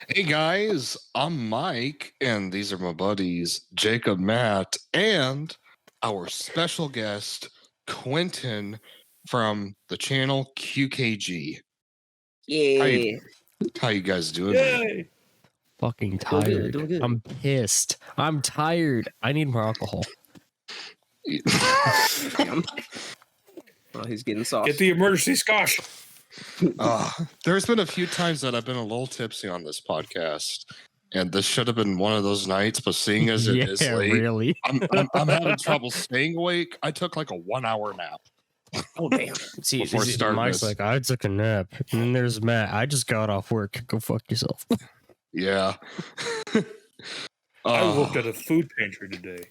Hey guys, I'm Mike, and these are my buddies Jacob, Matt, and our special guest Quentin from the channel QKG. Yeah. How you guys doing? Yay! Fucking tired. Doing good. I'm pissed. I'm tired. I need more alcohol. Damn. Well, he's getting soft. Get the emergency scotch. There's been a few times that I've been a little tipsy on this podcast, and this should have been one of those nights. But seeing as it is late, really. I'm having trouble staying awake. I took like a 1 hour nap. Oh damn! See, Before starting Mike's this. like, I took a nap. And then there's Matt. I just got off work. Go fuck yourself. Yeah. I worked at a food pantry today.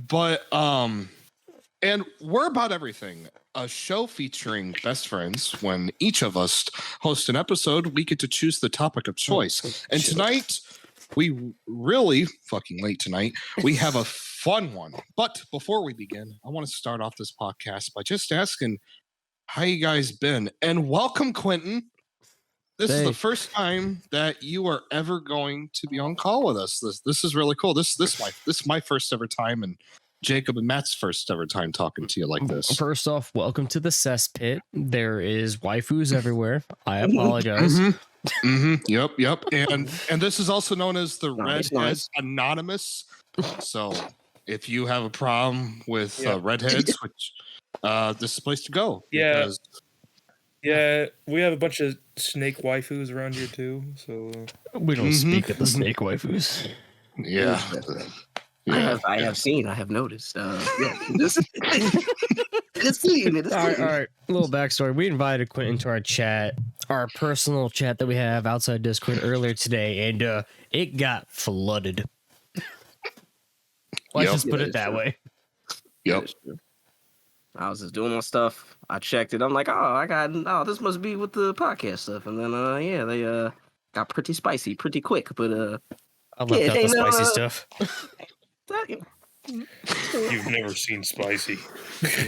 But and we're about everything. A show featuring best friends. When each of us host an episode, we get to choose the topic of choice. And tonight, we really fucking late tonight. We have a fun one. But before we begin, I want to start off this podcast by just asking how you guys been. And welcome, Quentin. This is the first time that you are ever going to be on call with us. This is really cool. This is my first ever time, and Jacob and Matt's first ever time talking to you like this. First off, welcome to the cesspit. There is waifus everywhere. I apologize. Yep. And this is also known as the Nice, Redhead nice. Anonymous. So if you have a problem with redheads, which this is the place to go. Yeah. because- Yeah, we have a bunch of snake waifus around here too. So We don't Mhm. speak of the snake waifus. yeah. I have seen. I have noticed. Yeah. It's seen. It's All seen. right. A little backstory. We invited Quentin to our chat, our personal chat that we have outside Discord earlier today, and it got flooded. Let's Yep. just put Yeah, it that sure. way. Yep. That's true. I was just doing my stuff. I checked it. I'm like, this must be with the podcast stuff. And then, they got pretty spicy, pretty quick. But I left out they the know, spicy stuff. you've never seen spicy.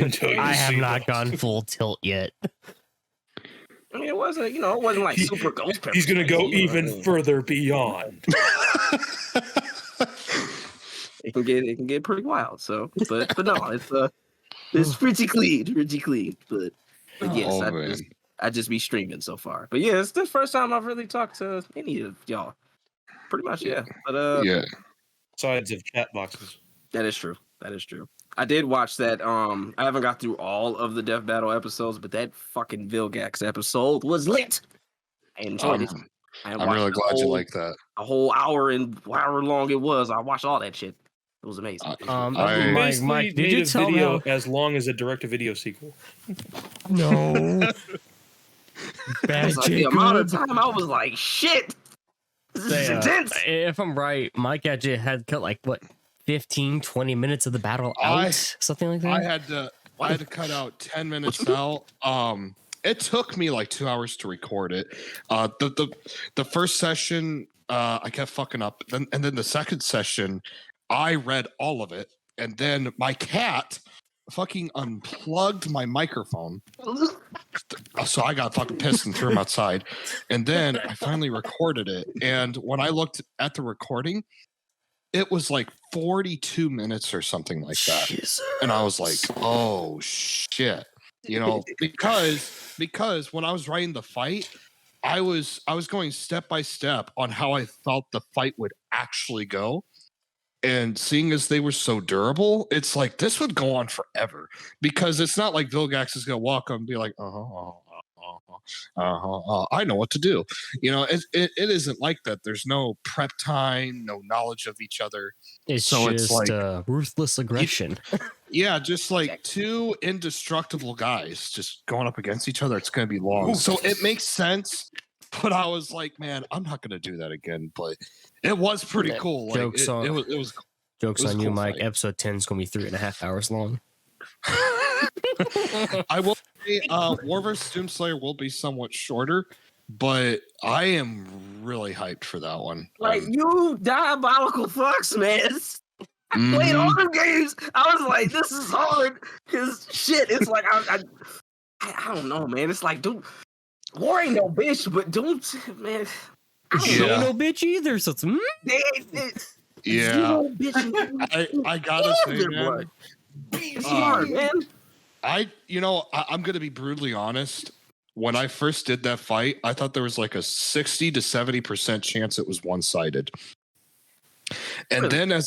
Until you I have see not those. gone full tilt yet. I mean, it wasn't like super ghost pepper. He's gonna go spicy, you know what I even mean? further beyond. It can get pretty wild. So, but no, it's pretty clean. But yes, Oh, man. I just be streaming so far. But yeah, it's the first time I've really talked to any of y'all. Pretty much, yeah. But Yeah. Sides of chat boxes. that is true. I did watch that. I haven't got through all of the Death Battle episodes, but that fucking Vilgax episode was lit. I enjoyed it. I'm really glad you like that. a whole hour and however long it was. I watched all that shit. It was amazing. Basically Mike, did made you a tell video me? as long as a direct-to-video sequel? No. Bad It's like the amount of Jacob. time I was like, shit. This is intense. If I'm right, Mike actually had cut like what 15, 20 minutes of the battle out, something like that. I had to cut out 10 minutes out. It took me like 2 hours to record it. The first session, I kept fucking up. And then the second session, I read all of it. And then my cat fucking unplugged my microphone. So I got fucking pissed and threw him outside. And then I finally recorded it. And when I looked at the recording, it was like 42 minutes or something like that. Jesus. And I was like, oh shit. You know, because when I was writing the fight, I was going step by step on how I felt the fight would actually go. And seeing as they were so durable, it's like this would go on forever. Because it's not like Vilgax is gonna walk up and be like, I know what to do. You know, it isn't like that. There's no prep time, no knowledge of each other. It's So it's just like- ruthless aggression. Yeah, just like two indestructible guys just going up against each other. It's going to be long. So it makes sense. But I was like, man, I'm not going to do that again. But it was pretty Yeah, cool. Like, jokes on- it was Jokes it was on a you, cool Mike. fight. Episode 10 is gonna be 3.5 hours long. I will say War vs. Doomslayer will be somewhat shorter, but I am really hyped for that one. Like, you diabolical fucks, man. I played all them games. I was like, this is hard. Cause shit, it's like I don't know, man. It's like, dude, war ain't no bitch, but don't, man. I Yeah. ain't no bitch either. So it's Yeah. Zero bitch. I gotta say, Their man, blood. Be smart, man. I'm gonna be brutally honest. When I first did that fight, I thought there was like a 60 to 70% chance it was one-sided. And Really? then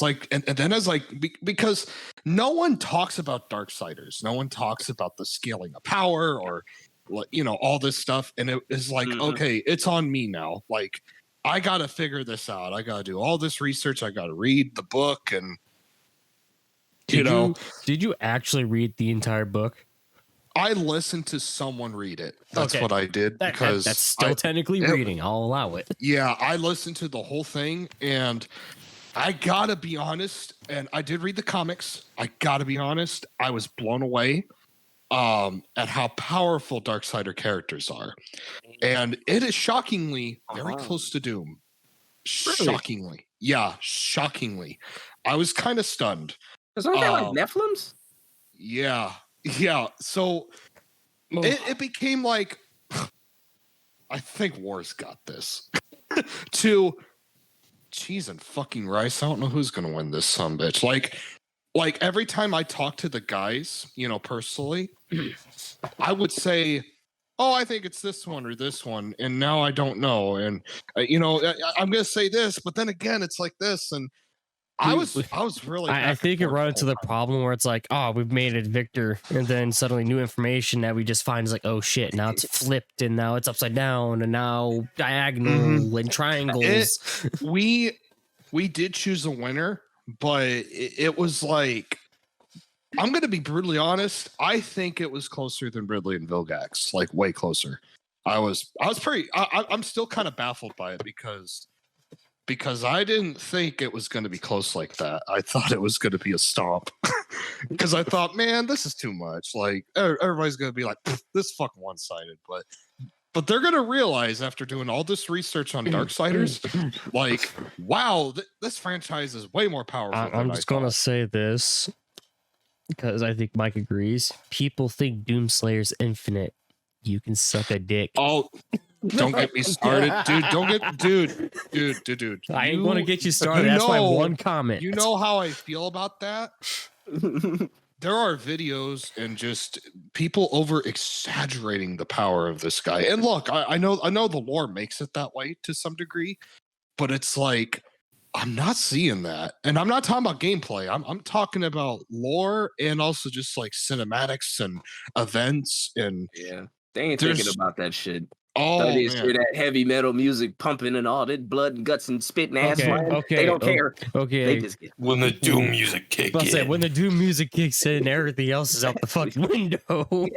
because no one talks about Darksiders, no one talks about the scaling of power or all this stuff, and it is like, okay, it's on me now. Like, I gotta figure this out. I gotta do all this research. I gotta read the book, and did you actually read the entire book? I listened to someone read it. That's Okay. what I did because That's still technically reading. I'll allow it. Yeah, I listened to the whole thing, and I gotta be honest. And I did read the comics. I gotta be honest. I was blown away at how powerful Darksider characters are, and it is shockingly very close to Doom. Shockingly, yeah, shockingly. I was kind of stunned. Because aren't they like Nephilims? Yeah. So it became like, I think War's got this. To cheese and fucking rice. I don't know who's gonna win this sumbitch. Like every time I talk to the guys, personally, I would say, "Oh, I think it's this one or this one," and now I don't know. And I'm gonna say this, but then again, it's like this, and I was really. I think it run into the problem where it's like, oh, we've made it Victor, and then suddenly new information that we just find is like, oh shit, now it's flipped, and now it's upside down, and now diagonal and triangles. We did choose a winner, but it was like, I'm gonna be brutally honest. I think it was closer than Ridley and Vilgax, like way closer. I'm still kind of baffled by it because I didn't think it was going to be close like that. I thought it was going to be a stomp because I thought, man, this is too much. Like everybody's going to be like, this fucking one-sided, but they're going to realize after doing all this research on Darksiders, like, wow, this franchise is way more powerful. I'm just going to say this because I think Mike agrees. People think Doomslayer's infinite. You can suck a dick. Oh, don't get me started, dude. Dude. I ain't going to get you started. That's my one comment. You know how I feel about that? There are videos and just people over exaggerating the power of this guy. And look, I know the lore makes it that way to some degree, but it's like, I'm not seeing that. And I'm not talking about gameplay. I'm talking about lore and also just like cinematics and events and they ain't thinking about that shit. Oh, they just hear that heavy metal music pumping and all that blood and guts and spit and ass flying. They don't care. Okay. They just get when the Doom music kicks in. When the Doom music kicks in, everything else is out the fucking window.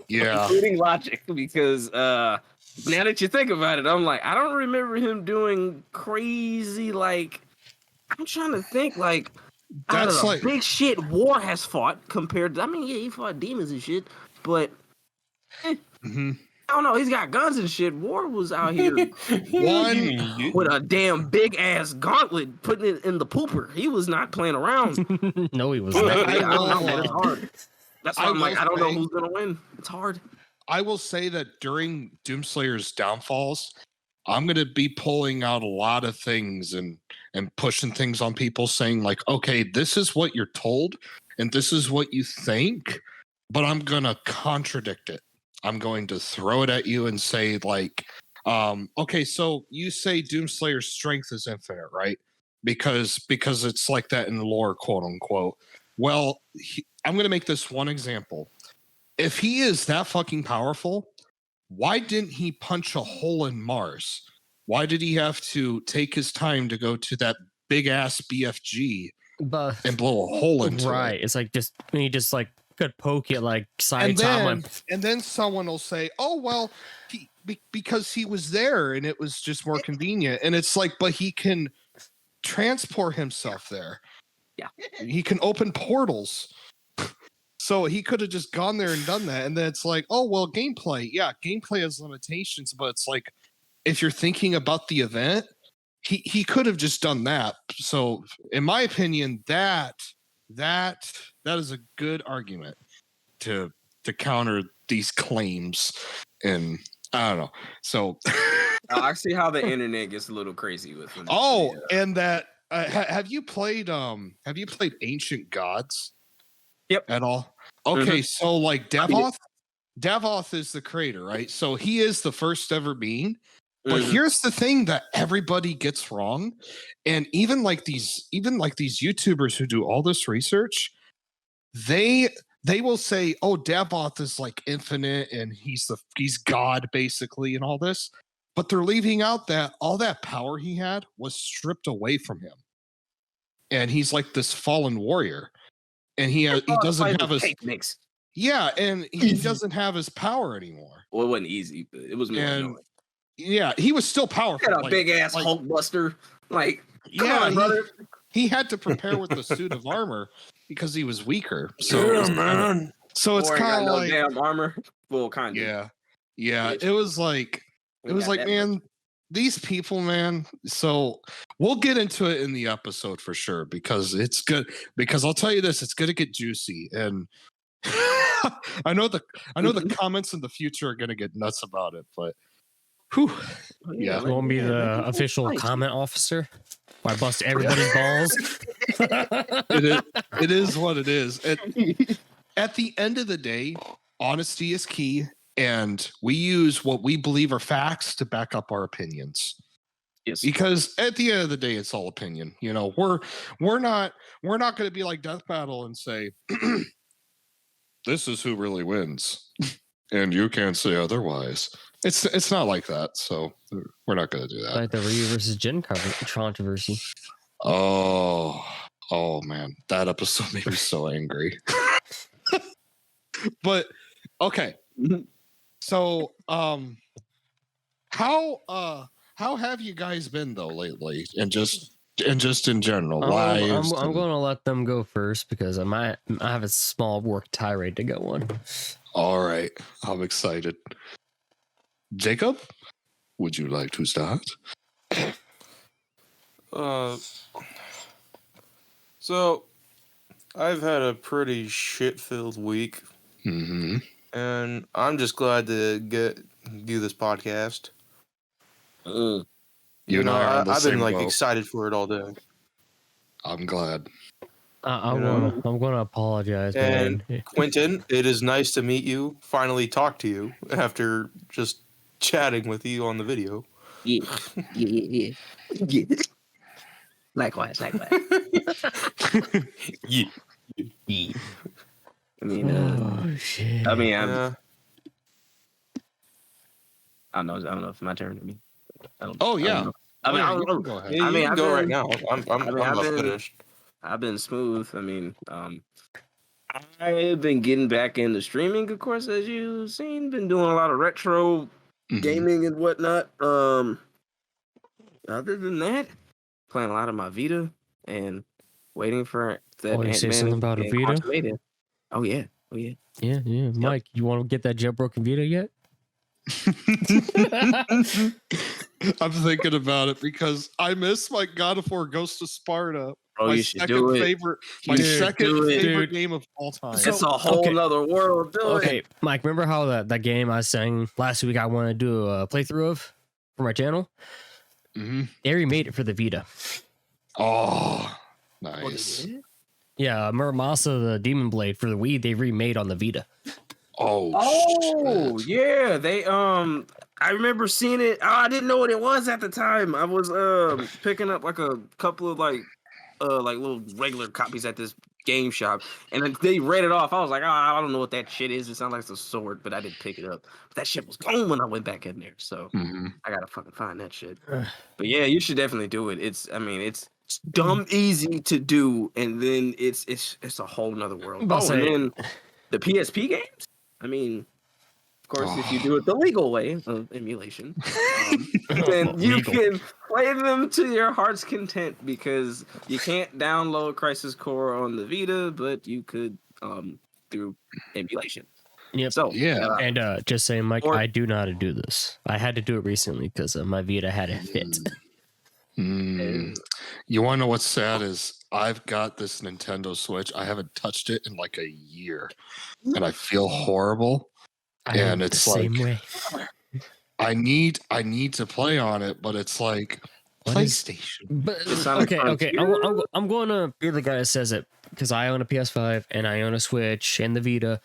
Yeah. Including logic, because now that you think about it, I'm like, I don't remember him doing crazy, like, I'm trying to think, like, that's out of like big shit War has fought compared to, he fought demons and shit, but I don't know. He's got guns and shit. War was out here with a damn big ass gauntlet, putting it in the pooper. He was not playing around. No, he was not. I don't know, man. It's hard. That's why I'm like, I don't know who's gonna win. It's hard. I will say that during Doomslayer's downfalls, I'm gonna be pulling out a lot of things and pushing things on people, saying like, okay, this is what you're told, and this is what you think, but I'm gonna contradict it. I'm going to throw it at you and say like, okay, so you say Doomslayer's strength is infinite, right? Because it's like that in lore, quote unquote. Well, I'm going to make this one example. If he is that fucking powerful, why didn't he punch a hole in Mars? Why did he have to take his time to go to that big ass BFG and blow a hole into it? Right. It's like he just like could poke it like Saitama. And then someone will say, "Oh well, because he was there and it was just more convenient." And it's like, but he can transport himself there. Yeah, he can open portals. So he could have just gone there and done that. And then it's like, oh well, gameplay. Yeah, gameplay has limitations, but it's like, if you're thinking about the event, he could have just done that. So in my opinion, that is a good argument to counter these claims. And I don't know. So I see how the internet gets a little crazy with them. Oh, and that have you played Ancient Gods? Yep. At all? Okay, so like Devoth is the creator, right? So he is the first ever being. But here's the thing that everybody gets wrong, and even like these YouTubers who do all this research, they will say, "Oh, Devoth is like infinite, and he's God basically, and all this." But they're leaving out that all that power he had was stripped away from him, and he's like this fallen warrior, and he doesn't have his mix. Yeah, and he doesn't have his power anymore. Well, it wasn't easy, but it was more annoying. Yeah, he was still powerful. Got a big ass Hulk Buster. Like, come on, brother. He had to prepare with the suit of armor because he was weaker. So Yeah, man. So it's kind of like damn armor. Well, kind of. Yeah. It was like man, these people, man. So we'll get into it in the episode for sure because it's good. Because I'll tell you this, it's gonna get juicy, and I know the comments in the future are gonna get nuts about it, but. Whew. Yeah, you want to be the official comment officer? I bust everybody's balls. It is what it is. At the end of the day, honesty is key, and we use what we believe are facts to back up our opinions. Yes. Because at the end of the day, it's all opinion. You know, we're not going to be like Death Battle and say, "This is who really wins," and you can't say otherwise. It's not like that, so we're not going to do that. Like the Ryu versus Jin controversy. Oh man, that episode made me so angry. But okay, so how have you guys been though lately, and just in general? I'm going to let them go first because I have a small work tirade to go on. All right, I'm excited. Jacob, would you like to start? So I've had a pretty shit-filled week, and I'm just glad to do this podcast. You know, I've been like excited for it all day. I'm glad. I'm going to apologize, and man. Quentin, it is nice to meet you. Finally, talk to you after just chatting with you on the video. Yeah. Likewise. Yeah. I mean, shit. I don't know if it's my turn. I don't Oh yeah. I mean, you can go ahead. Yeah, you can go right now. I'm finished. I've been smooth. I mean, I've been getting back into streaming, of course, as you've seen. Been doing a lot of retro gaming and whatnot. Other than that, playing a lot of my Vita and waiting for that. Oh, you say something about a Vita? Activated. Oh yeah. Yeah. Mike, you want to get that jailbroken Vita yet? I'm thinking about it because I miss my God of War Ghost of Sparta. Oh, my you should do it. My second favorite dude. game of all time. It's a whole nother world. Okay, Mike, remember how that game I was saying last week I want to do a playthrough of for my channel? They remade it for the Vita. Oh, nice. Yeah, Muramasa the Demon Blade for the Wii, they remade on the Vita. Oh, yeah. They I remember seeing it. I didn't know what it was at the time. I was picking up like a couple of like little regular copies at this game shop, and then they read it off. I was like, I don't know what that shit is. It sounds like it's a sword, but I didn't pick it up. But that shit was gone when I went back in there. So I gotta fucking find that shit. But yeah, you should definitely do it. It's dumb easy to do, and then it's a whole nother world. And then the PSP games. I mean, of course, if you do it the legal way of emulation, then you can play them to your heart's content because you can't download Crisis Core on the Vita, but you could through emulation. Yep. So and just saying, Mike, I do know how to do this. I had to do it recently because my Vita had a fit. You want to know what's sad is I've got this Nintendo Switch. I haven't touched it in like a year, and I feel horrible. And it's the like same way. I need to play on it, but it's like PlayStation. But It's on a okay. frontier. I'm going to be the guy that says it because I own a PS5 and I own a Switch and the Vita.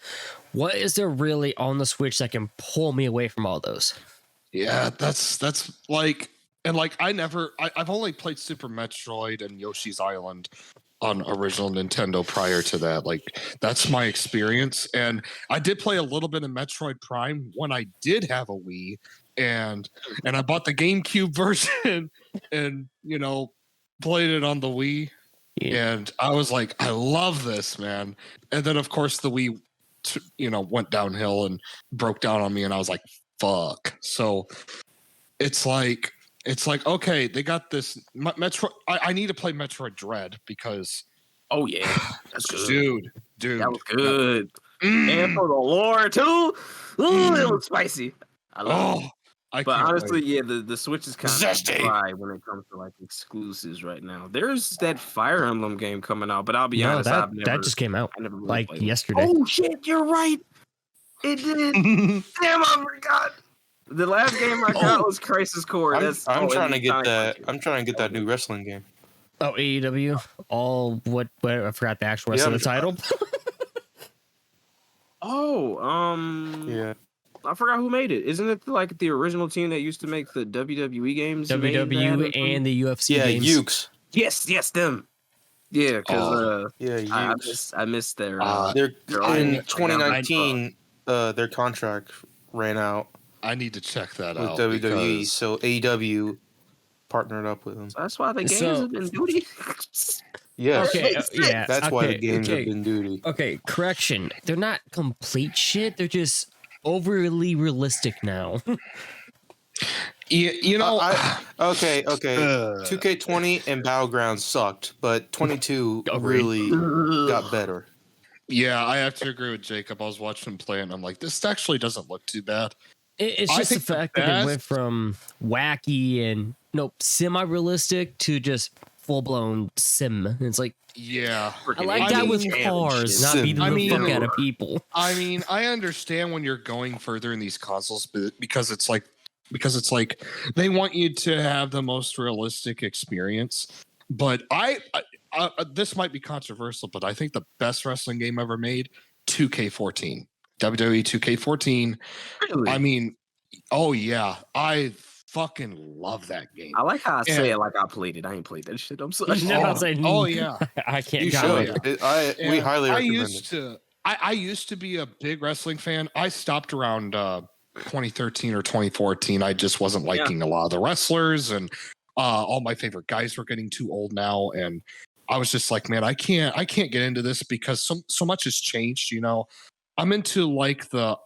What is there really on the Switch that can pull me away from all those? Yeah, that's like, and like I've only played Super Metroid and Yoshi's Island on original Nintendo prior to that. Like that's my experience. And I did play a little bit of Metroid Prime when I did have a Wii, and I bought the GameCube version and played it on the Wii. Yeah. And I was like, I love this, man. And then of course the Wii went downhill and broke down on me, and I was like, fuck. So it's like okay, they got this Metroid. I need to play Metroid Dread because Oh yeah, that's good. dude, That was good. And for the lore too. Ooh, it was spicy. I love it. But can't honestly, wait. yeah, the Switch is kind of dry when it comes to like exclusives right now. There's that Fire Emblem game coming out, but I'll be honest, that just came out I never really like played it. yesterday. Oh shit, you're right. It did. Damn, I forgot. The last game I got was Crisis Core. I'm trying to get that. I'm trying to get that new wrestling game. Oh, AEW. All what? I forgot the actual rest of the title. Yeah. I forgot who made it. Isn't it like the original team that used to make the WWE games? WWE and the UFC games. Ukes. Yes, them. Yeah, because Ukes. I missed their. They're in own- 2019. Their contract ran out I need to check that with out. WWE, because- so AEW partnered up with them. That's why the games have been duty. Yes. Okay, yeah. That's why the okay, games okay. have been duty. Okay, correction. They're not complete shit. They're just overly realistic now. Okay. 2K20 and Battlegrounds sucked, but 22 Agreed. really got better. Yeah, I have to agree with Jacob. I was watching him play, and I'm like, this actually doesn't look too bad. It's I just the think the fact that it best- went from wacky and semi-realistic to just full-blown sim. It's like Yeah, I like that with cars, not Sim. beating I the mean- fuck out of people. I mean, I understand when you're going further in these consoles, because it's like they want you to have the most realistic experience. But I this might be controversial, but I think the best wrestling game ever made, 2K14, WWE 2K14. Really? I mean, oh yeah, I fucking love that game. I like how I say it like I played it. I ain't played that shit. I'm sorry. No, I'll say, Oh yeah. I can't You comment. should. Yeah. We highly I recommend used it. to I used to be a big wrestling fan. I stopped around 2013 or 2014. I just wasn't liking a lot of the wrestlers, and all my favorite guys were getting too old now, and I was just like, man, I can't get into this because so much has changed. I'm into like the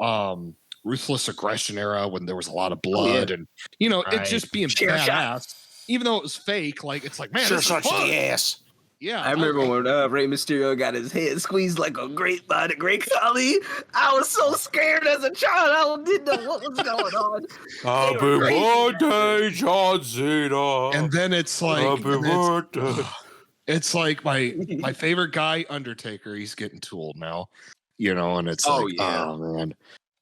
ruthless aggression era when there was a lot of blood and it just being badass, even though it was fake. Like it's like, man, Sure this is sucks fun. the ass. Yeah, I remember when Rey Mysterio got his head squeezed like a grape by the Great Khali. I was so scared as a child. I didn't know what was going on. Happy birthday, John Cena. and then it's like, Happy birthday. it's like my favorite guy, Undertaker. He's getting too old now, and it's Oh, like, yeah. oh man.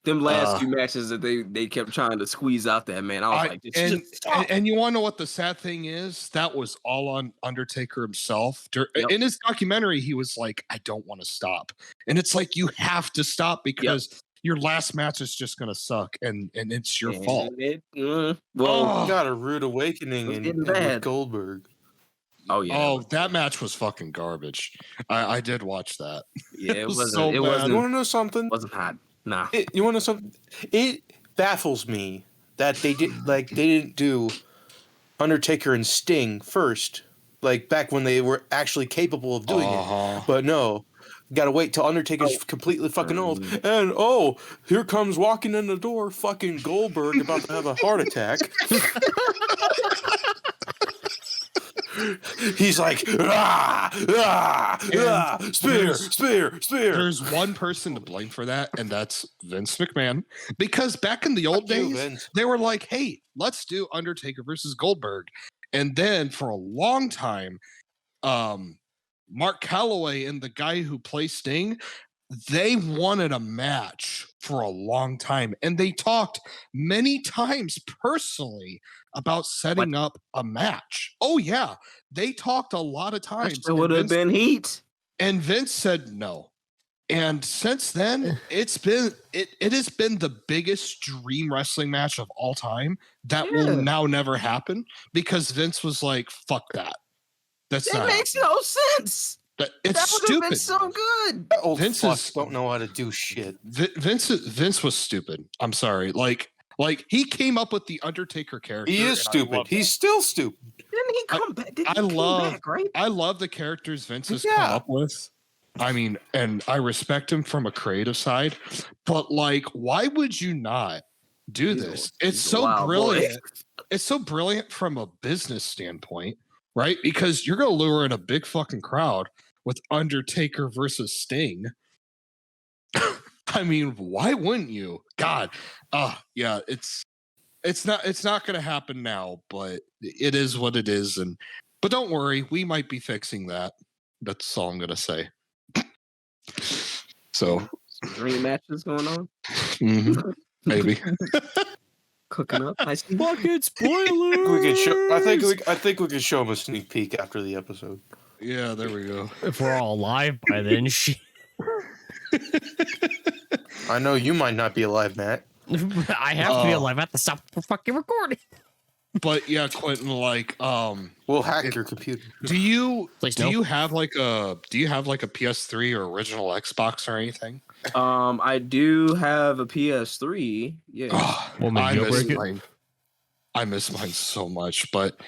Them last few matches that they kept trying to squeeze out that man. I was like, this and, shit sucks. and you want to know what the sad thing is? That was all on Undertaker himself. In his documentary, he was like, I don't want to stop. And it's like, you have to stop because your last match is just going to suck. And it's your fault. Well, You got a rude awakening It's in getting with bad. Goldberg. oh yeah. Oh, that match was fucking garbage. I did watch that. Yeah, it was wasn't. so it bad. wasn't. You want to know something? Wasn't hot. Nah. You want to know something? It baffles me that they didn't do Undertaker and Sting first, like back when they were actually capable of doing it. But no, gotta wait till Undertaker's completely fucking old. And here comes walking in the door, fucking Goldberg about to have a heart attack. He's like, spear. There's one person to blame for that, and that's Vince McMahon. Because back in the old Fuck you, days, Vince. they were like, hey, let's do Undertaker versus Goldberg. And then for a long time, Mark Calloway and the guy who plays Sting they wanted a match for a long time, and they talked many times personally about setting up a match. Oh yeah, they talked a lot of times. It would have been heat. And Vince said no. And since then, it has been the biggest dream wrestling match of all time that will now never happen because Vince was like, "Fuck that. That makes no sense. It's stupid. Been so good. That old fucks don't know how to do shit. Vince was stupid. I'm sorry. Like he came up with the Undertaker character. He is stupid. He's still stupid. Didn't he come back? I love the characters Vince has come up with. I mean, and I respect him from a creative side, but like, why would you not do this? It's so brilliant. It's so brilliant from a business standpoint, right? Because you're going to lure in a big fucking crowd with Undertaker versus Sting. I mean, why wouldn't you? God, yeah, it's not going to happen now, but it is what it is. But don't worry, we might be fixing that. That's all I'm going to say. So, dream matches going on. Maybe cooking up. I see. Fucking spoiler. I think we could show him a sneak peek after the episode. Yeah, there we go. If we're all alive by then, I know you might not be alive, Matt. I have to be alive. I have to stop fucking recording. But yeah, Quentin, like, we'll hack your computer. Do you have like a PS3 or original Xbox or anything? I do have a PS3. Yeah. Oh, I miss mine so much, but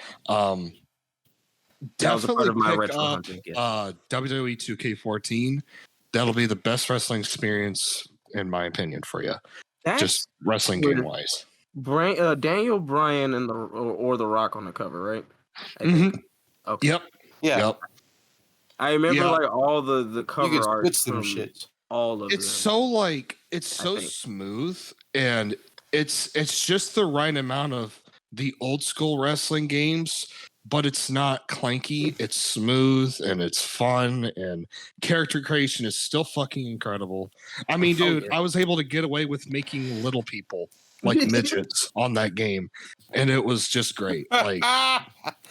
definitely pick up WWE 2K14. That'll be the best wrestling experience in my opinion for you. Just wrestling game wise. Daniel Bryan and the Rock on the cover, right? Mm-hmm. Okay. Yep. Yeah. Yep. I remember like all the cover art from shit. All of it's them. It's so smooth, and it's just the right amount of the old school wrestling games, but it's not clanky. It's smooth and it's fun, and character creation is still fucking incredible. I mean, dude, I was able to get away with making little people like midgets on that game, and it was just great. Like,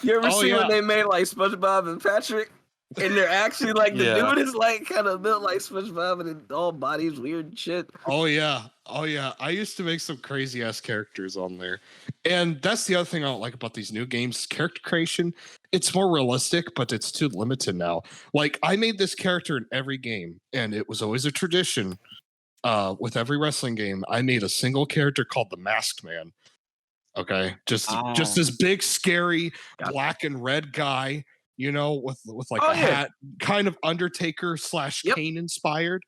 you ever see when they made like SpongeBob and Patrick, and they're actually like the dude is like kind of built like SpongeBob, and all bodies weird and shit. Oh yeah. I used to make some crazy ass characters on there, and that's the other thing I don't like about these new games: character creation. It's more realistic, but it's too limited now. Like, I made this character in every game, and it was always a tradition. With every wrestling game, I made a single character called the Masked Man. Okay, just this big, scary black and red guy, you know, with like a hat, kind of Undertaker / Kane inspired.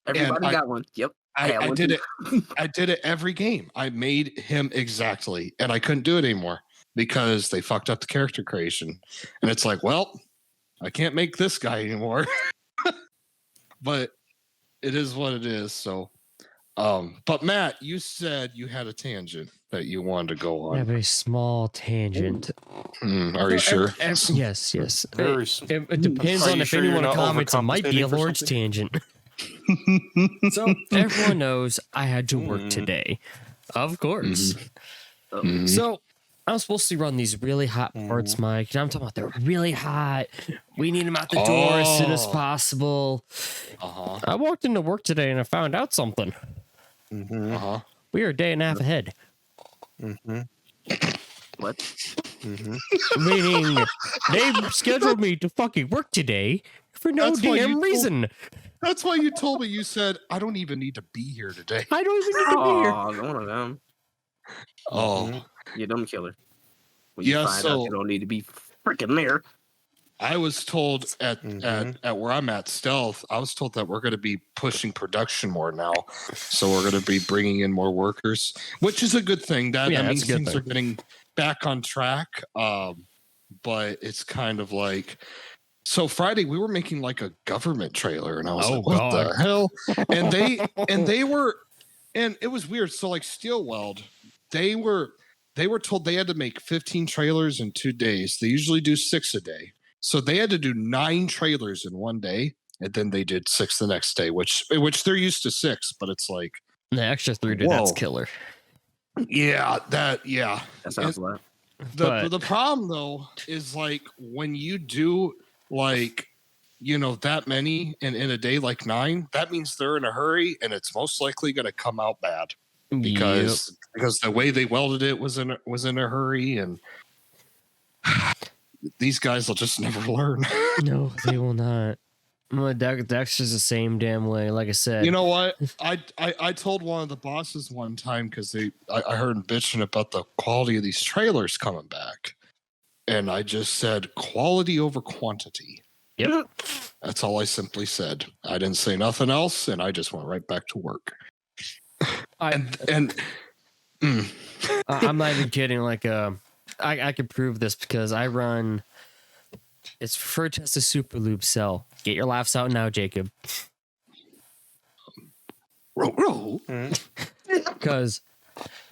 Everybody got one. Yep, I did it. I did it every game. I made him exactly, and I couldn't do it anymore because they fucked up the character creation. And it's like, well, I can't make this guy anymore. But it is what it is. So, but Matt, you said you had a tangent that you wanted to go on. I have a small tangent. Are you sure? Yes. Very it depends on if anyone comments. It might be a large tangent. So everyone knows I had to work today, of course. So I'm supposed to run these really hot parts, Mike. And I'm talking about they're really hot. We need them out the door as soon as possible. I walked into work today and I found out something. We are a day and a half ahead. What? Meaning they scheduled me to fucking work today for no damn reason. That's why you told me. You said, I don't even need to be here today. I don't even need to be here. Oh, one of them. Oh, you dumb killer. When you find out you don't need to be freaking there. I was told at where I'm at, Stealth, I was told that we're going to be pushing production more now. So we're going to be bringing in more workers, which is a good thing. That means things are getting back on track. But it's kind of like, so Friday we were making like a government trailer, and I was like, what the hell? And they were, and it was weird. So like Steel Weld, they were told they had to make 15 trailers in 2 days. They usually do 6 a day. So they had to do 9 trailers in one day. and then they did 6 the next day, which they're used to 6, but it's like The extra 3 dude, that's killer. Yeah, that sounds like. The problem though is like when you do like that many in a day, like 9, that means they're in a hurry and it's most likely going to come out bad because the way they welded it was in a hurry, and these guys will just never learn. No, they will not. Dexter's the same damn way. Like I said, you know what? I told one of the bosses one time because I heard him bitching about the quality of these trailers coming back, and I just said quality over quantity. Yep, that's all I simply said. I didn't say nothing else, and I just went right back to work. I'm not even kidding. Like, I can prove this because I run. It's referred to as a super lube cell. Get your laughs out now, Jacob. Because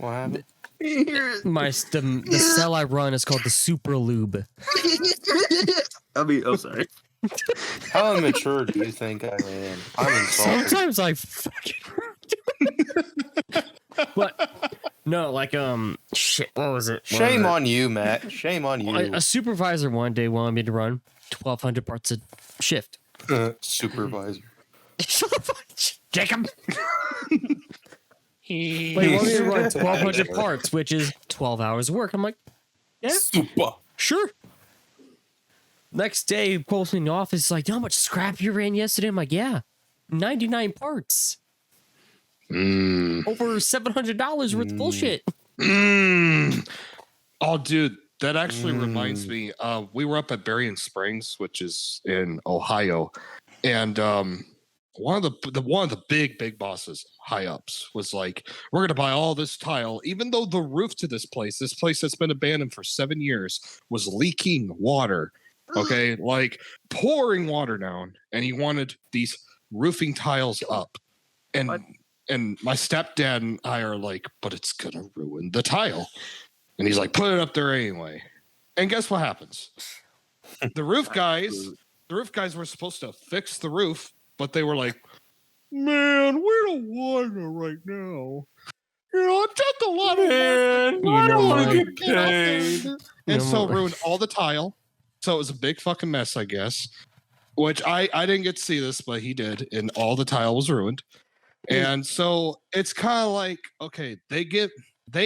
the cell I run is called the super lube. I'm sorry. How immature do you think I am? I'm insulted. Sometimes I fucking. But no, like shit. What was it? Shame on you, Matt. Shame on you. A supervisor one day wanted me to run 1,200 parts a shift. Supervisor. Jacob. He wanted me to run 1,200 parts, which is 12 hours of work. I'm like, yeah, super. Sure. Next day, he calls me in the office. He's like, you know how much scrap you ran yesterday? I'm like, yeah, 99 parts. Over $700 worth of bullshit. Oh, dude, that actually reminds me. We were up at Berrien Springs, which is in Ohio, and one of the big bosses, high ups, was like, "We're gonna buy all this tile, even though the roof to this place that's been abandoned for 7 years, was leaking water." Okay, like pouring water down, and he wanted these roofing tiles up, and my stepdad and I are like, but it's gonna ruin the tile, and he's like, put it up there anyway. And guess what happens? The roof guys were supposed to fix the roof, but they were like, man, we don't want it right now. It took a lot of work. I don't want to get paid. And so ruined all the tile. So it was a big fucking mess, I guess. Which I didn't get to see this, but he did, and all the tile was ruined. And so it's kind of like, okay, they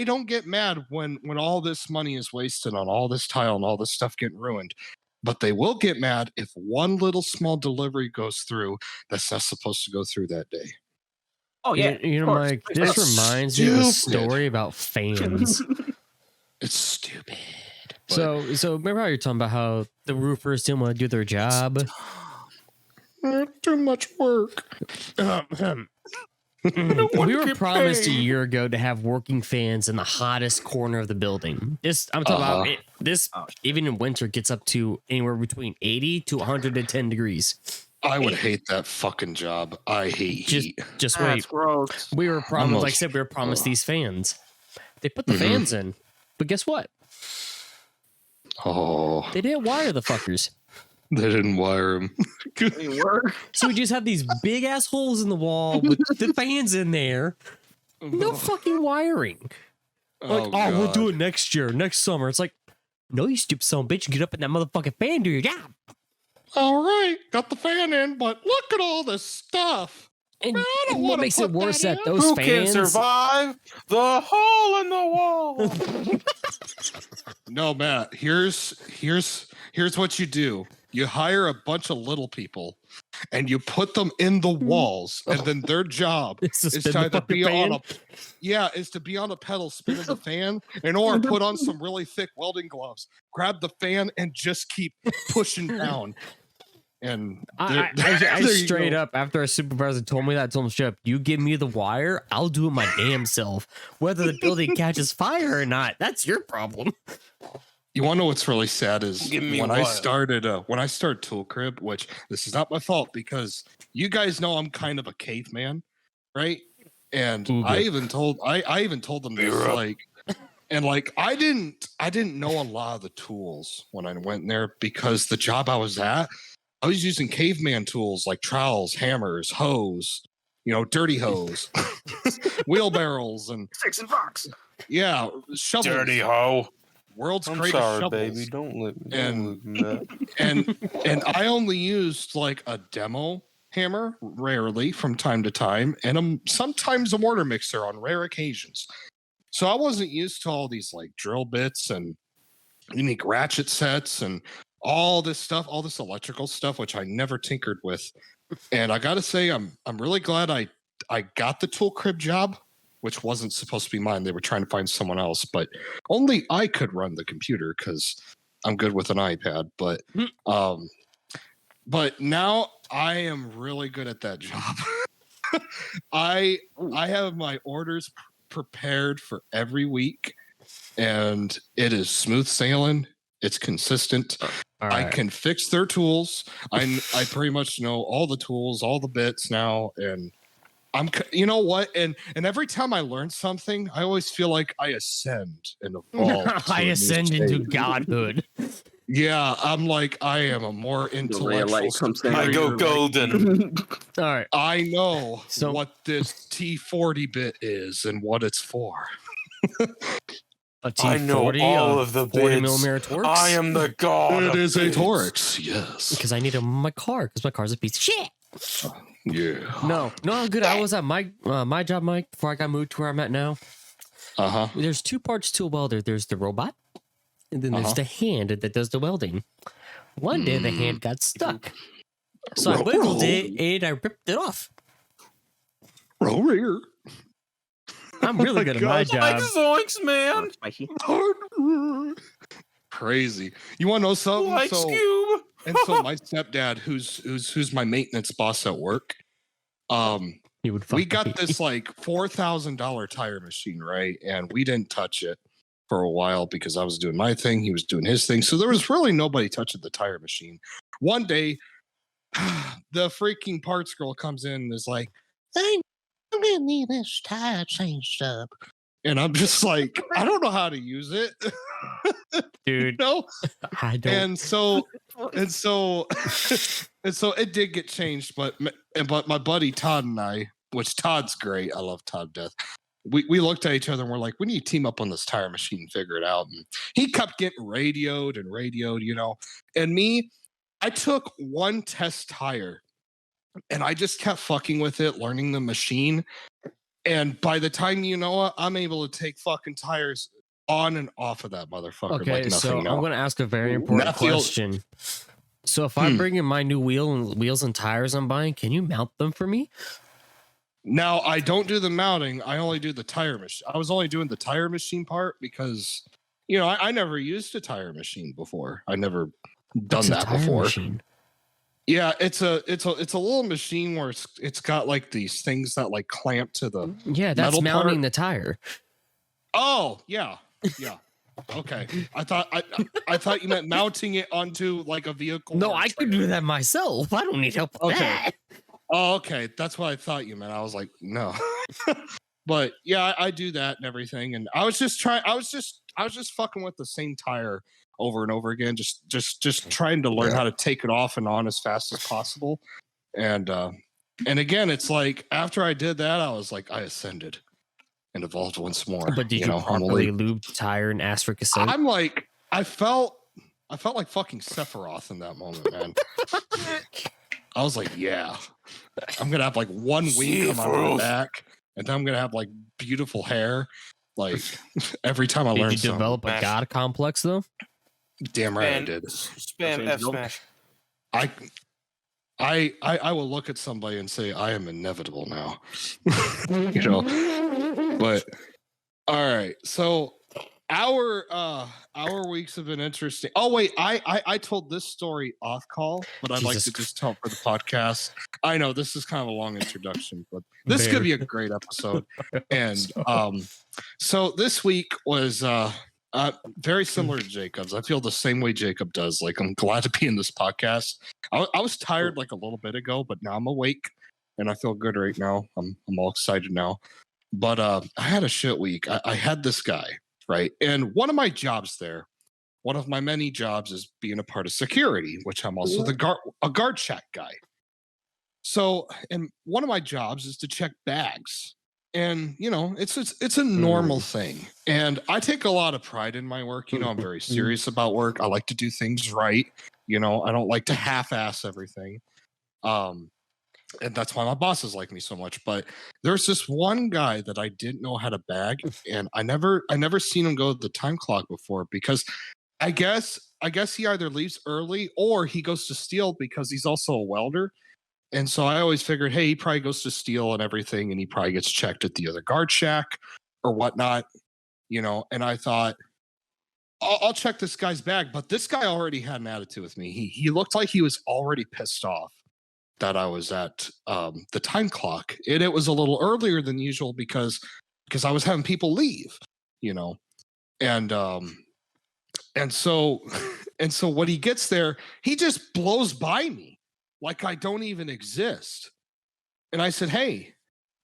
don't get mad when all this money is wasted on all this tile and all this stuff getting ruined. But they will get mad if one little small delivery goes through that's not supposed to go through that day. Oh yeah, Mike, this reminds me of a story about fans. It's stupid. So remember how you're talking about how the roofers didn't want to do their job? Too much work. We were promised a year ago to have working fans in the hottest corner of the building. I'm talking about this. Even in winter, gets up to anywhere between 80 to 110 degrees. I would hate that fucking job. I hate heat. Just wait. Gross. We were promised, like I said, we were promised these fans. They put the fans in, but guess what? Oh, they didn't wire the fuckers. They didn't wire them. So we just have these big ass holes in the wall with the fans in there. No fucking wiring. Like, we'll do it next year, next summer. It's like, no, you stupid son of a bitch. Get up in that motherfucking fan, do your job. All right, got the fan in, but look at all this stuff. And what makes it worse that those Who fans can survive the hole in the wall? No, Matt. Here's what you do. You hire a bunch of little people, and you put them in the walls, and then their job is to be on a pedal spinning the fan, or put on some really thick welding gloves, grab the fan, and just keep pushing down. And I straight up, after a supervisor told me that, I told him, straight up, you give me the wire, I'll do it my damn self. Whether the building catches fire or not, that's your problem. You want to know what's really sad is when I started Tool Crib, which this is not my fault because you guys know I'm kind of a caveman, right? And I even told them this, I didn't know a lot of the tools when I went in there because the job I was at, I was using caveman tools like trowels, hammers, hoes, dirty hose, wheelbarrows, and Six and box. yeah, shovels. Dirty hoe. World's I'm greatest sorry, shovels. baby. Don't look And- that. and I only used like a demo hammer, rarely from time to time, and sometimes a mortar mixer on rare occasions. So I wasn't used to all these like drill bits and unique ratchet sets and all this stuff, all this electrical stuff, which I never tinkered with. And I got to say, I'm really glad I got the tool crib job, which wasn't supposed to be mine. They were trying to find someone else, but only I could run the computer because I'm good with an iPad. But now I am really good at that job. I have my orders prepared for every week, and it is smooth sailing. It's consistent. I can fix their tools. I pretty much know all the tools, all the bits now, and you know what? And every time I learn something, I always feel like I ascend and evolve. I ascend into godhood. Yeah, I'm like, I am a more The ray of intellectual. light comes down. I go golden. All right. I know So- what this T40 bit is and what it's for. A T40, I know all of the 40 bits. millimeter Torx. I am the god. It of is a bits. Torx, yes. Because I need them in my car, because my car's a piece of shit. Yeah. No, how good I was at my job, Mike, before I got moved to where I'm at now. Uh-huh. There's two parts to a welder. There's the robot, and then there's the hand that does the welding. One day the hand got stuck. So I wiggled it and I ripped it off. Roll rear. I'm really good at my Like job. zoinks, man. Spiky. Crazy. You want to know something? Like So, Scoob. and so my stepdad, who's my maintenance boss at work, He would we fuck got me. this like $4,000 tire machine, right? And we didn't touch it for a while because I was doing my thing, he was doing his thing. So there was really nobody touching the tire machine. One day, the freaking parts girl comes in and is like, I'm gonna need this tire changed up. And I'm just like, I don't know how to use it. Dude. No. I don't. And so it did get changed, but my buddy Todd and I, which Todd's great, I love Todd to death. We looked at each other and we're like, we need to team up on this tire machine and figure it out. And he kept getting radioed, and me, I took one test tire and I just kept fucking with it, learning the machine. And by the time you know it, I'm able to take fucking tires on and off of that motherfucker. Okay, like so nothing I'm now. going to ask a very important Not the old- question. So if I bring in my new wheels and tires I'm buying, can you mount them for me? Now I don't do the mounting. I only do the tire machine. I was only doing the tire machine part because, I never used a tire machine before. I never done What's a that tire before. machine? Yeah, it's a little machine where it's got like these things that like clamp to the. Yeah, that's Metal mounting part? the tire. Oh yeah. Okay, I thought you meant mounting it onto like a vehicle. No, or a I could trailer. do that myself. I don't need help with Okay. that. Oh, okay. That's what I thought you meant. I was like, no. But yeah, I do that and everything. And I was just fucking with the same tire over and over again, just trying to learn how to take it off and on as fast as possible. And again, it's like after I did that, I was like, I ascended and evolved once more. But did you know, I'm properly like- lube the tire and ask for consent? I'm like, I felt like fucking Sephiroth in that moment, man. I was like, yeah, I'm gonna have like one wing come out of my Sephiroth. back, and then I'm gonna have like beautiful hair. Like every time I Did learn you something. develop a Smash. god complex though? Damn right I Spam, did. spam F smash. I will look at somebody and say I am inevitable now. But all right, so our weeks have been interesting. Oh wait, I told this story off call, but I'd like Jesus to just tell it for the podcast. I know this is kind of a long introduction, but this could be a great episode. And so this week was very similar to Jacob's. I feel the same way Jacob does. Like I'm glad to be in this podcast. I was tired like a little bit ago, but now I'm awake and I feel good right now. I'm all excited now. But I had a shit week. I had this guy, right? And one of my jobs there one of my many jobs is being a part of security, which I'm also a guard check guy. So, and one of my jobs is to check bags. And it's a normal thing, and I take a lot of pride in my work. I'm very serious about work. I like to do things right. I don't like to half-ass everything. And that's why my bosses like me so much. But there's this one guy that I didn't know had a bag, and I never seen him go to the time clock before, because I guess he either leaves early or he goes to steal, because he's also a welder. And so I always figured, hey, he probably goes to steal and everything, and he probably gets checked at the other guard shack or whatnot, And I thought, I'll check this guy's bag. But this guy already had an attitude with me. He looked like he was already pissed off that I was at the time clock. And it was a little earlier than usual because I was having people leave, And so when he gets there, he just blows by me like I don't even exist. And I said, hey,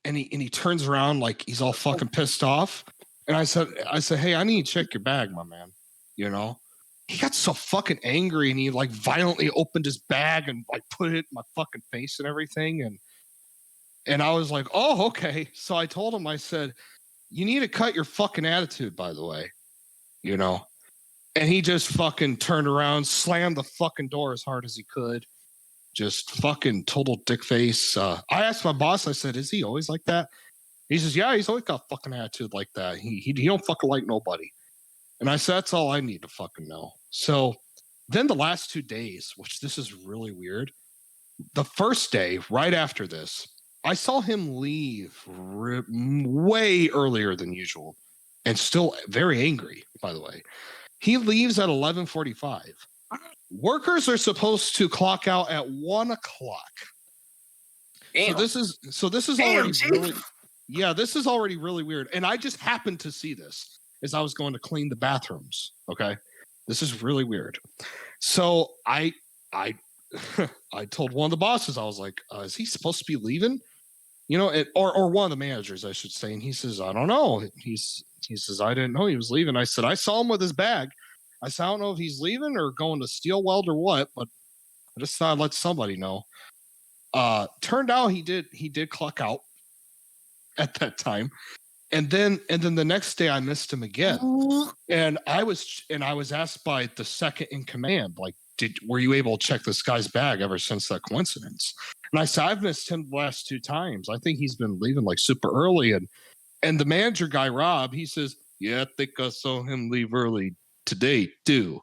and he turns around like he's all fucking pissed off. And I said, hey, I need to check your bag, my man. He got so fucking angry, and he like violently opened his bag and like put it in my fucking face and everything. And I was like, oh, okay. So I told him, I said, you need to cut your fucking attitude, by the way, And he just fucking turned around, slammed the fucking door as hard as he could. Just fucking total dick face. I asked my boss, I said, is he always like that? He says, yeah, he's always got a fucking attitude like that. He don't fucking like nobody. And I said, that's all I need to fucking know. So then the last 2 days, which this is really weird. The first day, right after this, I saw him leave way earlier than usual, and still very angry, by the way. He leaves at 11:45. Workers are supposed to clock out at 1 o'clock. Damn. So this is already really, this is already really weird. And I just happened to see this as I was going to clean the bathrooms. Okay, this is really weird. So I told one of the bosses, I was like, is he supposed to be leaving? Or one of the managers, I should say. And he says, I don't know. He says, I didn't know he was leaving. I said, I saw him with his bag. I said, I don't know if he's leaving or going to steel weld or what, but I just thought I'd let somebody know. Turned out he did clock out at that time. And then the next day I missed him again. And I was asked by the second in command, like, were you able to check this guy's bag ever since that coincidence? And I said, I've missed him the last 2 times. I think he's been leaving like super early. And the manager guy, Rob, he says, yeah, I think I saw him leave early today too,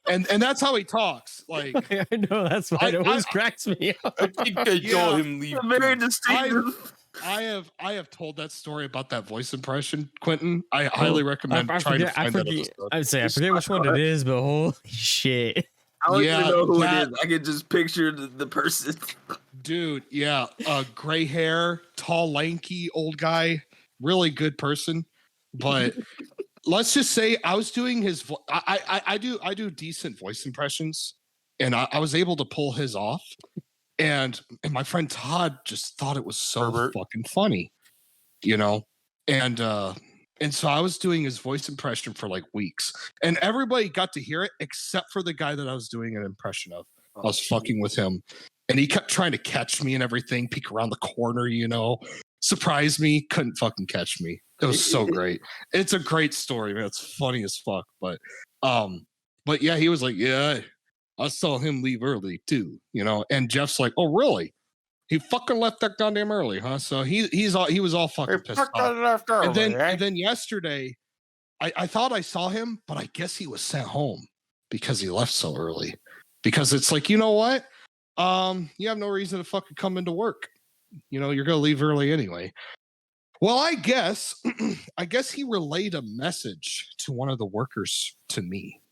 and that's how he talks. Like, I know, that's why it always cracks me up. I think I saw him leave. Very distinctive. I have told that story about that voice impression, Quentin. I highly recommend trying to find that episode. I'd say I forget which one it is, but holy shit. I don't even know who it is. I can just picture the person. Dude, yeah. Gray hair, tall, lanky, old guy. Really good person. But let's just say I was doing his I do decent voice impressions, and I was able to pull his off. And my friend Todd just thought it was so fucking funny, and so I was doing his voice impression for like weeks, and everybody got to hear it except for the guy that I was doing an impression of. I was fucking with him, and he kept trying to catch me and everything, peek around the corner, surprise me, couldn't fucking catch me. It was so great. It's a great story, man. It's funny as fuck. But yeah, he was like, yeah, I saw him leave early too, and Jeff's like, oh, really? He fucking left that goddamn early, huh? So he was all fucking pissed off. And then yesterday, I thought I saw him, but I guess he was sent home because he left so early. Because it's like, you know what? You have no reason to fucking come into work. You're gonna leave early anyway. Well, I guess he relayed a message to one of the workers to me.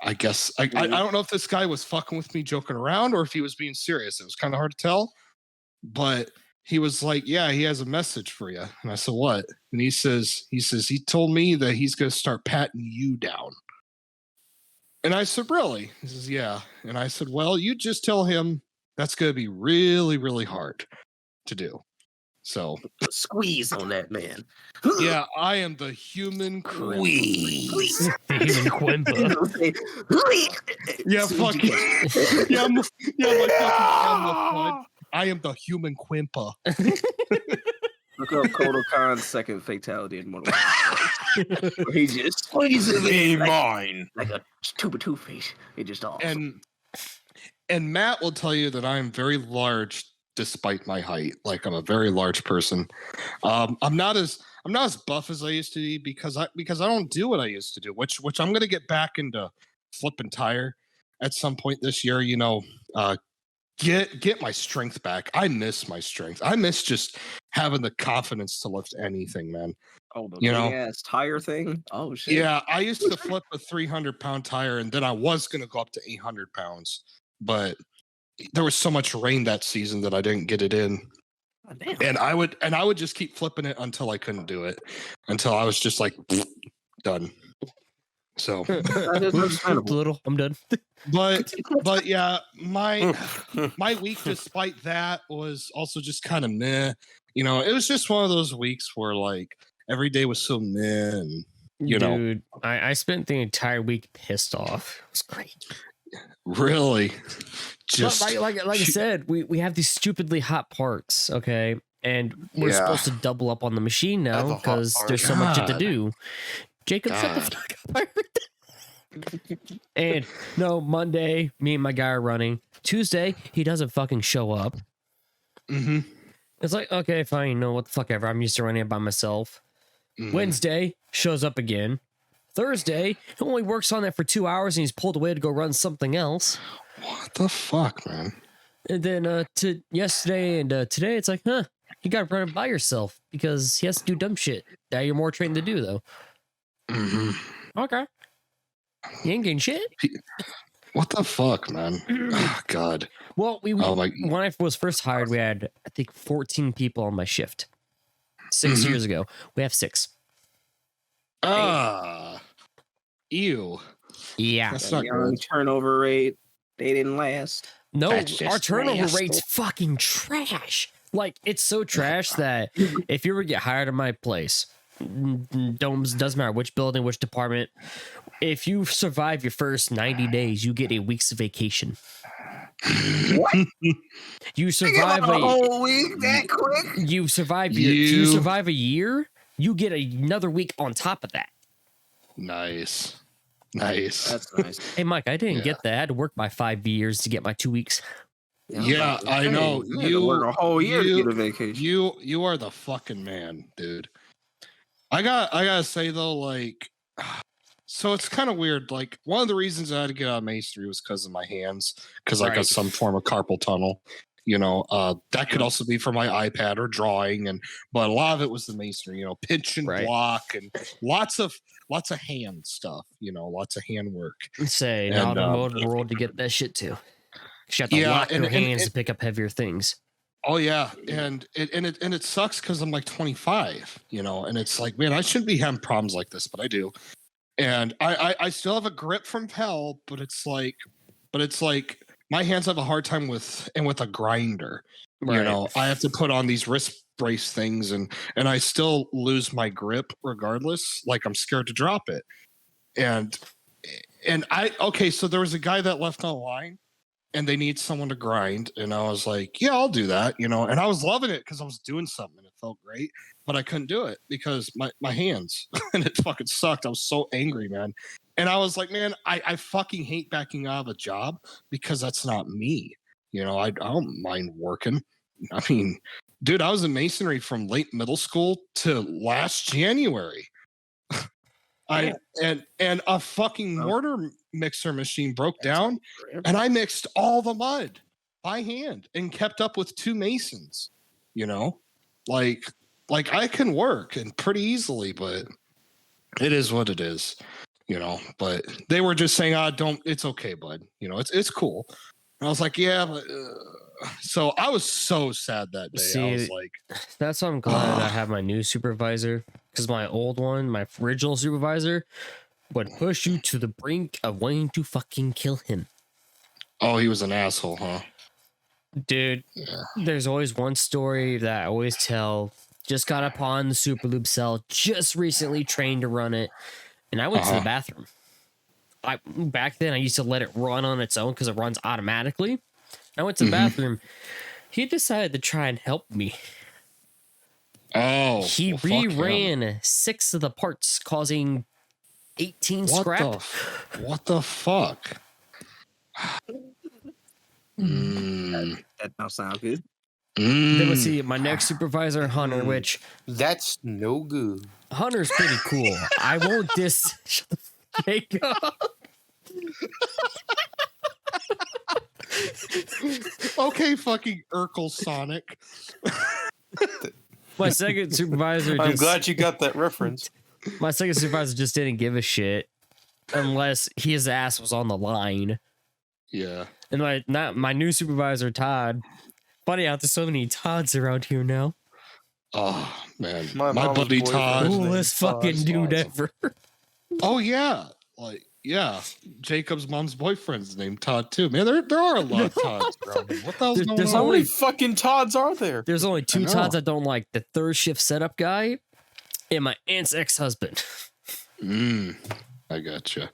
I guess I don't know if this guy was fucking with me, joking around, or if he was being serious. It was kind of hard to tell. But he was like, yeah, he has a message for you. And I said, what? And he says, he told me that he's going to start patting you down. And I said, really? He says, yeah. And I said, well, you just tell him that's going to be really, really hard to do. So Squeeze on that man. yeah, I am the human Quimp. Squeeze. The human Quimpa. Yeah, fuck. Yeah, I'm like fucking Emma Flood. I am the human Quimpa. Look up Kodo Khan's second fatality in Mortal Kombat. Where he just squeezes Be it mine. like a tube of toothpaste. It just off. And Matt will tell you that I am very large despite my height. Like I'm a very large person. I'm not as buff as I used to be because I don't do what I used to do, which I'm gonna get back into flipping tire at some point this year. You know, get my strength back. I miss my strength. I miss just having the confidence to lift anything, man. Oh, the you know? big ass tire thing. Oh shit. Yeah, I used to flip a 300-pound tire, and then I was gonna go up to 800 pounds, but there was so much rain that season that I didn't get it in. Oh, damn. And I would just keep flipping it until I couldn't do it, until I was just like done. So, That is understandable. Little, I'm done. but yeah, my week despite that was also just kind of meh. You know, it was just one of those weeks where like every day was so meh, and Dude, I spent the entire week pissed off. It was great. really just like I said, we have these stupidly hot parts, okay? And we're Yeah. supposed to double up on the machine I have a now hot because part. there's so much to God. do. Jacob, shut the fuck up. And no, Monday, me and my guy are running. Tuesday, he doesn't fucking show up. Mhm. It's like, okay, fine, you know what the fuck ever. I'm used to running it by myself. Mhm. Wednesday, shows up again. Thursday, he only works on it for 2 hours and he's pulled away to go run something else. What the fuck, man? And then to yesterday and today, it's like, huh, you gotta run it by yourself because he has to do dumb shit that you're more trained to do, though. Mhm. Okay. You ain't getting shit. What the fuck, man? Oh, God. Well, Oh my. when I was first hired, we had, I think, 14 people on my shift. 6 Mhm. years ago. We have 6. Ew. Yeah. That's That not young good. turnover rate. They didn't last. No, That's just our turnover nasty. rate's fucking trash. Like, it's so trash that if you ever get hired in my place, doesn't matter which building, which department, if you survive your first 90 days, you get a week's vacation. What? You Think survive about a a whole week that quick? you survive your, if you survive a year, you get another week on top of that. Nice. Nice. That's nice. Hey Mike, I didn't Yeah. get that. I had to work by 5 years to get my 2 weeks. Yeah, I know. You had to work a whole year to get a vacation. You are the fucking man, dude. I gotta say though, like, so it's kind of weird. Like, one of the reasons I had to get out of masonry was because of my hands, because I Right. got some form of carpal tunnel. You know, that could also be for my iPad or drawing, but a lot of it was the masonry. You know, pinch and Right. block, and lots of hand stuff. You know, lots of hand work. Say, And, not a mode world to get that shit too. You have to Yeah, lock your and- hands to pick up heavier things. Oh yeah, and it sucks because I'm like 25, you know, and it's like, man, I shouldn't be having problems like this, but I do, and I still have a grip from hell, but it's like my hands have a hard time with a grinder, you know. I have to put on these wrist brace things, and I still lose my grip regardless. Like I'm scared to drop it, and so there was a guy that left on the line. And they need someone to grind. And I was like, yeah, I'll do that, you know. And I was loving it because I was doing something and it felt great, but I couldn't do it because my hands and it fucking sucked. I was so angry, man. And I was like, man, I fucking hate backing out of a job because that's not me. You know, I don't mind working. I mean, dude, I was in masonry from late middle school to last January. And a fucking mortar mixer machine broke down, and I mixed all the mud by hand and kept up with 2 masons. You know, like I can work and pretty easily, but it is what it is. You know, but they were just saying, don't. It's okay, bud. You know, it's cool. And I was like, yeah, but. So I was so sad that day. I was like, That's why I'm glad I have my new supervisor, because my old one, my original supervisor, would push you to the brink of wanting to fucking kill him. oh, he was an asshole, huh? Dude, there's always one story that I always tell. Just got upon the Super Loop cell, just recently trained to run it, and I went to the bathroom. Back then, I used to let it run on its own because it runs automatically. I went to the bathroom. He decided to try and help me. Oh, He reran 6 of the parts, causing 18 scrap. What the fuck? That don't sound good. Then let's see, my next supervisor, Hunter, which That's no good. Hunter's pretty cool. I won't Shut the Jacob. Okay, fucking Urkel Sonic. My second supervisor I'm glad you got that reference. My second supervisor just didn't give a shit unless his ass was on the line. Yeah. And my new supervisor, Todd. Funny how there's so many Todds around here now. Oh man, My my mom's buddy boyfriend. Todd. Coolest fucking dude ever. Oh yeah, like yeah, Jacob's mom's boyfriend's named Todd too. Man, there are a lot of Todds around here. What the hell's going There's on? How only- many fucking Todds are there? There's only 2 know. Todds I don't like. The third shift setup guy and my aunt's ex-husband. I gotcha.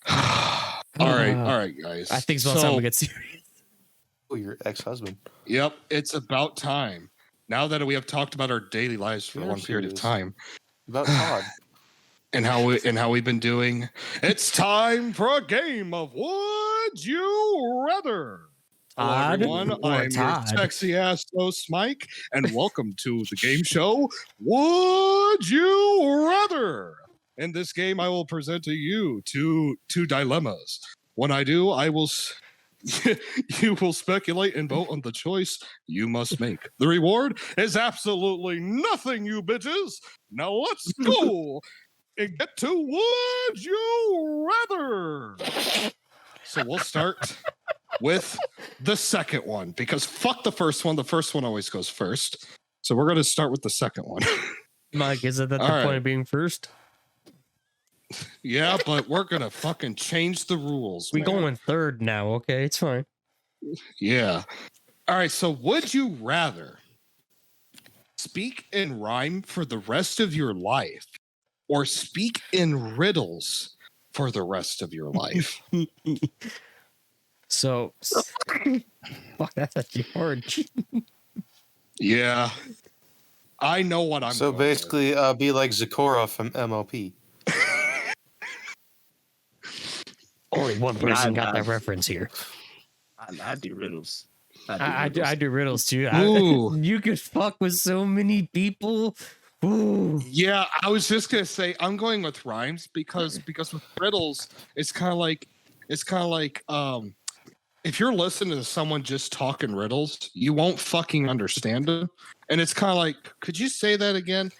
All right, guys. I think it's about time we get serious. Oh, your ex-husband. Yep, it's about time. Now that we have talked about our daily lives for a Yeah, long period of serious. time About Todd. and how we've been doing, it's time for a game of Would You Rather. Hello, Todd everyone. or I'm your Todd? sexy ass host, Mike, and welcome to the game show, Would You Rather? In this game, I will present to you two dilemmas. When I do, you will speculate and vote on the choice you must make. The reward is absolutely nothing, you bitches. Now let's go and get to Would You Rather? So we'll start with the second one because fuck the first one. The first one always goes first. So we're going to start with the second one. Mike, isn't that the All right. point of being first? Yeah, but we're going to fucking change the rules. We man. going third now, okay? It's fine. Yeah. All right. So, would you rather speak in rhyme for the rest of your life or speak in riddles for the rest of your life? So, fuck, that's actually hard. Yeah. I know what I'm So going with. basically, be like Zakora from MLP. Only one person got that reference here. I do riddles. I do riddles too. Ooh. You could fuck with so many people. Ooh. Yeah, I was just gonna say I'm going with rhymes because with riddles, it's kind of like if you're listening to someone just talking riddles, you won't fucking understand them, and it's kind of like, could you say that again?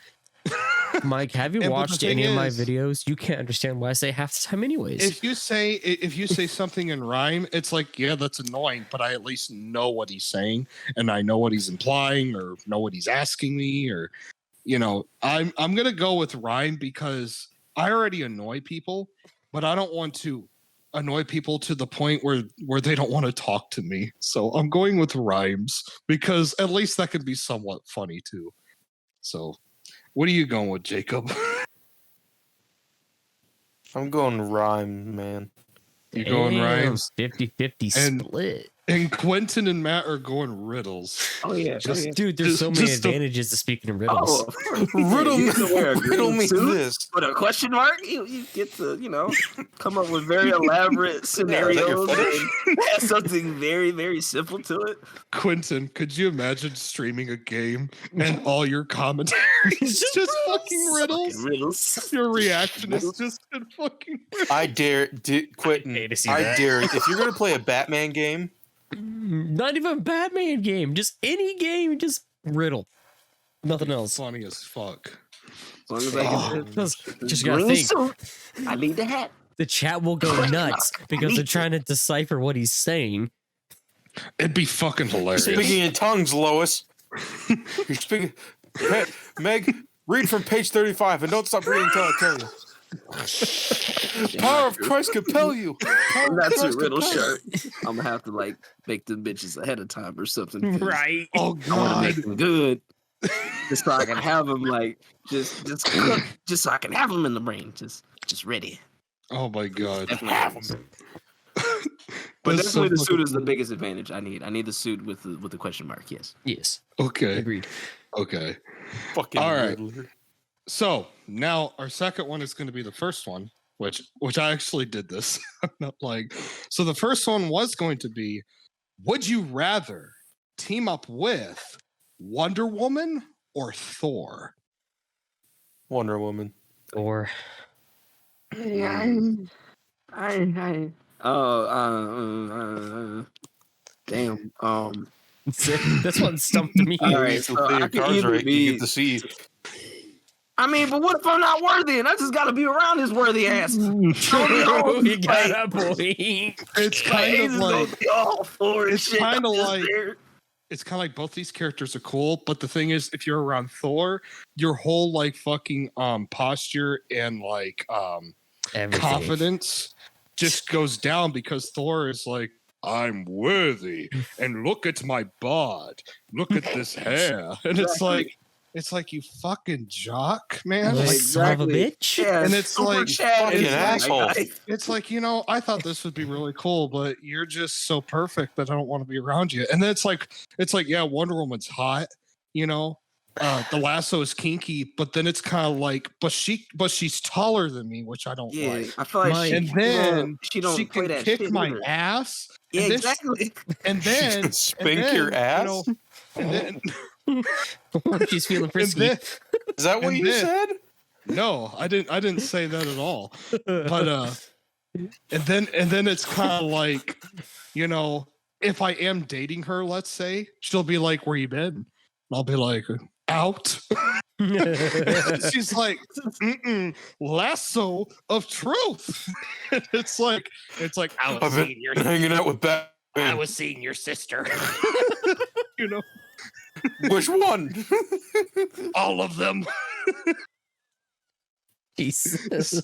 Mike, have you And but the watched thing any of my is- videos? You can't understand what I say half the time, anyways. If you say something in rhyme, it's like, yeah, that's annoying, but I at least know what he's saying and I know what he's implying or know what he's asking me, or I'm gonna go with rhyme because I already annoy people, but I don't want to annoy people to the point where they don't want to talk to me. So I'm going with rhymes because at least that could be somewhat funny too. So what are you going with, Jacob? I'm going rhyme, man. You going rhymes? 50-50 And- split. And Quentin and Matt are going riddles. Oh yeah, Just- Dude, there's so many just the- advantages to speaking in riddles. Oh, Riddle, you can wear a riddle green me suit this. with a question mark. You get to come up with very elaborate scenarios and add something very very simple to it. Quentin, could you imagine streaming a game and all your commentary is just fucking riddles? Riddles. Your reaction is just in fucking riddles. I dare, Quentin. hate to see I that. dare. If you're gonna play a Batman game, Not even a Batman game, just any game, just riddle. Nothing else. Funny as fuck. As long as I can Just gotta green think. suit, I need the hat. The chat will go nuts because they're trying to decipher what he's saying. It'd be fucking hilarious. speaking in tongues, Lois. You're speaking. Meg, read from page 35 and don't stop reading until I tell you. Power of Christ compel you. Power of That's a Christ riddle compel shirt. I'm gonna have to like make the bitches ahead of time or something. 'cause Right. Oh I want to God. make them good, just so I can have them like just cook, just so I can have them in the brain, just ready. Oh my God. Definitely. But That's so definitely the suit fucking is the cool. biggest advantage I need. I need the suit with the question mark. Yes. Yes. Okay. Agreed. Okay. Fucking All right. Riddler. So now our second one is going to be the first one, which I actually did this. I'm not like, so the first one was going to be, would you rather team up with Wonder Woman or Thor? Wonder Woman. Or I damn. this one stumped me. All You right, need to so play I your could cards either right. be- You get to see. I mean, but what if I'm not worthy and I just gotta be around his worthy ass? True, you got Like- a point. It's kind Like, of he's like, gonna be all for it. it's shit. kinda I'm just like- there. it's kind of like both these characters are cool, but the thing is, if you're around Thor, your whole like fucking posture and like Everything. confidence just goes down because Thor is like, I'm worthy, and look at my bod, look at this hair, and it's like you fucking jock, man. Little Like, son of a Exactly. bitch. Yeah, And it's super like, Chad fucking is like, asshole. it's like, you know, I thought this would be really cool, but you're just so perfect that I don't want to be around you. And then it's like, yeah, Wonder Woman's hot, you know. The lasso is kinky, but then it's kind of like, but she's taller than me, which I don't yeah, like. I feel like My- she, And then she don't she play can that kick shit my either. ass. Yeah, and then she- exactly. and then can spank and your then, ass? and then She's feeling and frisky. then Is that what And you then- said? no, I didn't say that at all. But and then it's kind of like, you know, if I am dating her, let's say, she'll be like, "Where you been?" And I'll be like, "Out." She's like, "Lasso of truth." it's like I was I've seeing your been hanging out with Batman. was seeing your sister. you know, Which one? all of them. Jesus.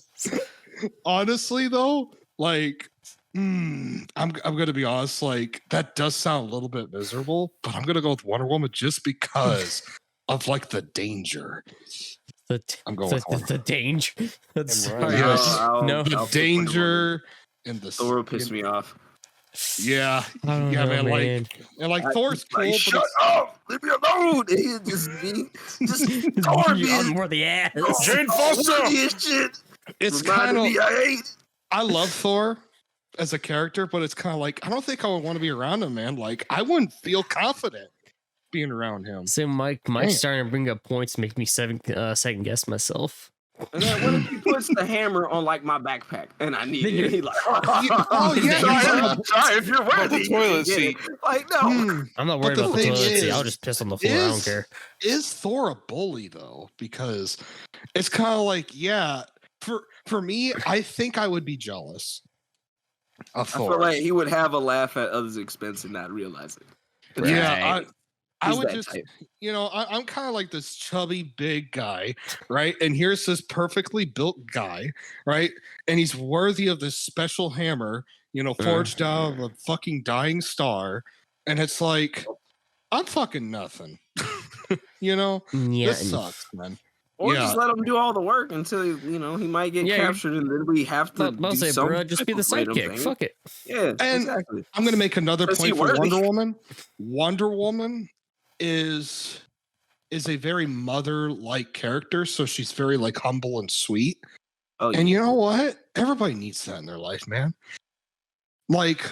Honestly though, like I'm gonna be honest, like that does sound a little bit miserable, but I'm gonna go with Wonder Woman just because of like the danger. I'm going with Wonder the danger. That's I'm right. sorry, Yes. but no. The I'll pick Wonder Woman. danger and the Thor will piss me off. Yeah, I don't yeah, know, man, like man. and like I- Thor's cool, like, but shut it's, up! Leave me alone! He'll just be just Thor You being more the ass. Jane Foster! worthy as shit. it's Reminded kind of me I hate. I love Thor as a character, but it's kind of like I don't think I would want to be around him, man. Like I wouldn't feel confident being around him. So Mike's Damn. starting to bring up points, make me second guess myself. And then what if he puts the hammer on like my backpack and I need Then it? you're- He like, Oh, yeah, sorry if you're About worthy. the you toilet can get seat. it. Like no, I'm not But worried the about the thing toilet seat. I'll is- just piss on the floor. I don't care. Is Thor a bully though? Because it's kind of like, yeah, for me, I think I would be jealous of I Thor. feel like he would have a laugh at others' expense and not realize it. Yeah, Right. I He's would that just, type. you know, I'm kind of like this chubby big guy, right? And here's this perfectly built guy, right? And he's worthy of this special hammer, you know, forged out of a fucking dying star. And it's like, I'm fucking nothing. you know, Yeah. this sucks, man. Or Yeah. just let him do all the work until you know he might get Yeah, captured, and then we have to I'll do say, some bro, just be the type of random sidekick. thing. Fuck it. Yeah, And- exactly. I'm gonna make another Is he point for worthy? Wonder Woman. Wonder Woman is a very mother-like character, so she's very like humble and sweet. Oh, yeah. And you know what? Everybody needs that in their life, man. Like,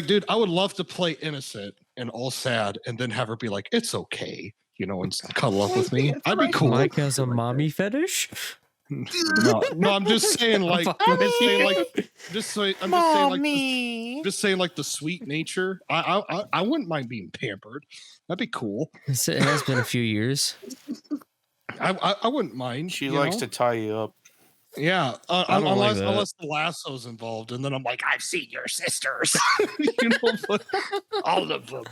dude, I would love to play innocent and all sad, and then have her be like, "It's okay," you know, and cuddle up with me. I'd be cool. Mike has a mommy fetish. No, I'm just saying, like, fucking with you. just saying, like, the sweet nature. I wouldn't mind being pampered. That'd be cool. It has been a few years. I wouldn't mind. She you likes know? to tie you up. Yeah, I don't like unless that. unless the lasso's involved, and then I'm like, I've seen your sisters, you know, but all of them.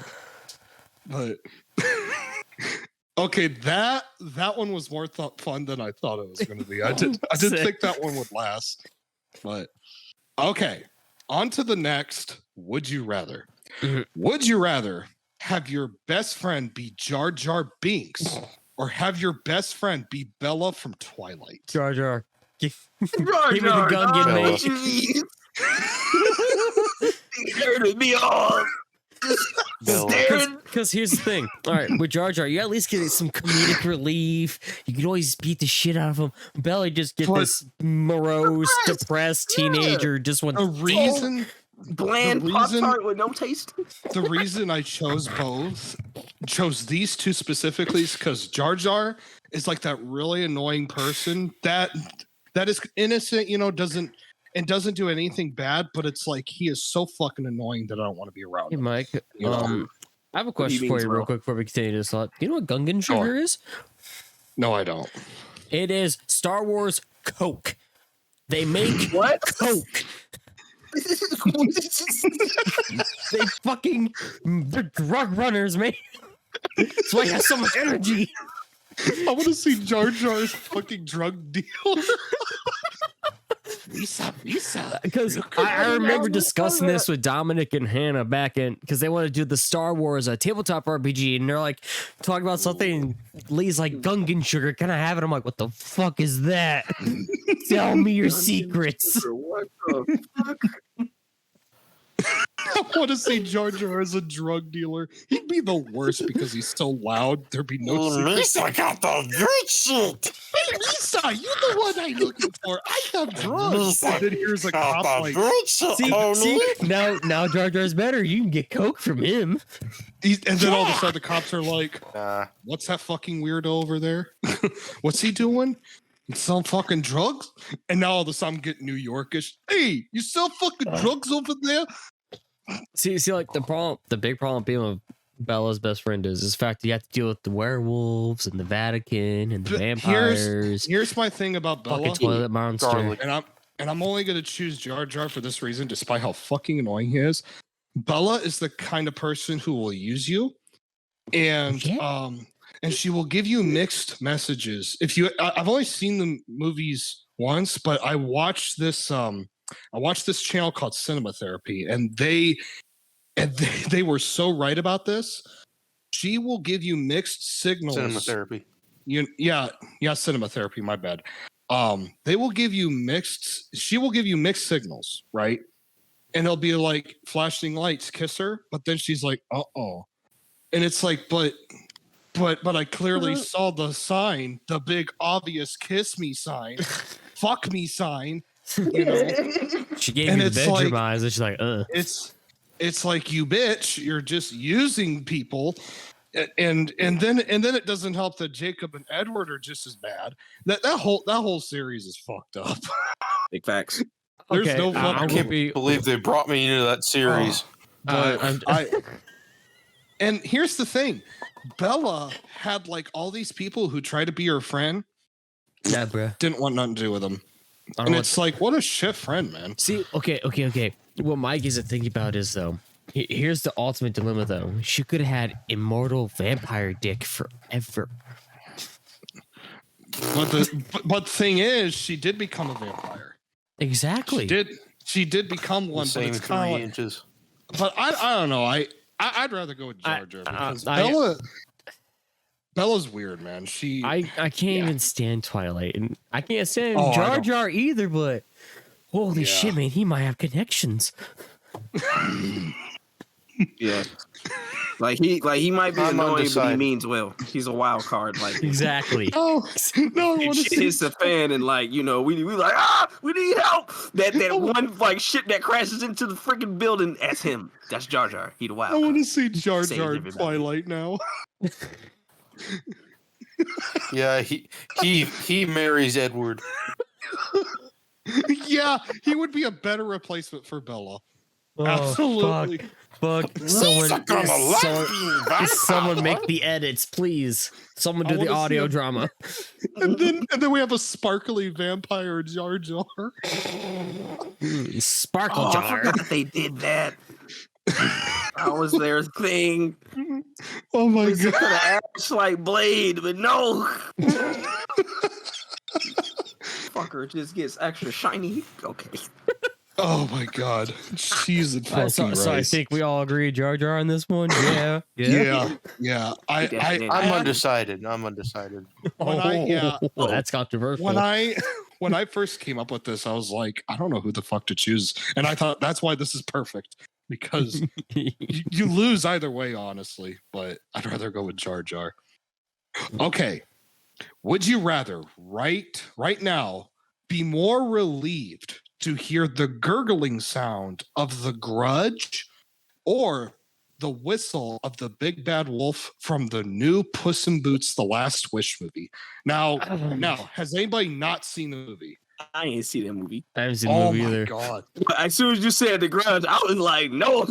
But Okay, that one was more fun than I thought it was going to be. I didn't think that one would last. But okay, on to the next. Would you rather? Would you rather have your best friend be Jar Jar Binks or have your best friend be Bella from Twilight? Jar Jar. Give Jar me the Jar, gun, dog, mate. what you mean? He hurted me off. Just staring. Because here's the thing. All right, with Jar Jar, you at least get some comedic relief. You can always beat the shit out of him. Bella just get this morose, depressed teenager. Just want The reason Bland the Pop reason- Tart with no taste. the reason I chose these two specifically is because Jar Jar is like that really annoying person that is innocent, doesn't do anything bad, but it's like he is so fucking annoying that I don't want to be around Hey, him. Mike. You know? I have a What do you question mean, for you, real bro? quick, before we continue this thought. Do you know what Gungan Sure. sugar is? No, I don't. It is Star Wars Coke. They make What? Coke. They're drug runners, man. That's why he has so much energy. I want to see Jar Jar's fucking drug dealer. Lisa. Because I remember discussing this with Dominic and Hannah back in, because they want to do the Star Wars tabletop RPG, and they're like talking about something. And Lee's like, Gungan sugar, can I have it? I'm like, what the fuck is that? Tell me your secrets. What the fuck? I want to see Jar Jar as a drug dealer. He'd be the worst because he's so loud. There'd be no secrets. Lisa got the good shit. Hey, Lisa, you're the one I'm looking for. I have drugs. Lisa And then here's a cop got the like, good shit. See, now Jar Jar's better. You can get Coke from him. and then all of a sudden the cops are like, Nah. what's that fucking weirdo over there? What's he doing? Some fucking drugs? And now all of a sudden I'm getting New Yorkish. Hey, you sell fucking drugs over there? See, like the big problem being with Bella's best friend is the fact that you have to deal with the werewolves and the Vatican and the But vampires. Here's my thing about Bella. Fucking toilet monster. Garlic. And I'm only gonna choose Jar Jar for this reason, despite how fucking annoying he is. Bella is the kind of person who will use you, and she will give you mixed messages. I've only seen the movies once, but I watched this channel called Cinema Therapy, and they were so right about this. She will give you mixed signals. Cinema therapy. Cinema Therapy, my bad. She will give you mixed signals, right? And they'll be like flashing lights, kiss her, but then she's like, uh-oh. And it's like, but I clearly saw the sign, the big obvious kiss me sign, fuck me sign. You know? She gave And me the it's bedroom like- eyes, and she's like, It's like, you bitch, you're just using people. And then it doesn't help that Jacob and Edward are just as bad. That whole series is fucked up. Big facts. There's okay, no I fucking- can't be. Believe they brought me into that series. But And here's the thing, Bella had like all these people who try to be her friend, Yeah, bro. didn't want nothing to do with them. I don't And know it's like, what a shit friend, man. See, okay. What Mike isn't thinking about is, though, here's the ultimate dilemma, though. She could have had immortal vampire dick forever. But the thing is, she did become a vampire. Exactly. She did become The one, but same it's 3 kind of like, inches. but I don't know. I'd rather go with Jar Jar because I- Bella's weird, man. I can't even stand Twilight, and I can't stand Oh, I Jar don't- Jar either, but holy Yeah. shit, man, he might have connections. Yeah. Like he might be I'm annoying, but he undecided. means well. He's a wild card. Like Exactly. no, I want to shit see. hits the fan, and like we like we need help. That one like shit that crashes into the freaking building. That's him. That's Jar Jar. He the I wild want card. to see Jar Save Jar in everybody. Twilight now. Yeah, he marries Edward. Yeah, he would be a better replacement for Bella. Oh, Absolutely. Fuck. Someone make the edits, please. Someone do I the wanna see audio a- drama. And then we have a sparkly vampire Jar Jar. Sparkle Oh, I jar. forgot they did that. That was their thing. Oh my It's god. kind of ash like Blade, but no. Fucker just gets extra shiny. Okay. Oh my god. Jesus So, fucking so I Christ. think we all agree Jar Jar on this one. Yeah. Yeah. I'm undecided. When I That's controversial. when I first came up with this, I was like, I don't know who the fuck to choose, and I thought that's why this is perfect because you lose either way, honestly. But I'd rather go with Jar Jar. Okay, would you rather right now be more relieved to hear the gurgling sound of the Grudge, or the whistle of the big bad wolf from the new Puss in Boots: The Last Wish movie? Now, has anybody not seen the movie? I ain't see that movie. I haven't seen the Oh movie my either. god! But as soon as you said The Grudge, I was like, no.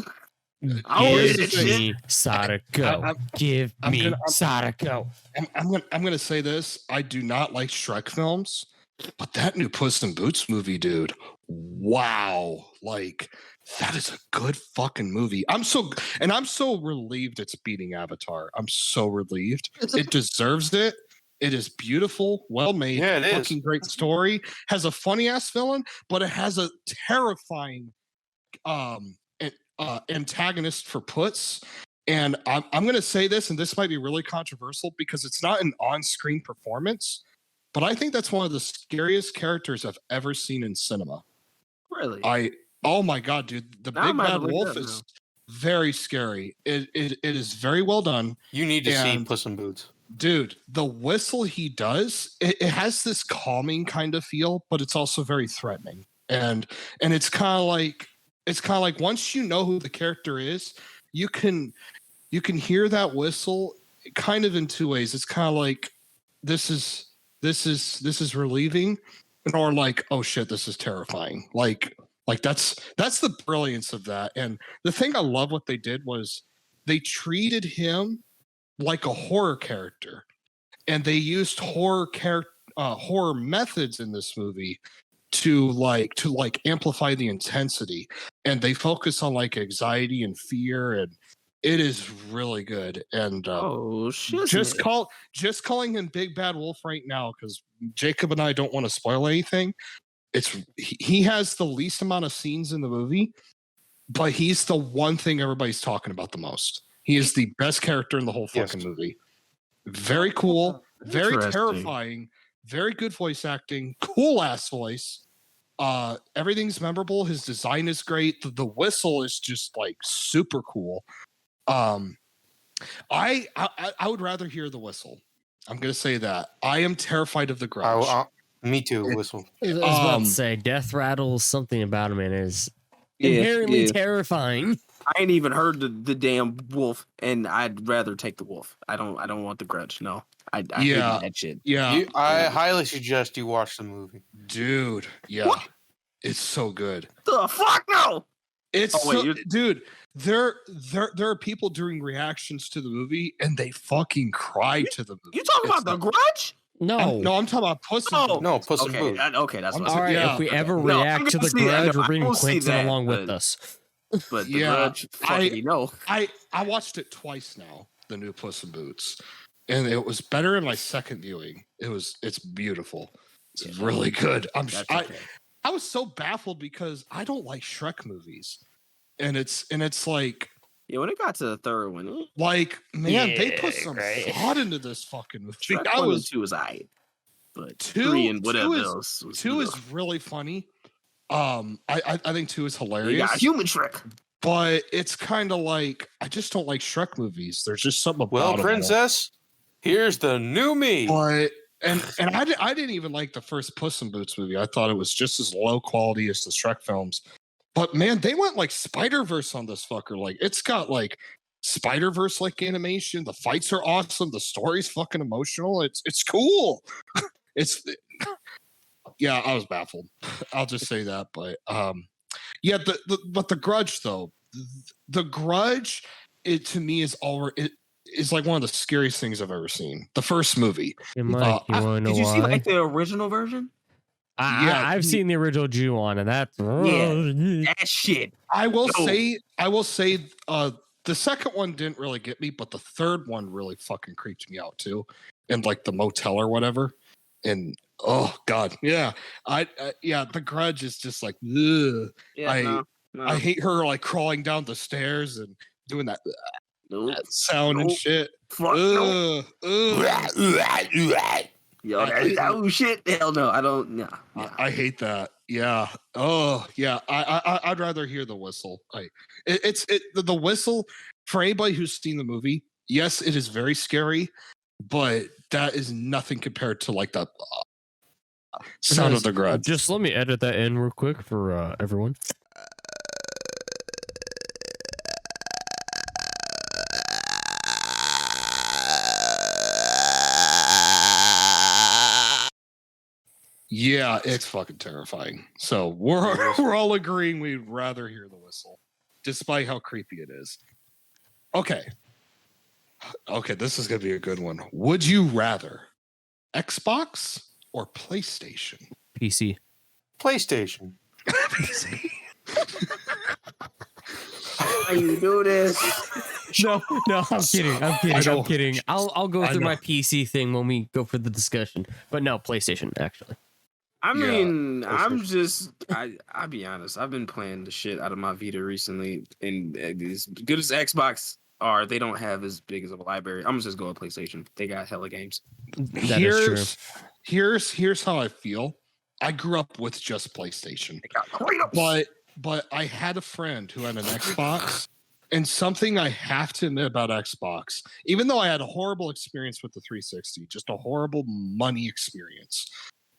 I don't Here's need the that thing. shit. Me Sadako. I'm Give me gonna- Sadako. I'm gonna say this. I do not like Shrek films, but that new Puss in Boots movie, dude, wow! Like that is a good fucking movie. I'm so relieved it's beating Avatar. I'm so relieved. It deserves it. It is beautiful, well made, Yeah, it is. fucking great story. Has a funny ass villain, but it has a terrifying antagonist for Puss. And I'm going to say this, and this might be really controversial because it's not an on-screen performance, but I think that's one of the scariest characters I've ever seen in cinema. Really? Oh my god, dude, the Now I'm big about to bad look wolf that is up very scary. It is very well done. You need to see And- Puss in Boots. Dude, the whistle he does, it has this calming kind of feel, but it's also very threatening. And it's kind of like once you know who the character is, you can hear that whistle kind of in two ways. It's kind of like this is relieving, or like, oh shit, this is terrifying. Like that's the brilliance of that. And the thing I love what they did was they treated him like a horror character, and they used horror methods in this movie to amplify the intensity, and they focus on like anxiety and fear, and it is really good. And Oh shit. just calling him Big Bad Wolf right now, because Jacob and I don't want to spoil anything. He has the least amount of scenes in the movie, but he's the one thing everybody's talking about the most. He is the best character in the whole fucking movie. Very cool, very Interesting. terrifying, very good voice acting, cool ass voice. Everything's memorable. His design is great. The whistle is just like super cool. I would rather hear the whistle. I'm gonna say that. I am terrified of the Grudge. Me too. Whistle. I was about Um, to say, death rattles something about him and is inherently terrifying. I ain't even heard the damn wolf, and I'd rather take the wolf. I don't want the Grudge. No, I hate that shit. Yeah, I highly suggest you watch the movie. dude. Yeah, What? it's so good. The fuck no. It's Oh, wait, dude. There are people doing reactions to the movie, and they fucking cry to the movie. You talking It's about the Grudge? No. I'm talking about Puss in No. Boots. No, Puss in Okay, Boots. okay, that's I'm what All right, Yeah, if we okay. ever No, I'm react to gonna the see that. Grudge, No, we're I bringing will see Quentin that, along with but- us. But the Yeah, Grudge, fucking no. I watched it twice now, the new Puss in Boots, and it was better in my second viewing. It's beautiful. It's really good. That's okay. I was so baffled because I don't like Shrek movies, and it's like Yeah, when it got to the third one, man, they put Yeah, some right. thought into this fucking movie. Shrek I 1 and was 2 was alright, but Two- 3 and two whatever is- else was two is ugh. really funny. I think two is You hilarious. got human Shrek. But it's kind of like I just don't like Shrek movies. There's just something about Well, them. princess, here's the new me. But and I didn't even like the first Puss in Boots movie. I thought it was just as low quality as the Shrek films. But man, they went like Spider-Verse on this fucker. Like it's got like Spider-Verse like animation. The fights are awesome. The story's fucking emotional. It's cool. Yeah, I was baffled. I'll just say that. But yeah, but the Grudge though, the Grudge, it to me is like one of the scariest things I've ever seen. The first movie. Hey, Mike, you want to know Did you see why? like the original version? Yeah, I've seen the original Ju-on, and that's That shit. I will say the the second one didn't really get me, but the third one really fucking creeped me out too, and like the motel or whatever. And oh god, yeah, yeah, The Grudge is just like, ugh. Yeah, I hate her like crawling down the stairs and doing that, Nope. that sound and Nope. shit. Fuck no. Ugh. Yo, oh shit! Hell no, I don't. Nah. I hate that. Yeah. Oh, yeah. I'd rather hear the whistle. The whistle for anybody who's seen the movie. Yes, it is very scary, but that is nothing compared to like the sound of The Grudge. Just let me edit that in real quick for everyone. Yeah, it's fucking terrifying. So we're all agreeing we'd rather hear the whistle, despite how creepy it is. Okay, this is gonna be a good one. Would you rather Xbox or PlayStation? PC. PlayStation. How you do this? No, I'm kidding. I'll go through know. my PC thing when we go for the discussion. But no, PlayStation actually. I Yeah, mean, PlayStation. I'll be honest. I've been playing the shit out of my Vita recently, and as good as Xbox are, they don't have as big as a library. I'm just going PlayStation. They got hella games. That is true. Here's how I feel. I grew up with just PlayStation, They got freedoms. but I had a friend who had an Xbox, and something I have to admit about Xbox, even though I had a horrible experience with the 360, just a horrible money experience,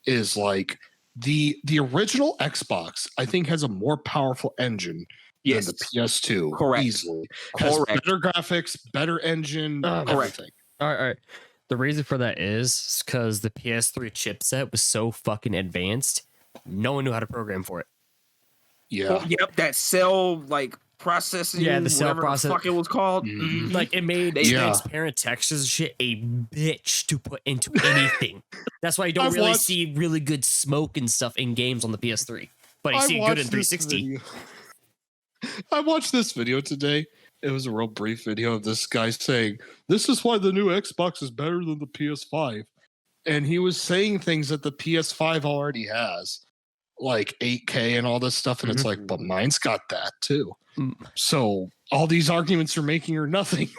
is like the original Xbox, I think, has a more powerful engine Yes. than the PS2. Correct. Easily. Has Correct. better graphics, better engine, Correct. everything. All right. The reason for that is because the PS3 chipset was so fucking advanced, no one knew how to program for it. Yeah. Yep. That cell like processing. Yeah, the cell whatever process- The fuck it was called. Mhm. Like it made Yeah. transparent textures and shit a bitch to put into anything. That's why you don't I've really watched- see really good smoke and stuff in games on the PS3. But you see it good in watched this 360. video. I watched this video today. It was a real brief video of this guy saying, "This is why the new Xbox is better than the PS5." And he was saying things that the PS5 already has, like 8K and all this stuff. And it's like, but mine's got that too. Mm. So all these arguments you're making are nothing.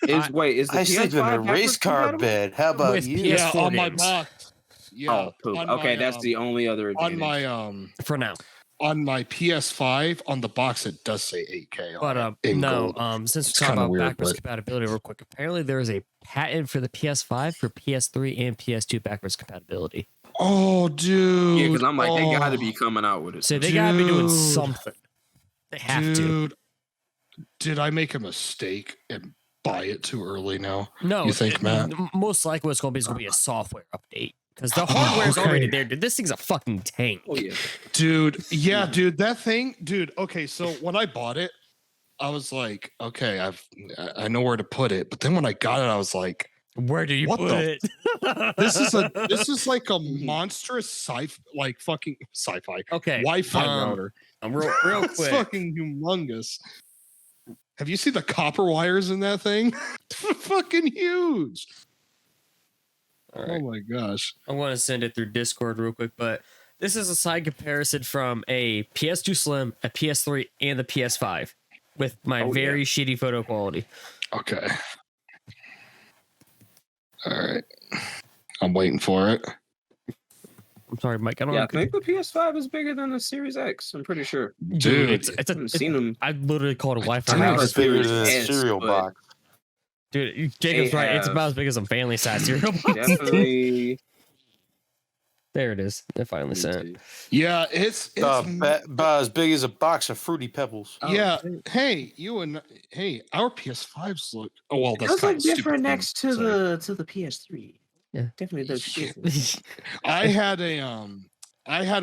Is the I sleep in a PS5 race car backwards bed. How about With you? PS4 Yeah, on my games. box. Yeah. Oh, poop. on Okay, my, that's the only other on advantage. my For now. on my PS5 on the box it does say 8K on But it in no, gold. since It's we're talking kinda about weird, backwards but- compatibility real quick, apparently there is a patent for the PS5 for PS3 and PS2 backwards compatibility. Oh, dude. Yeah, because I'm like, they got to Oh, be coming out with it. So they gotta be doing Dude. something. They have to. dude, did I make a mistake and buy it too early now? No, You think, Matt? most likely what's going to be a software update because the hardware's okay. already there. Dude, this thing's a fucking tank. Oh yeah. Dude, yeah, dude, that thing, dude. Okay, so when I bought it, I was like, okay, I know where to put it. But then when I got it, I was like, Where do you What put the- it? this is like a monstrous fucking sci-fi Okay, Wi-Fi router. real It's quick. fucking humongous. Have you seen the copper wires in that thing? Fucking huge. All right. Oh my gosh. I want to send it through Discord real quick, but this is a side comparison from a PS2 Slim, a PS3, and the PS5 with my Oh, very shitty photo quality. Okay. All right. I'm waiting for it. I'm sorry, Mike. I don't Yeah, I know. think the PS5 is bigger than the Series X. I'm pretty sure. Dude, it's I haven't seen them. I literally called it Wi-Fi. Dude, Mine Dude, is bigger than a yes, cereal but- box. Dude, Jacob's They right. It's have- about as big as a family size cereal box. Definitely. There it is. It finally sent. Yeah, it's About as big as a box of Fruity Pebbles. yeah. Hey, our PS5s look. Oh well, that's Those kind look of stupid different thing next to to say. the PS3. Yeah. Definitely looks different. I had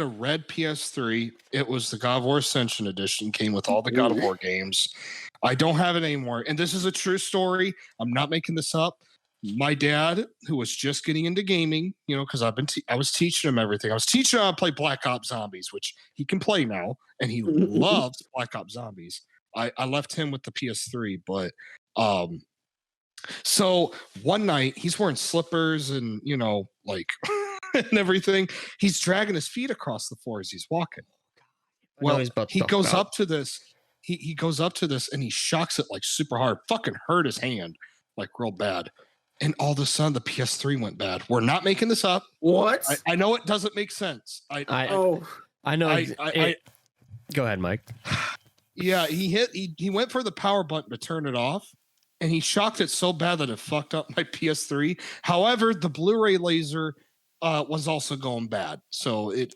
a red PS3. It was the God of War Ascension edition. Came with all the God of War games. I don't have it anymore. And this is a true story. I'm not making this up. My dad, who was just getting into gaming, because I was teaching him everything. I was teaching him how to play Black Ops Zombies, which he can play now, and he loves Black Ops Zombies. I left him with the PS3, but so one night he's wearing slippers and like and everything. He's dragging his feet across the floor as he's walking. Well, he goes up to this. He goes up to this and he shocks it like super hard. Fucking hurt his hand like real bad. And all of a sudden the PS3 went bad. We're not making this up. What? I know it doesn't make sense. I know. Go ahead, Mike. Yeah, he went for the power button to turn it off, and he shocked it so bad that it fucked up my PS3. However, the Blu-ray laser was also going bad, so it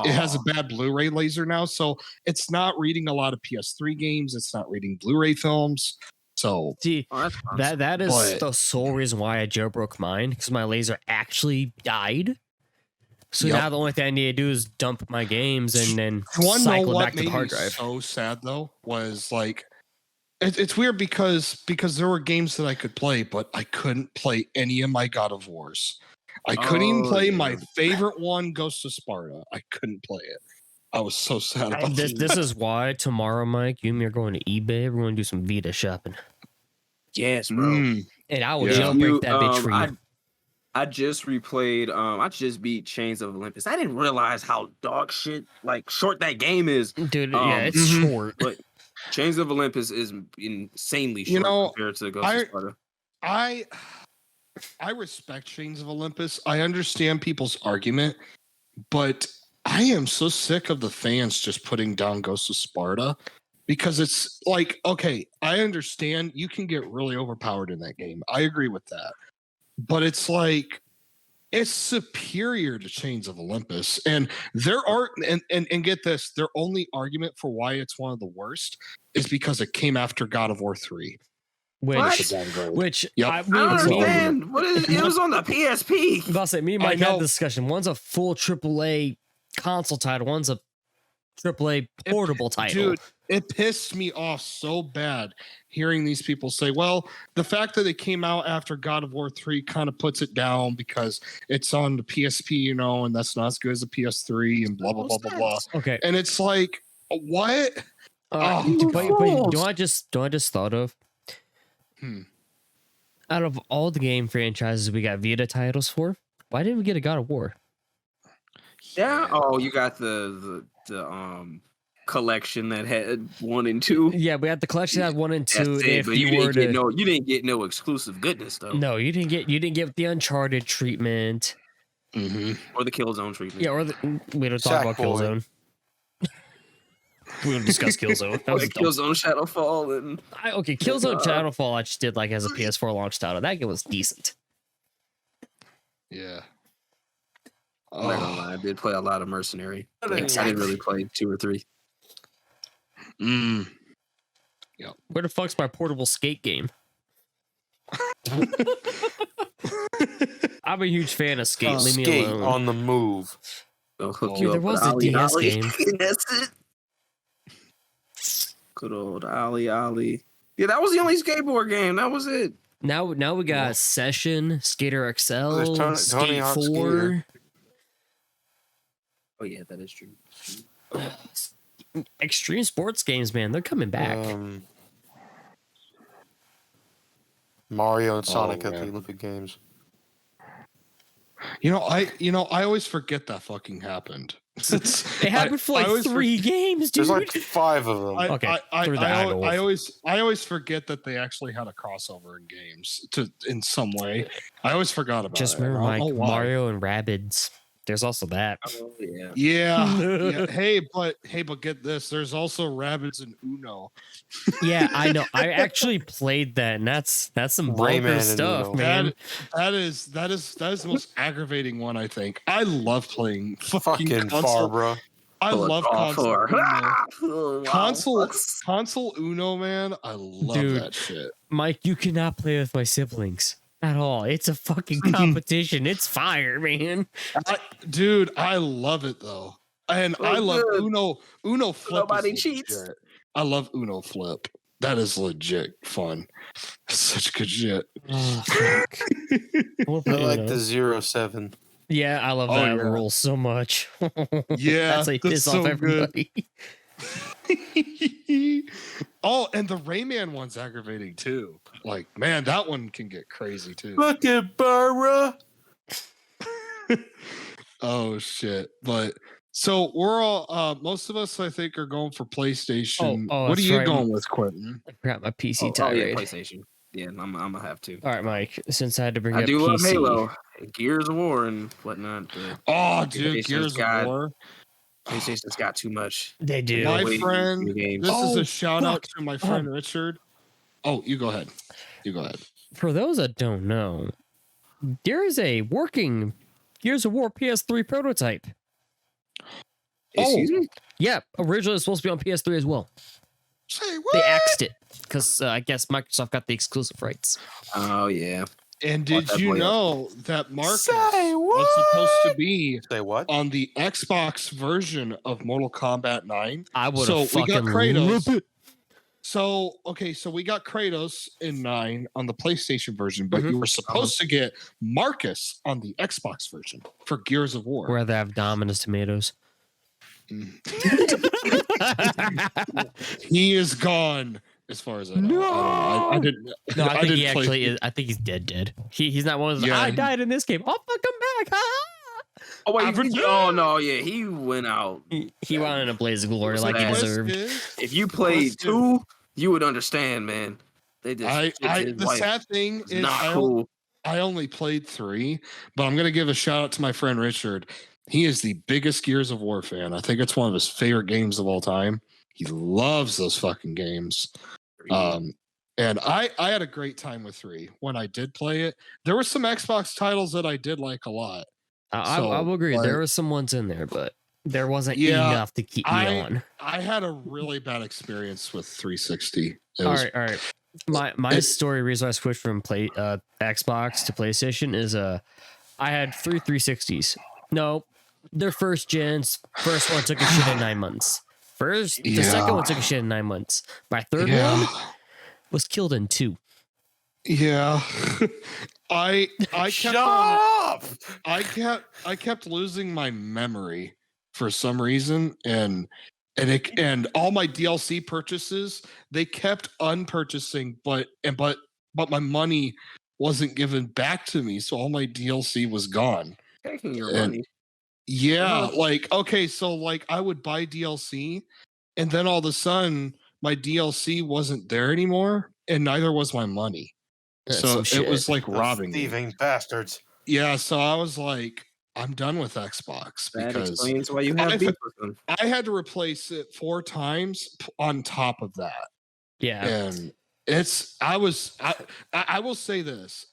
has a bad Blu-ray laser now. So it's not reading a lot of PS3 games. It's not reading Blu-ray films. So see, that is the sole reason why I jailbroke mine, because my laser actually died. So now the only thing I need to do is dump my games and then cycle back to the hard drive. So sad though was like it's weird because there were games that I could play, but I couldn't play any of my God of Wars. I couldn't even play my favorite one, Ghost of Sparta. I couldn't play it. I was so sad about this. This is why tomorrow, Mike, you and me are going to eBay. We're going to do some Vita shopping. Yes, bro. And I will jailbreak that bitch for you. I just replayed. I just beat Chains of Olympus. I didn't realize how dog shit short that game is, dude. Yeah, it's short. But Chains of Olympus is insanely short compared to Ghost of Sparta. I respect Chains of Olympus. I understand people's argument, but I am so sick of the fans just putting down Ghost of Sparta because it's like, okay, I understand you can get really overpowered in that game. I agree with that. But it's like it's superior to Chains of Olympus. And there are and get this, their only argument for why it's one of the worst is because it came after God of War 3. Which I don't understand. What is it was on the PSP. I was about to say, me and Mike had this discussion. One's a full AAA console title, one's a AAA portable title. Dude, it pissed me off so bad hearing these people say, well, the fact that it came out after God of War 3 kind of puts it down because it's on the PSP, and that's not as good as a PS3 and blah, blah, blah, blah, blah. Okay. And it's like, what? But do I just thought of? Out of all the game franchises we got Vita titles for, why didn't we get a God of War? Yeah. Oh, you got the collection that had 1 and 2. Yeah, we got the collection that had 1 and 2. If you didn't get no exclusive goodness though. No, you didn't get the Uncharted treatment, or the Killzone treatment. Yeah, we don't talk about Killzone. We don't discuss Killzone. That was Killzone Shadowfall and Killzone Shadowfall. I just did as a PS4 launch title. That game was decent. Yeah. I'm not gonna lie, I did play a lot of Mercenary. Exactly. I didn't really play 2 or 3. Yeah. Where the fuck's my portable skate game? I'm a huge fan of Skate. Leave me alone. On the move. There was a DS game. That's it. Good old Ollie. Yeah, that was the only skateboard game. That was it. Now we got Session, Skater XL, Tony Hawk's Skate 4. Skater. Oh yeah, that is true. Extreme sports games, man, they're coming back. Mario and Sonic at the Olympic Games. I always forget that fucking happened. It happened for 3 games, dude. There's 5 of them. I always forget that they actually had a crossover in games in some way. I always forgot about it. Just remember Mario and Rabbids. There's also that. Oh yeah. Yeah. Hey, but get this. There's also Rabbids and Uno. Yeah, I know. I actually played that, and that's some Rayman stuff, man. That is the most aggravating one, I think. I love playing fucking Barbara. I love console. Console Uno, man. I love that shit. Mike, you cannot play with my siblings at all. It's a fucking competition. It's fire, man. Dude, I love it though. And I love Uno. Uno Flip. Nobody cheats. Legit. I love Uno Flip. That is legit fun. Such good shit. Oh, I like the 0-7. Yeah, I love that rule so much. Yeah, that's like piss off everybody. Oh, and the Rayman one's aggravating too. Like, man, that one can get crazy too. Look at Bara. Oh shit! But so we're all most of us, I think, are going for PlayStation. Oh, what are that's you right. going with, Quentin? I forgot my PC Oh, tirade. yeah, PlayStation. Yeah, I'm gonna have to. All right, Mike. Since I had to bring I up do love PC, Halo, Gears of War, and whatnot. But Oh, dude, PlayStation's Gears got- of War. PlayStation's got too much. they do. My Wait, friend, new games. this is Oh, a shout out fuck. to my friend Richard. Oh, you go ahead. You go ahead. For those that don't know, there is a working Gears of War PS3 prototype. Excuse me? Yeah, originally it was supposed to be on PS3 as well. Say what? They axed it because I guess Microsoft got the exclusive rights. Oh yeah. And Bought did that you boy up. know that Marcus Say was supposed to be Say what? on the Xbox version of Mortal Kombat 9? I would So have we got fucking Kratos. loved it. So we got Kratos in 9 on the PlayStation version, but you were supposed to get Marcus on the Xbox version for Gears of War. Where they have Dominus tomatoes. He is gone, as far as I know. I didn't. No, I think he didn't play- actually is. I think he's dead. He's not one of those. Yeah, I he- died in this game. I'll fuck him back. Oh wait. Average- Oh no. Yeah, he went out. He went in a blaze of glory like he Sad. deserved. If you played Listen. 2, you would understand, man. They just his the wife. sad thing It's is not cool. I only played 3, but I'm gonna give a shout out to my friend Richard. He is the biggest Gears of War fan. I think it's one of his favorite games of all time. He loves those fucking games. And I had a great time with 3 when I did play it. There were some Xbox titles that I did like a lot. I So, will agree. like- There were some ones in there, but there wasn't Yeah, enough to keep me on. I had a really bad experience with 360. It All was- right, all right. My story reason I switched from Xbox to PlayStation is I had 360s. No, they're first gens. First one took a shit in 9 months. The second one took a shit in 9 months. My third one was killed in 2. Yeah. I Shut kept up! I kept losing my memory for some reason, and all my DLC purchases, they kept unpurchasing, but my money wasn't given back to me, so all my DLC was gone. Taking your And- money. Yeah, Oh. like okay, so like I would buy DLC, and then all of a sudden my DLC wasn't there anymore, and neither was my money. That's So some it shit. was like Those robbing me. thieving bastards. Yeah, so I was like, I'm done with Xbox That because explains why you have I- beef with them. I had to replace it 4 times on top of that. Yeah. And I will say this.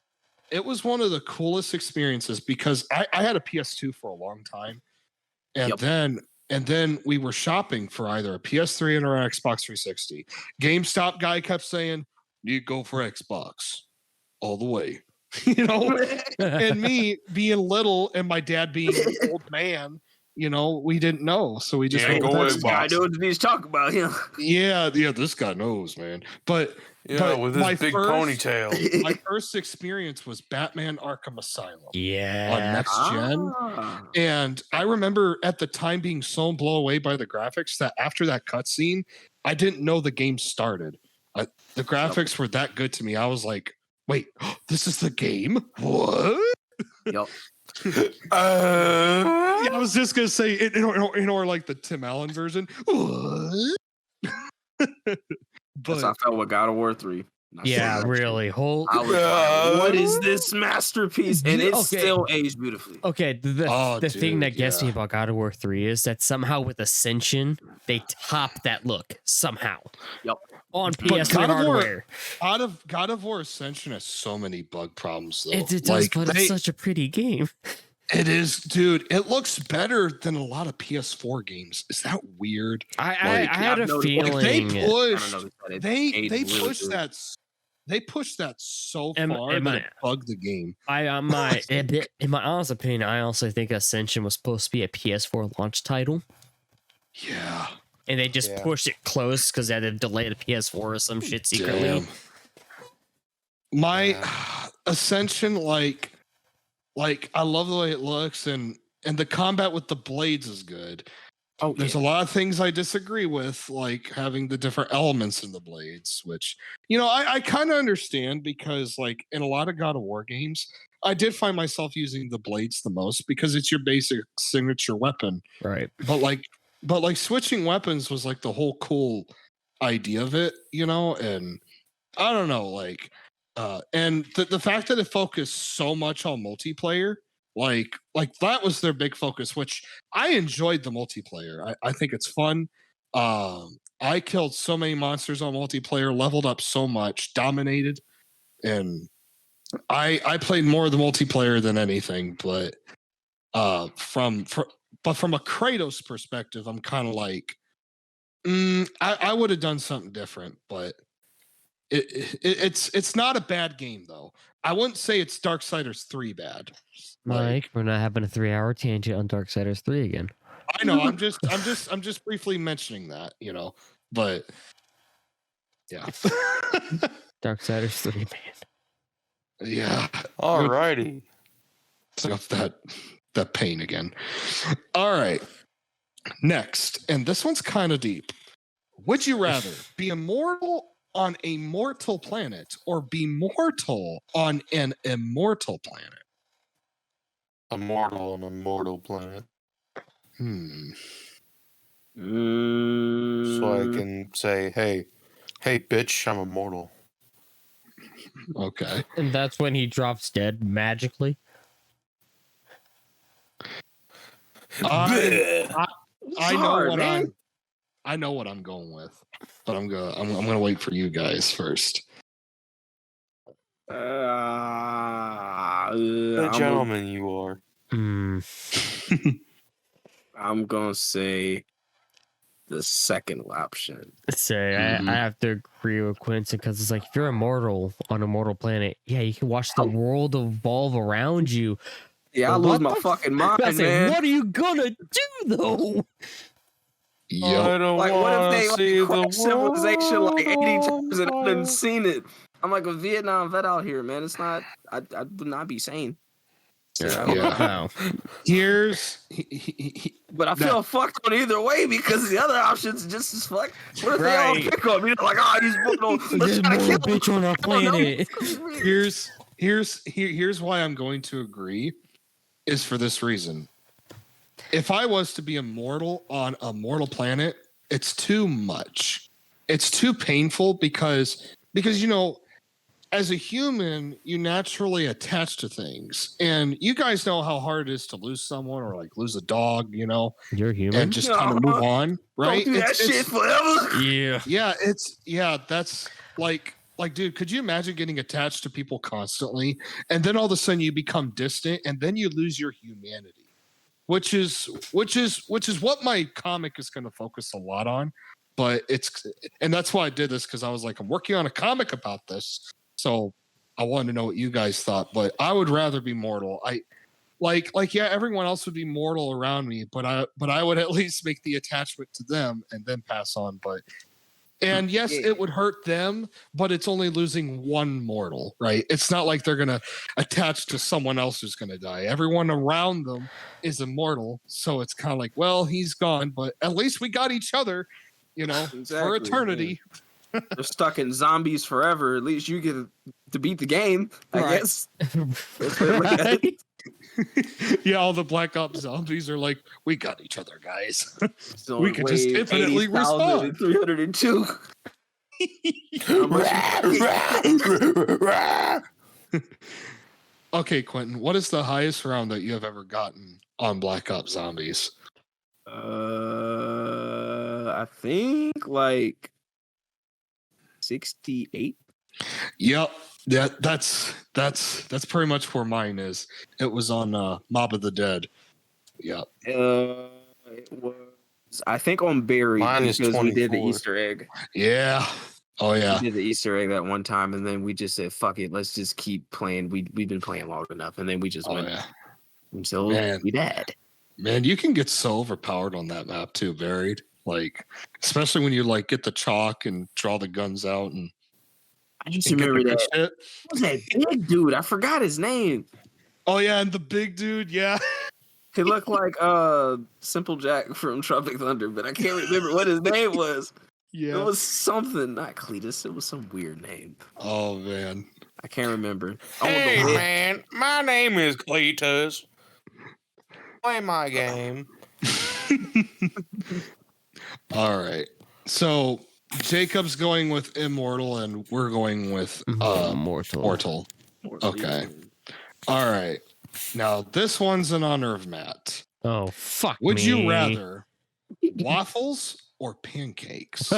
It was one of the coolest experiences because I had a PS2 for a long time. And Yep. then we were shopping for either a PS3 or an Xbox 360. GameStop guy kept saying, "You go for Xbox all the way." You know? And me being little and my dad being an old man, we didn't know. So we just Yeah, went go with with Xbox. This guy knows what he's talking about. Yeah, this guy knows, man. But Yeah, But with my his big first- ponytail. my first experience was Batman Arkham Asylum on Yeah. next gen. Ah. And I remember at the time being so blown away by the graphics that after that cutscene, I didn't know the game started. The graphics were that good to me. I was like, wait, this is the game? What? Yup. Yeah, I was just going to say, or like the Tim Allen version. What? That's how I felt with God of War 3. Not Yeah, so much. really. I was like, what is this masterpiece? And it still aged beautifully. Okay, the thing dude, that gets me yeah. about God of War 3 is that somehow with Ascension, they top that look somehow. Yep. On But PS3 God of War- hardware. God of War Ascension has so many bug problems, though. It does, Like, but it's such a pretty game. it is, dude. It looks better than a lot of PS4 games. Is that weird? I Like, had a I've noticed- feeling. They I don't pushed. know that it They aged they really pushed good. that. They pushed that so Am- far am that I- it bugged the game. In my honest opinion, I also think Ascension was supposed to be a PS4 launch title, Yeah. and they just Yeah. pushed it close because they had to delay the PS4 or some shit secretly. Damn. My Yeah. Ascension, like I love the way it looks, and the combat with the blades is good. Oh, there's a lot of things I disagree with, like having the different elements in the blades, which, I kind of understand because, like, in a lot of God of War games, I did find myself using the blades the most because it's your basic signature weapon. Right. But switching weapons was like the whole cool idea of it, and I don't know, like, and the fact that it focused so much on multiplayer, like that was their big focus, which I enjoyed the multiplayer. I think it's fun. I killed so many monsters on multiplayer, leveled up so much, dominated, and I played more of the multiplayer than anything. But from a Kratos perspective, I'm kind of like, I would have done something different, but it's not a bad game though. I wouldn't say it's Darksiders 3 bad. Mike, we're not having a 3-hour tangent on Darksiders 3 again. I know. I'm just briefly mentioning that, but yeah. Darksiders 3, man. Yeah. Alrighty. Enough that pain again. All right. Next, and this one's kind of deep. Would you rather be immortal on a mortal planet or be mortal on an immortal planet? Immortal on a mortal planet. So I can say, hey, bitch, I'm immortal. Okay. And that's when he drops dead magically. I know hard, what man. I know what I'm going with, but I'm gonna wait for you guys first. The gentleman you are. Hmm. I'm gonna say the second option. Say, Mhm. I have to agree with Quentin because it's like if you're immortal on a mortal planet, yeah, you can watch the world evolve around you. Yeah, I But lose what my the fucking I mind, say, man. what are you gonna do though? Yep. I don't Like, what if wanna they see the crash civilization like 80 world times and I on didn't fire. seen it? I'm like a Vietnam vet out here, man. It's not. I would not be sane. So, Yeah. No. Here's But I feel fucked on either way because the other options just as fuck. What if they all Right. pick on me? They're like, oh, he's mortal. Let's There's try to more kill him. bitch on our I don't know. planet. here's why I'm going to agree is for this reason. If I was to be immortal on a mortal planet, it's too much. It's too painful because as a human, you naturally attach to things. And you guys know how hard it is to lose someone or like lose a dog, You're human. and just kind of move on, right? Don't do that shit forever. Yeah. That's like dude, could you imagine getting attached to people constantly and then all of a sudden you become distant and then you lose your humanity, which is what my comic is going to focus a lot on. But and that's why I did this, because I was like, I'm working on a comic about this, so I wanted to know what you guys thought. But I would rather be mortal. I like yeah, everyone else would be mortal around me, but I would at least make the attachment to them and then pass on. And yes, it would hurt them, but it's only losing one mortal, right? It's not like they're going to attach to someone else who's going to die. Everyone around them is immortal. So it's kind of like, well, he's gone, but at least we got each other, for Exactly, eternity. They're stuck in zombies forever. At least you get to beat the game, I Right. guess. That's what I look at it. Yeah, all the Black Ops zombies are like, we got each other, guys. So We could just infinitely respawn. 302. Okay, Quentin, what is the highest round that you have ever gotten on Black Ops Zombies? I think like 68. Yep. Yeah, that's pretty much where mine is. It was on Mob of the Dead. Yep. It was, I think, on Barry. Mine is because we did the 24. Easter egg. Yeah. Oh yeah. We did the Easter egg that one time, and then we just said, "Fuck it, let's just keep playing." We've been playing long enough, and then we just went Yeah. until Man. we died. Man, you can get so overpowered on that map too, Buried. Like, especially when you like get the chalk and draw the guns out and I just get the remember good that. shit. What was that big dude? I forgot his name. Oh yeah, and the big dude, yeah. He looked like Simple Jack from Tropic Thunder, but I can't remember what his name was. It was something, not Cletus. It was some weird name. Oh man. I can't remember. Hey man, my name is Cletus. Play my game. All right. So Jacob's going with immortal, and we're going with mortal. Okay. All right. Now this one's in honor of Matt. Oh fuck! Would you rather waffles or pancakes?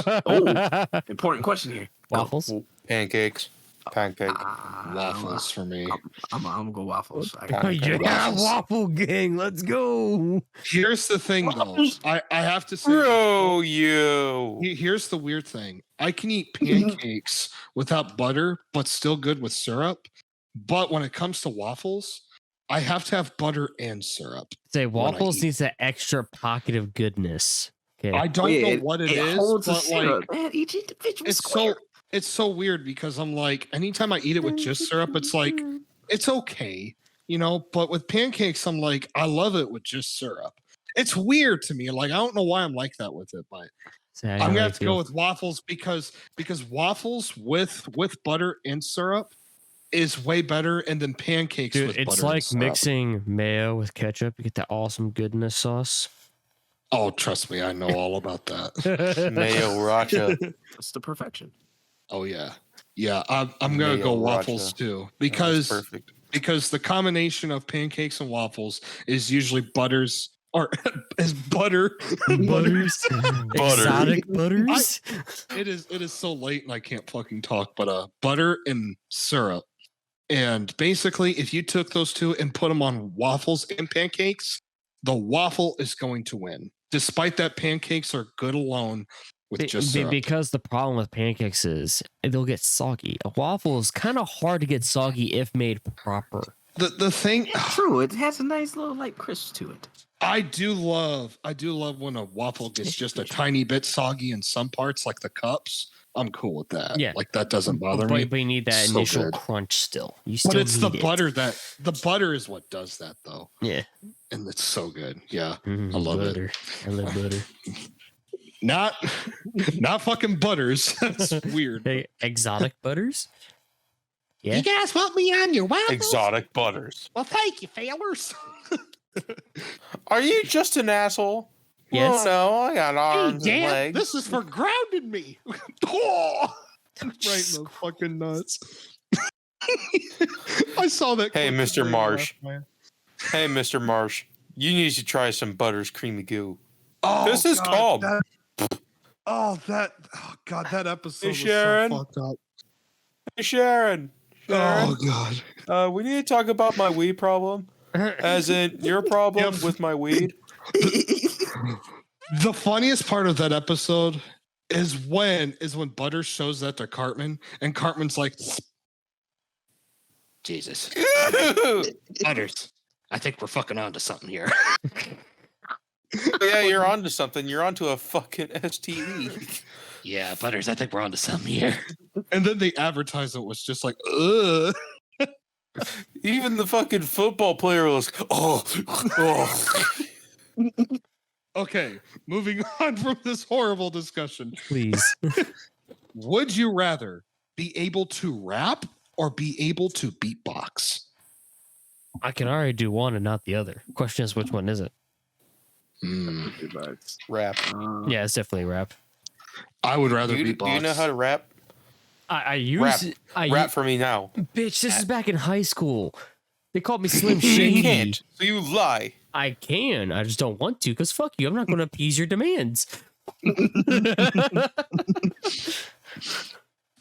Important question here. Waffles? Pancakes. Pancake. Waffles for me. I'm gonna go waffles. Yeah, waffle gang, let's go. Here's the thing, though. I have to say, Bro, you. here's the weird thing. I can eat pancakes without butter, but still good with syrup. But when it comes to waffles, I have to have butter and syrup. Say waffles needs that extra pocket of goodness. Okay. I don't know what it is, but like, man, each individual it's so weird because I'm like, anytime I eat it with just syrup, it's like, it's okay, you know, but with pancakes, I'm like, I love it with just syrup. It's weird to me. Like, I don't know why I'm like that with it, but I'm gonna have to go with waffles because waffles with butter and syrup is way better, and then pancakes with butter. It's like mixing mayo with ketchup. You get that awesome goodness sauce. Oh, trust me, I know all about that. Mayo Racha. That's the perfection. Oh yeah, yeah. I'm gonna go waffles too because the combination of pancakes and waffles is usually butters or is butter exotic butters. It is so late and I can't fucking talk. But butter and syrup, and basically, if you took those two and put them on waffles and pancakes, the waffle is going to win. Despite that, pancakes are good alone. With just syrup. Because the problem with pancakes is they'll get soggy. A waffle is kind of hard to get soggy if made proper. The thing, true, it has a nice little like crisp to it. I do love when a waffle gets just a tiny bit soggy in some parts, like the cups. I'm cool with that. Yeah, like that doesn't bother me. But you need that initial crunch still. But it's the butter the butter is what does that though. Yeah, and it's so good. Yeah, I love butter. it. I love butter. Not fucking butters. That's weird. Hey, exotic butters? Yeah. You guys want me on your waffles? Exotic butters. Well, thank you, fellas. Are you just an asshole? Yes. Oh, no, I got arms and legs. This is for grounding me. Oh! Right in the fucking nuts. I saw that. Hey, Mr. Marsh. Hey, Mr. Marsh. You need to try some Butter's Creamy Goo. Oh, this is called. That episode was Sharon. so fucked up. Hey, Sharon. Oh god. We need to talk about my weed problem. As in your problem with my weed. The funniest part of that episode is when Butter shows that to Cartman, and Cartman's like, Jesus. Butters, I think we're fucking onto something here. Yeah, you're onto something. You're onto a fucking STD. Yeah, Butters, I think we're onto something here. And then the advertisement was just like, ugh. Even the fucking football player was, oh. Okay, moving on from this horrible discussion. Please. Would you rather be able to rap or be able to beatbox? I can already do one and not the other. Question is, which one is it? Rap. Yeah, it's definitely rap. I would rather beatbox. Do you know how to rap? I use rap for me now. Bitch, this is back in high school. They called me Slim Shady. You can't. So you lie. I can. I just don't want to because fuck you. I'm not going to appease your demands.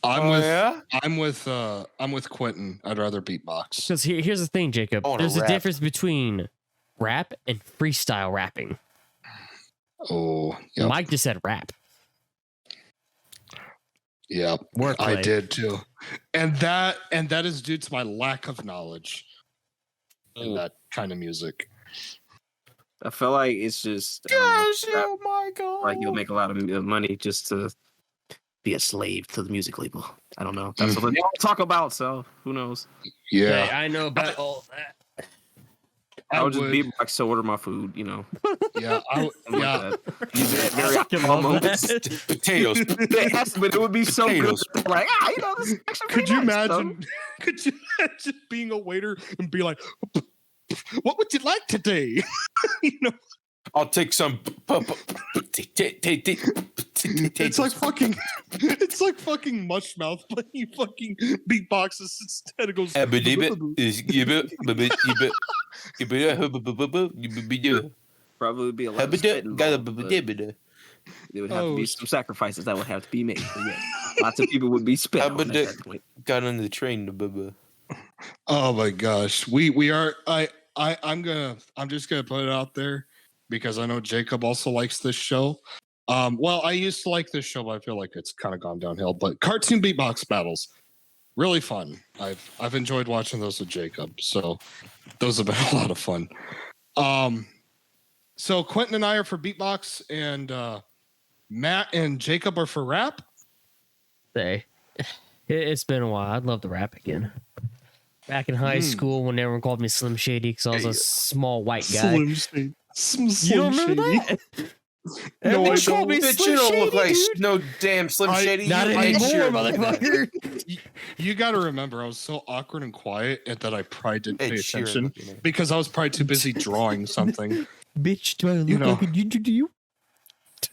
I'm with Quentin. I'd rather beatbox. Because here's the thing, Jacob. There's a difference between rap and freestyle rapping. Oh, yep. Mike just said rap. Yeah, Wordplay. I did too, and that is due to my lack of knowledge in that kind of music. I feel like it's just oh my god! Like you'll make a lot of money just to be a slave to the music label. I don't know. That's what they all talk about. So who knows? Yeah, I know about all that. I would just beatbox to order my food, you know. Yeah, Something yeah. like that. Very fucking love almost. that. Potatoes. Yes, but it would be so good. Potatoes. Like, you know, this is actually Could pretty you nice, imagine? Could you imagine being a waiter and be like, "What would you like today?" You know, I'll take some. it's like fucking, it's like fucking Mushmouth, but he fucking beatboxes instead. It goes. Probably would be a lot of spit involved, but there would have to be some sacrifices that would have to be made. But yeah, lots of people would be spit on at that point. Got on the train. Oh my gosh, we are. I'm just gonna put it out there because I know Jacob also likes this show. Well, I used to like this show, but I feel like it's kind of gone downhill. But cartoon beatbox battles, really fun. I've enjoyed watching those with Jacob, so those have been a lot of fun. So Quentin and I are for beatbox, and Matt and Jacob are for rap. It's been a while. I'd love to rap again. Back in high school, when everyone called me Slim Shady because I was a small white guy. Slim Shady. You don't remember that? No, I called me Bitch, Slim you don't Shady, look like dude. no damn Slim Shady. Not You anymore, ain't sure. motherfucker. You got to remember, I was so awkward and quiet that I probably didn't pay Ed Sheeran attention looking at. because I was probably too busy drawing something. Bitch, do I look You know. like a ginger to you?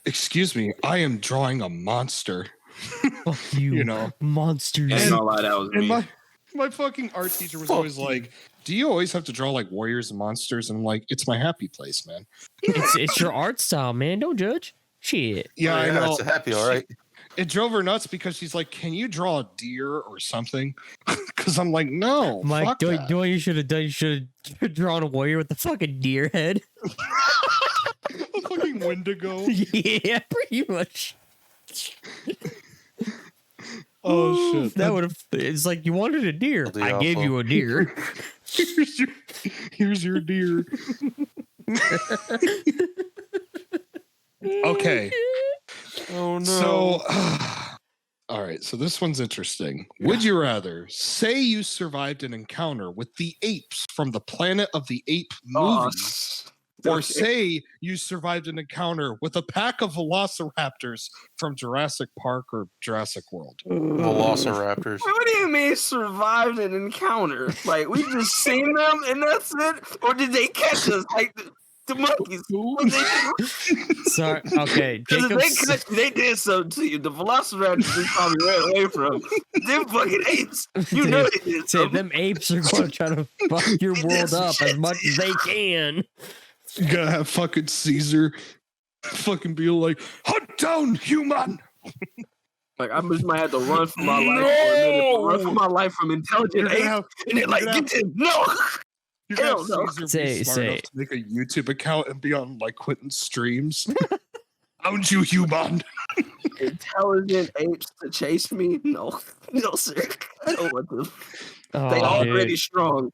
Excuse me, I am drawing a monster. Fuck you, You know. monsters. Ain't no lie, that was And me. my fucking art teacher was Fuck always you. like, "Do you always have to draw like warriors and monsters?" And I'm like, "It's my happy place, man." It's your art style, man. Don't judge. Shit. Yeah, I know. It's a happy, all right. It drove her nuts because she's like, "Can you draw a deer or something?" Because I'm like, "No, Mike, fuck do that." what you should have done? You should have drawn a warrior with the fucking deer head. A fucking Wendigo. Yeah, pretty much. Oh shit! That would have. It's like you wanted a deer. The I gave alpha. you a deer. Here's your deer. Okay. Oh no. So, all right. So this one's interesting. Would you rather say you survived an encounter with the apes from the Planet of the Ape movie, or say you survived an encounter with a pack of velociraptors from Jurassic Park or Jurassic World? Velociraptors. What do you mean survived an encounter? Like we just seen them and that's it, or did they catch us like the monkeys? What they do? Sorry. Okay, 'Cause if Jacob's. they did something to you. The velociraptors we probably ran away from. Them fucking apes. You know they did Say, something. them apes are going to try to fuck your They did world some up as shit. much as they can. You gotta have fucking Caesar fucking be like, "Hunt down human." Like I just might have to run for my life for a minute, run for my life from You're intelligent gonna apes, have, and then like you're gonna get to no. you're gonna Hell have no. Caesar Say- be smart say- enough to make a YouTube account and be on like Quentin streams. Aren't you human? Intelligent apes to chase me? No, no, sir. I don't want them. Oh, They already dude. strong.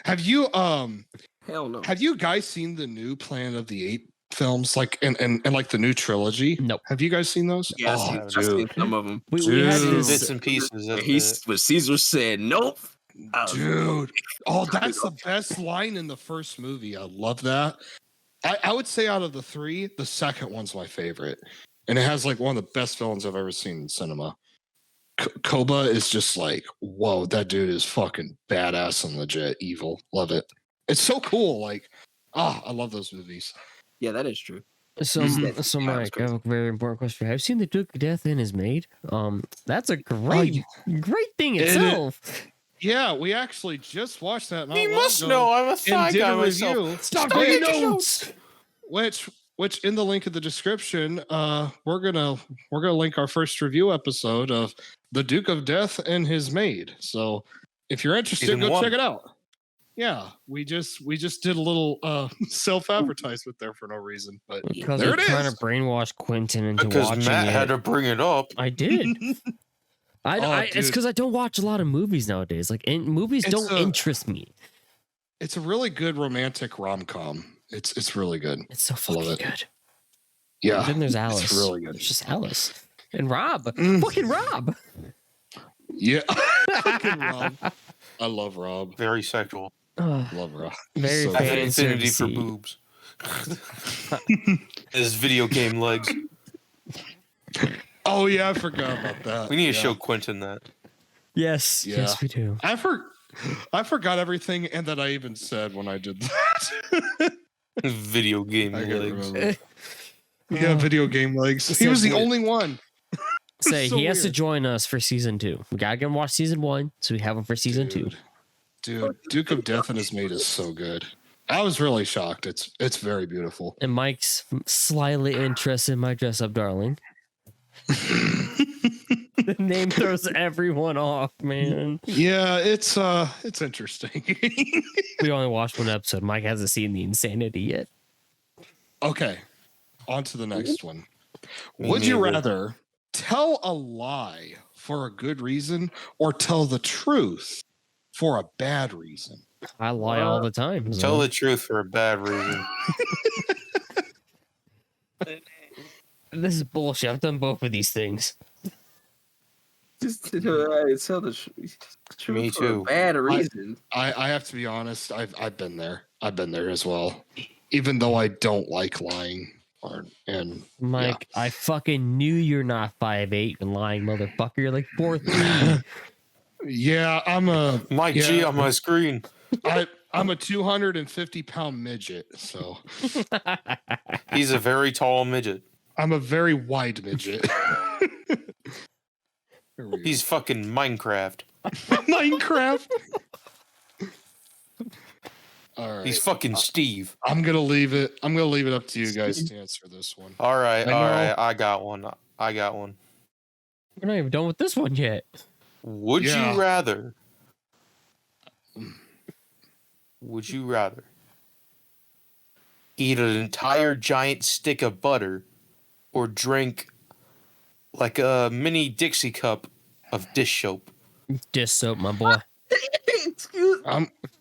Have you Hell no. have you guys seen the new Planet of the Ape films, like and like the new trilogy? Nope. Have you guys seen those? Yeah, Oh, I've seen some of them. We had Dude. this. Bits and pieces. And but Caesar said nope. dude. Oh, that's the best line in the first movie. I love that. I would say out of the three, the second one's my favorite. And it has like one of the best villains I've ever seen in cinema. Koba is just like, whoa, that dude is fucking badass and legit evil. Love it. It's so cool. Like, I love those movies. Yeah, that is true. So, Mhm. so Yeah, Mike, I have a very important question. Have you seen The Duke of Death and His Maid? That's a y- great thing It is- itself. Yeah, we actually just watched that. Not You long must ago know I'm a and thigh did guy a myself. review. Stop Wait, reading notes. Which in the link of the description, we're gonna link our first review episode of The Duke of Death and His Maid. So if you're interested, Season go 1. check it out. Yeah, we just did a little self-advertisement there for no reason, but Because there they're it trying is. to brainwash Quentin into Because watching Matt it. had to bring it up. I did. It's dude. because I don't watch a lot of movies nowadays. Like, movies It's don't a- interest me. It's a really good romantic rom-com. It's really good. It's so I love fucking it. good. Yeah, And then there's Alice. it's really good. It's just Alice and Rob. Mm. Fucking Rob. Yeah, fucking Rob. I love Rob. Very sexual. Love Raw. Very So I have good. fan infinity for servicey. boobs. His video game legs. Oh yeah, I forgot about that. We need to Yeah. show Quentin that. Yes, Yeah. yes, we do. I forgot everything, and that I even said when I did that. Video game I can't legs. remember. Yeah, video game legs. He Said was the what? only one. Say So he has to weird. join us for season 2. We gotta get him watch season 1, so we have him for season 2. Dude, Duke of Death and His Mate is so good. I was really shocked. It's very beautiful. And Mike's slyly interested in my dress up, darling. The name throws everyone off, man. Yeah, it's interesting. We only watched one episode. Mike hasn't seen the insanity yet. Okay, on to the next one. Me Would you neither. rather tell a lie for a good reason or tell the truth for a bad reason? I lie all the time. so- Tell the truth for a bad reason. This is bullshit. I've done both of these things. Just tell the truth Me for a too. bad reason. I have to be honest. I've been there. I've been there as well. Even though I don't like lying. Mike, I fucking knew you're not 5'8", and lying motherfucker. You're like 4'3". Yeah, I'm a Mike yeah, G on my screen. I'm a 250-pound midget, so He's a very tall midget. I'm a very wide midget. Here we go. He's fucking Minecraft. Minecraft. All right. He's fucking Steve. I'm gonna leave it up to you guys to answer this one. All right, I all know. right. I got one. We're not even done with this one yet. Would Yeah. you rather? Would you rather eat an entire giant stick of butter or drink like a mini Dixie cup of dish soap? Dish soap, my boy. Excuse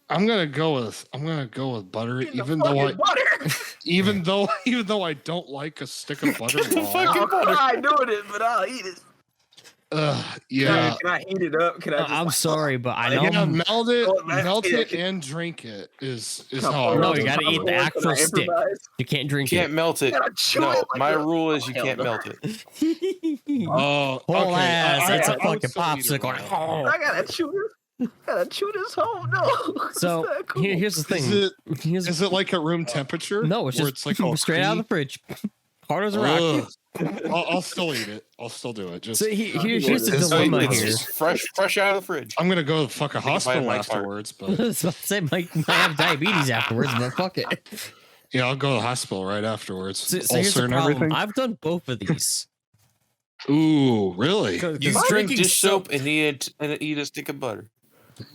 I'm gonna go with butter, me. even though Butter. even though I don't like a stick of butter. Get the raw. fuck- I'll cry doing it, but I'll eat it. Yeah. Can I heat it up? Can I just I'm sorry, but I know. Yeah, melt it, Oh, man. melt it, Yeah. and drink it is Come how. on, No, I you do gotta it. eat the Can I actual stick. improvise? You can't drink You can't melt it. Gotta chew No, it like my a- rule is you hell can't no. melt it. it. Oh, Whole okay. ass. It's a I would fucking still eat it popsicle. raw. I gotta chew this. Gotta chew this whole no. So It's not cool. here's the thing. Is it like at room temperature? No, it's Where just it's like all straight out of the fridge. Hard as a rock. Ugh. I'll still eat it. I'll still do it. Just So here's the It's dilemma it's here. just fresh out of the fridge. I'm gonna go to the fucking Think if I had hospital my card. afterwards, I but was about to say Mike might have diabetes afterwards, but fuck it. yeah, I'll go to the hospital right afterwards. So here's Ulcer the and problem. everything. I've done both of these. Ooh, really? You 'Cause drink drinking dish soap and eat a stick of butter.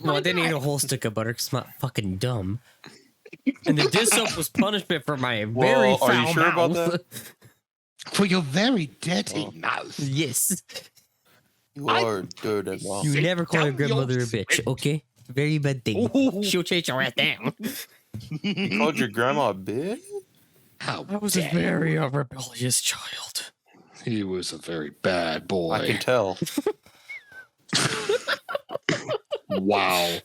Well, I didn't eat a whole stick of butter because I'm not fucking dumb. And the dish soap was punishment for my very Well, foul are you sure about mouth. that? For your very dirty Oh. mouth. Yes. You are dirty. Mom. You Sit never call your down, grandmother a you bitch, bitch. okay? Very bad thing. Ooh. She'll chase your ass down. You called your grandma a bitch? How I was a very rebellious child. he was a very bad boy. I can tell. Wow.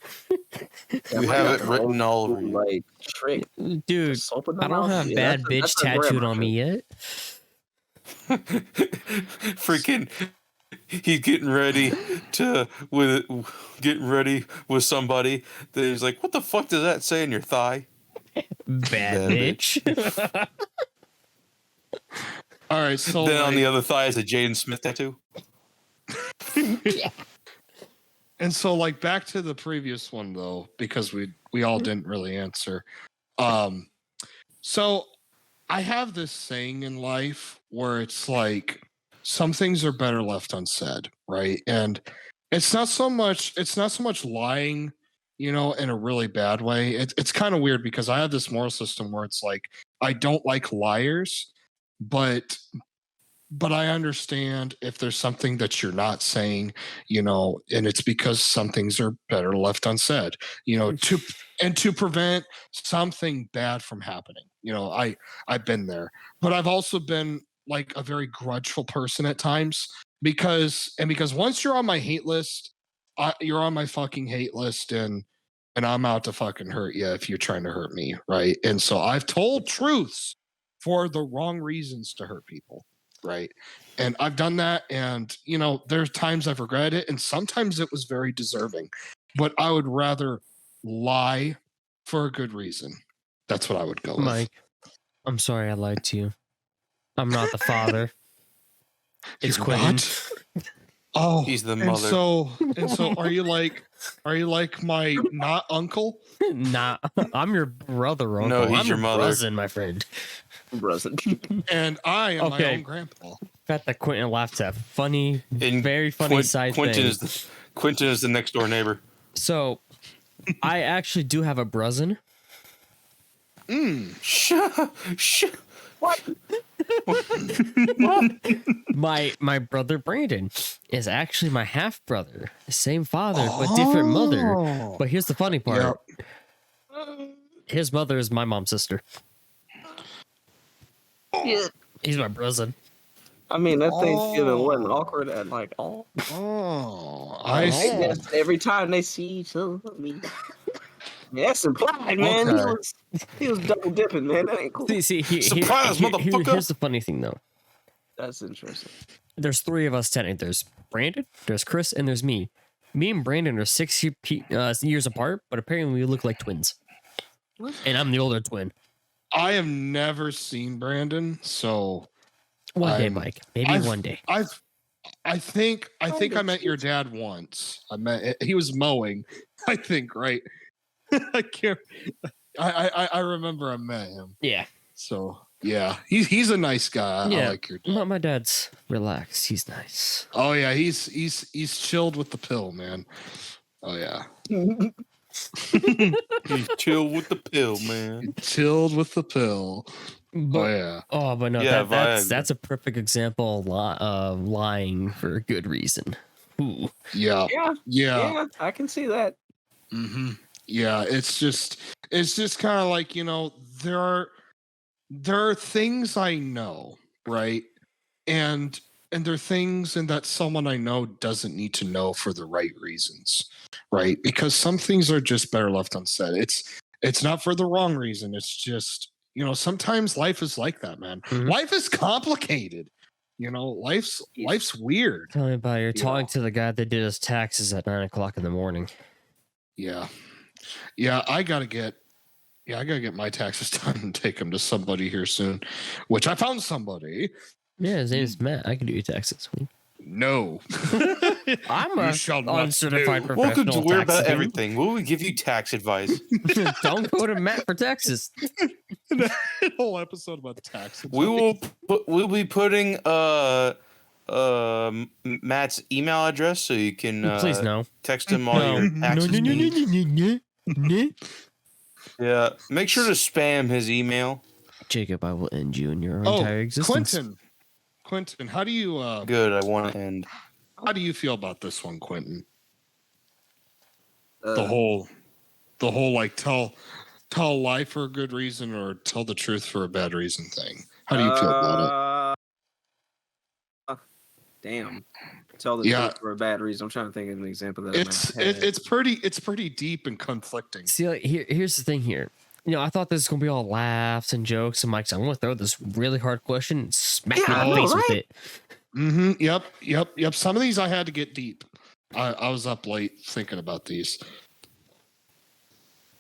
You have it written all over you. Like trick. Dude, Soap in the I don't mouth? have Yeah, bad that's a- bitch that's a tattooed grandma on me yet. Freaking, he's getting ready with somebody. Then he's like, "What the fuck does that say in your thigh?" Bad Bad bitch. All right, so Then on like- the other thigh is a Jaden Smith tattoo. and so like back to the previous one though, because we all didn't really answer. So I have this saying in life where it's like some things are better left unsaid, right? And it's not so much lying, you know, in a really bad way. It's kind of weird because I have this moral system where it's like I don't like liars, but I understand if there's something that you're not saying, you know, and it's because some things are better left unsaid, you know, to prevent something bad from happening. You know, I've been there, but I've also been like a very grudgeful person at times because once you're on my hate list, you're on my fucking hate list, and and I'm out to fucking hurt you if you're trying to hurt me, right? And so I've told truths for the wrong reasons to hurt people, right? And I've done that, and there's times I've regretted it, and sometimes it was very deserving. But I would rather lie for a good reason. That's what I would go with. Mike, I'm sorry I lied to you. I'm not the father. It's You're Quentin. not? Oh, He's the and mother. so are you like my not uncle? Nah, I'm your brother, uncle. No, he's I'm your mother. cousin, my friend. And I am my Okay. own grandpa. Fact that Quentin laughed at funny, And very funny side Quentin thing. Quentin is the next door neighbor. So, I actually do have a brother. What? My brother Brandon is actually my half brother, same father but different mother. But here's the funny part: his mother is my mom's sister. Yeah. He's my brother. I mean, that Thanksgiving wasn't awkward at like all. Oh, I I see. guess every time they see each other, I mean, that's implied, man. Okay. He was double dipping, man. That ain't cool. Surprise, motherfucker! Here's the funny thing, though. That's interesting. There's three of us technically. There's Brandon, there's Chris, and there's me. Me and Brandon are 6 years apart, but apparently we look like twins. And I'm the older twin. I have never seen Brandon, so One day, Mike. Maybe one day. I think I met your dad once. He was mowing, I think, right? I can't. I remember I met him. Yeah. So yeah, he's a nice guy. Yeah. I like your dad. My dad's relaxed. He's nice. Oh yeah, he's chilled with the pill, man. Oh yeah, He's chill with the pill, man. chilled with the pill. But, Oh yeah. Oh, but no, Yeah, that's a perfect example of lying for a good reason. Ooh. Yeah. Yeah, Yeah. yeah, I can see that. Mm-hmm. Yeah. It's just kind of like, there are things I know, right? And there are things and that someone I know doesn't need to know for the right reasons, right? Because some things are just better left unsaid. It's not for the wrong reason. It's just, sometimes life is like that, man. Mhm. Life is complicated. Life's weird. Tell me about it. You're Yeah. talking to the guy that did his taxes at 9 o'clock in the morning. Yeah. Yeah, I gotta get my taxes done and take them to somebody here soon, which I found somebody. Yeah, his name is Matt. I can do your taxes. No. I'm You a shall not uncertified do. professional. Welcome to We're About tax Everything. Will we give you tax advice? dude. Don't go to Matt for taxes. A whole episode about tax. We'll be putting Matt's email address so you can Please no. text him all your taxes. needs. Yeah, make sure to spam his email. Jacob, I will end you in your entire existence. Quentin, how do you Good, I want to end. how do you feel about this one, Quentin? Uh, The whole like tell a lie for a good reason or tell the truth for a bad reason thing. How do you feel about it? Damn. Tell the Yeah. truth for a bad reason. I'm trying to think of an example that It's pretty deep and conflicting. See, like, here's the thing here. I thought this was going to be all laughs and jokes. And Mike's, I'm going to throw this really hard question and smack Yeah, me I in the know, face with right? it. Mm-hmm. Yep. Some of these I had to get deep. I was up late thinking about these.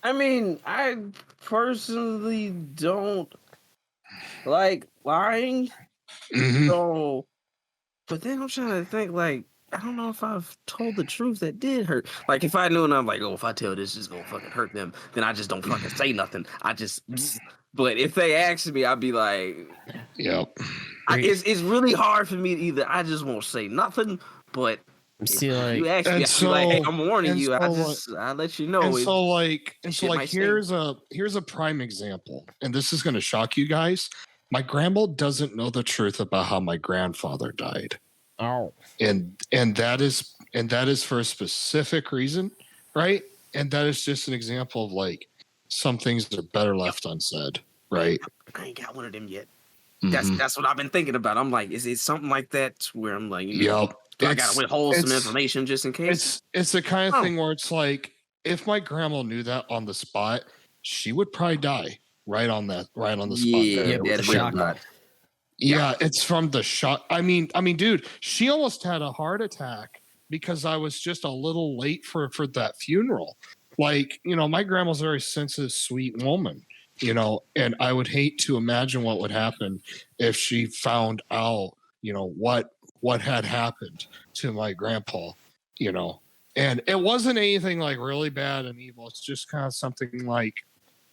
I mean, I personally don't like lying. Mhm. So, but then I'm trying to think, like, I don't know if I've told the truth that did hurt. Like, if I knew and I'm like, oh, if I tell this, it's gonna fucking hurt them, then I just don't fucking say nothing. But if they ask me, I'd be like, Yep. it's really hard for me to either. I just won't say nothing, but See, if like, you ask me, and I'd be like, hey, so- I'm warning and you. so, I let you know. And so like shit might sting. here's a prime example, and this is gonna shock you guys. My grandma doesn't know the truth about how my grandfather died. oh, And that is for a specific reason, right? And that is just an example of like some things that are better left unsaid, right? I ain't got one of them yet. Mhm. That's what I've been thinking about. I'm like, is it something like that where I'm like, Yep. do I gotta withhold some it's- information just in case? It's the kind of Oh. thing where it's like if my grandma knew that on the spot, she would probably die right on the spot. Yeah, there. Yeah, that's the real shock. bad. Yeah, it's from the shot. I mean, dude, she almost had a heart attack because I was just a little late for that funeral. Like, my grandma's a very sensitive, sweet woman, and I would hate to imagine what would happen if she found out, what had happened to my grandpa, And it wasn't anything like really bad and evil. It's just kind of something like,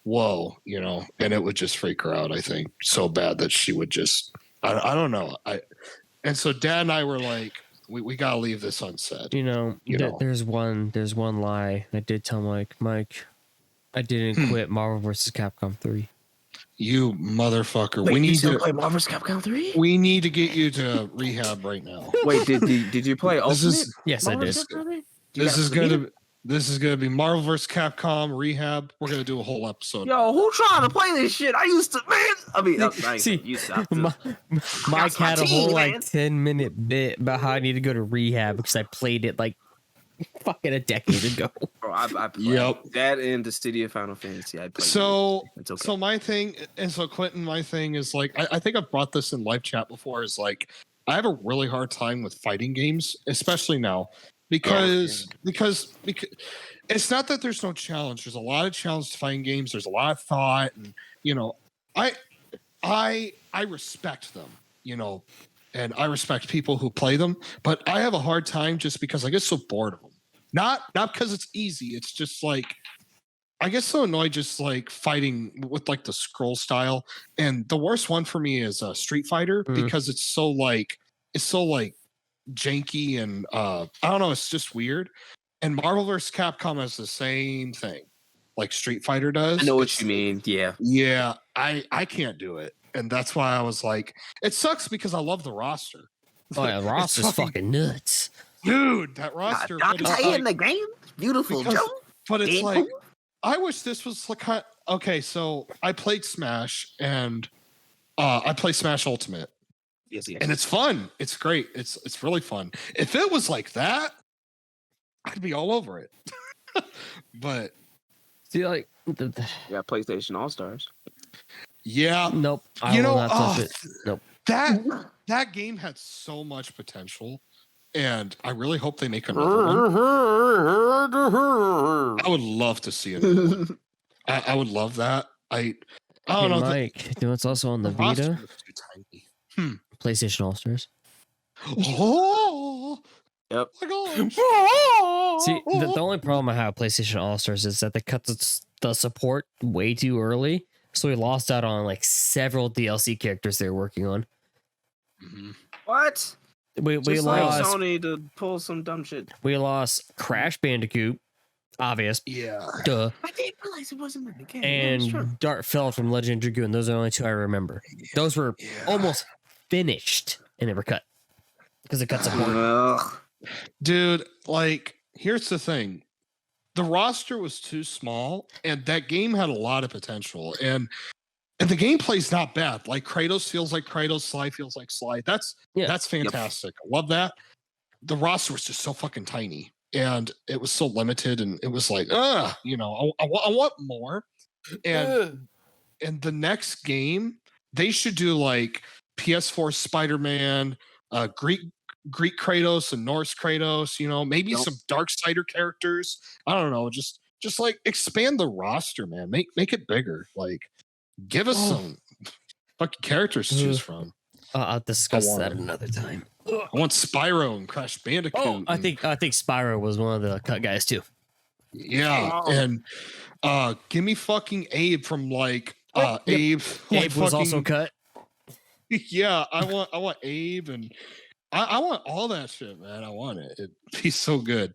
whoa, and it would just freak her out, I think, so bad that she would just, I don't know. And so Dad and I were like, we gotta leave this unsaid. There's one lie I did tell Mike, I didn't quit Marvel vs. Capcom 3. You motherfucker. Wait, we need still to play Marvel vs. Capcom 3? we need to get you to rehab right now. Wait, did you play This Ultimate? is Yes, I Marvel did. vs. Capcom 3? this is gonna be Marvel vs. Capcom rehab. We're gonna do a whole episode. Yo, who trying to play this shit? I used to, man. I mean, See, Mike That's my had a team, whole man. 10-minute bit about how I need to go to rehab because I played it like fucking a decade ago. Bro, I played Yep. that in the City of Final Fantasy. I played So it's okay. so my thing, and so Quentin, my thing is like, I think I've brought this in live chat before, is like, I have a really hard time with fighting games, especially now, because it's not that there's no challenge. There's a lot of challenge to fighting games. There's a lot of thought, and I respect them, and I respect people who play them, but I have a hard time just because I get so bored of them. Not because it's easy. It's just like I get so annoyed just like fighting with like the scroll style. And the worst one for me is Street Fighter because it's so janky and I don't know, it's just weird. And Marvel vs. Capcom has the same thing, like Street Fighter does. I know what you mean. Yeah. Yeah, I can't do it. And that's why I was like, it sucks because I love the roster. Oh yeah, Ross is fucking nuts. Dude, that roster. but it's in like- the game, beautiful because- Joe. But it's Deadpool? like, I wish this was like, okay, so I played Smash and I play Smash Ultimate. Yes, And it's fun. It's great. It's really fun. If it was like that, I'd be all over it. But See, like, You got PlayStation All Stars. yeah, nope. I will not touch it. Nope. that game had so much potential, and I really hope they make another one. I would love to see it. I would love that. I don't know. Mike, you know what's also on the roster Vita? was too tiny. PlayStation All Stars. Oh, Yep. my gosh. See, the only problem I have with PlayStation All Stars is that they cut the support way too early, so we lost out on like several DLC characters they were working on. Mhm. What? We Just like lost Sony to pull some dumb shit. we lost Crash Bandicoot, obvious, Yeah. duh, I didn't realize it wasn't in the game. Yeah, that's true. and Dart Fell from Legend of Dragoon. Those are the only two I remember. Those were Yeah. almost finished and they were cut because it cut support. Ugh. Dude, like, here's the thing. The roster was too small, and that game had a lot of potential. And the gameplay's not bad. Like Kratos feels like Kratos, Sly feels like Sly. That's fantastic. I love that. The roster was just so fucking tiny, and it was so limited, and it was like, I want more. And the next game, they should do like PS4 Spider-Man, Greek Kratos and Norse Kratos, maybe Yep. some Darksider characters. I don't know, just like expand the roster, man. Make it bigger. Like, give us some fucking characters to choose from. I'll discuss want that it. another time. I want Spyro and Crash Bandicoot. Oh, I and- think Spyro was one of the cut guys too. yeah, Oh. and give me fucking Abe from like Yep. Abe. Abe was also fucking- cut. Yeah, I want Abe, and I want all that shit, man. I want it. It'd be so good.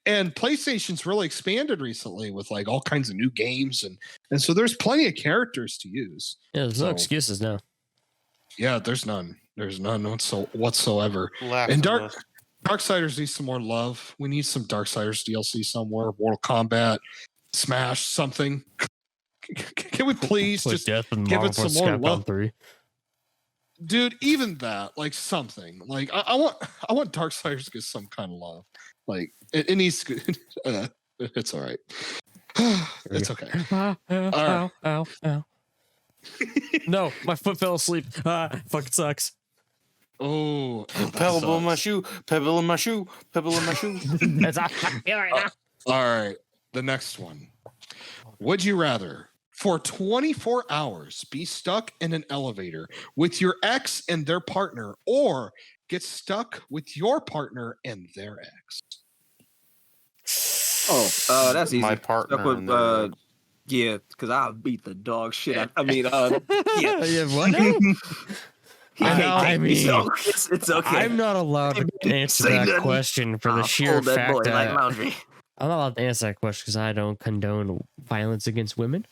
And PlayStation's really expanded recently with like all kinds of new games, and so there's plenty of characters to use. Yeah, there's no So- excuses now. Yeah, there's none. There's none whatsoever. Laughing And with- Darksiders need some more love. We need some Darksiders DLC somewhere. Mortal Kombat, Smash, something. Can we please Put just, death in give Marvel it some vs. more Capcom love? 3. dude? Even that, like something. Like I want Darksiders to get some kind of love. Like it needs to. It's all right. It's okay. Ow, ow, right. ow, ow. No, my foot fell asleep. Fucking sucks. Oh, Pebble in my shoe, pebble in my shoe, pebble in my shoe. That's how I feel right now. All right. The next one. Would you rather, for 24 hours, be stuck in an elevator with your ex and their partner, or get stuck with your partner and their ex? Oh, that's easy. My partner. Stuck with, and their ex. yeah, because I'll beat the dog shit. Yeah, What now? It's okay. I'm not allowed to answer Say that nothing. question for the I'll sheer fold that fact boy that like laundry. I'm not allowed to answer that question because I don't condone violence against women.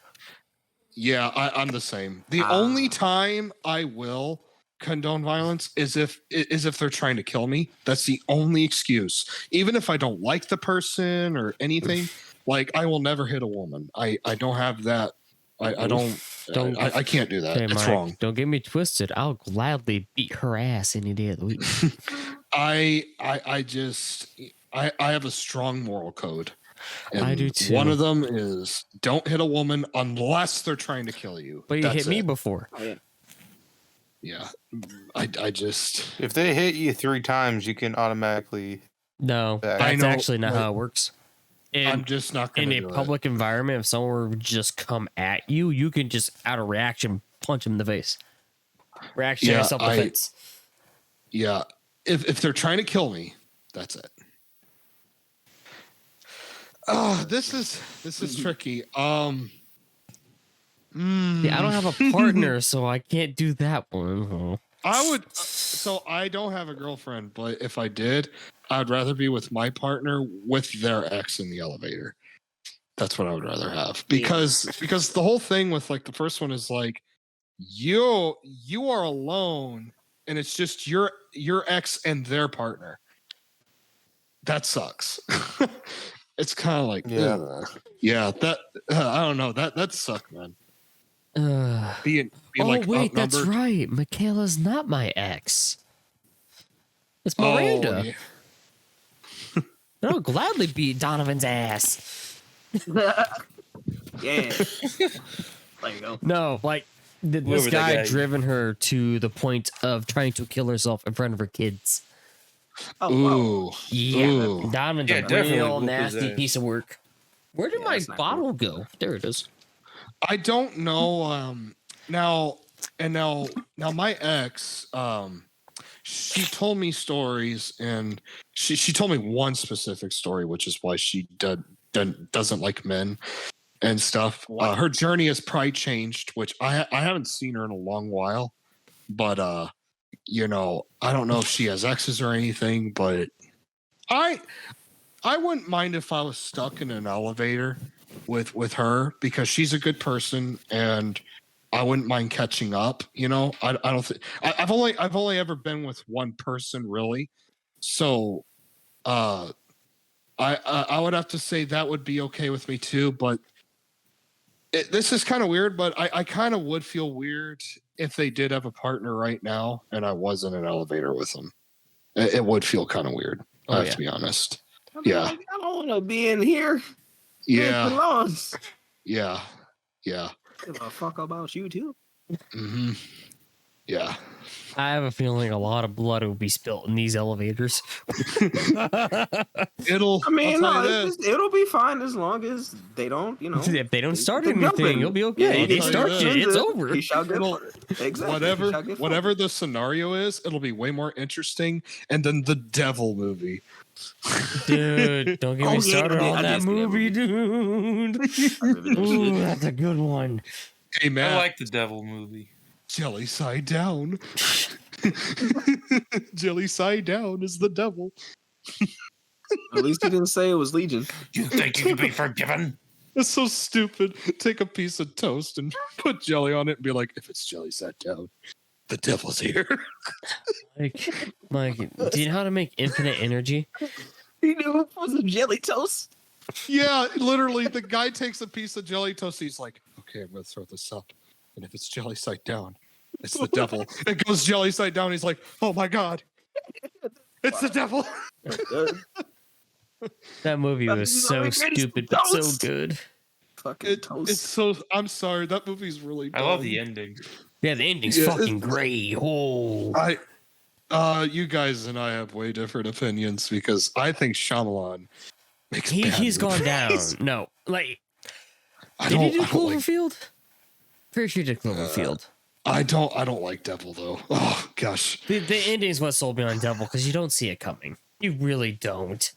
Yeah, I'm the same. The only time I will condone violence is if they're trying to kill me. That's the only excuse. Even if I don't like the person or anything, like I will never hit a woman. I don't have that. I can't do that. Okay, It's Mike, wrong. don't get me twisted. I'll gladly beat her ass any day of the week. I have a strong moral code. And I do too. One of them is don't hit a woman unless they're trying to kill you. But you That's hit me it. before. Oh, yeah. Yeah. I just If they hit you 3 times, you can automatically. No, I that's know, actually not like, how it works. I'm just not going In to a do public environment, if someone were to just come at you, you can just out of reaction punch them in the face. Reaction Yeah, self-defense. Yeah. If they're trying to kill me, that's it. Oh, this is tricky. Yeah, I don't have a partner, so I can't do that one. I would. So I don't have a girlfriend, but if I did, I'd rather be with my partner with their ex in the elevator. That's what I would rather have because the whole thing with like the first one is like you are alone and it's just your ex and their partner. That sucks. It's kind of like that. I don't know. That sucked, man. Being like wait, that's outnumbered. right. Michaela's not my ex. It's Miranda. Oh, yeah. I'll gladly beat Donovan's ass. Yeah. There you go. No, like this Whoever that guy guy- driven her to the point of trying to kill herself in front of her kids. Oh, Ooh. wow. Yeah, Ooh. Donovan's Yeah, a definitely real whoop his nasty ass. piece of work. Where did Yeah, my that's not bottle go? There it is. I don't know. Now my ex, she told me stories, and she told me one specific story, which is why she doesn't like men and stuff. Her journey has probably changed, which I haven't seen her in a long while, but I don't know if she has exes or anything, but I wouldn't mind if I was stuck in an elevator with her because she's a good person and I wouldn't mind catching up. I don't think I've only ever been with one person really, so I would have to say that would be okay with me too. But this is kind of weird, but I kind of would feel weird if they did have a partner right now and I was in an elevator with them. It would feel kind of weird. I have to be honest. Yeah. I don't want to be in here. Yeah. It belongs. Yeah. Give a fuck about you too. Mm-hmm. Yeah. I have a feeling a lot of blood will be spilt in these elevators. It'll be fine as long as they don't, If they don't start They're anything, jumping. you'll be okay. Yeah, They I'll start tell you shit, this. it's over. He shall get It'll- fired. Exactly. He shall get whatever fired. the scenario is, it'll be way more interesting. And then the devil movie. Dude, don't get me started on that movie, dude. Ooh, that's a good one. Hey man, I like the devil movie. jelly side down. Jelly side down is the devil. At least he didn't say it was Legion. You think you can be forgiven? It's so stupid. Take a piece of toast and put jelly on it and be like, if it's jelly side down, the devil's here. Like, do you know how to make infinite energy? He knew it was a jelly toast. Yeah, literally, the guy takes a piece of jelly toast. He's like, okay, I'm going to throw this up. And if it's jelly side down, it's the devil. It goes jelly side down. He's like, oh my God, it's the devil. That movie was He's so always ready stupid, for but so toast. good. Fucking toast. It's so. I'm sorry. That movie's really. I love dumb. the ending. Yeah, the ending's Yeah, fucking great. Oh, You guys and I have way different opinions because I think Shyamalan makes he's bad gone down. movies. No, like I did he do don't like. Cloverfield? Pretty sure he did Cloverfield. I don't like Devil though. Oh gosh. The ending's what sold me on Devil because you don't see it coming. You really don't.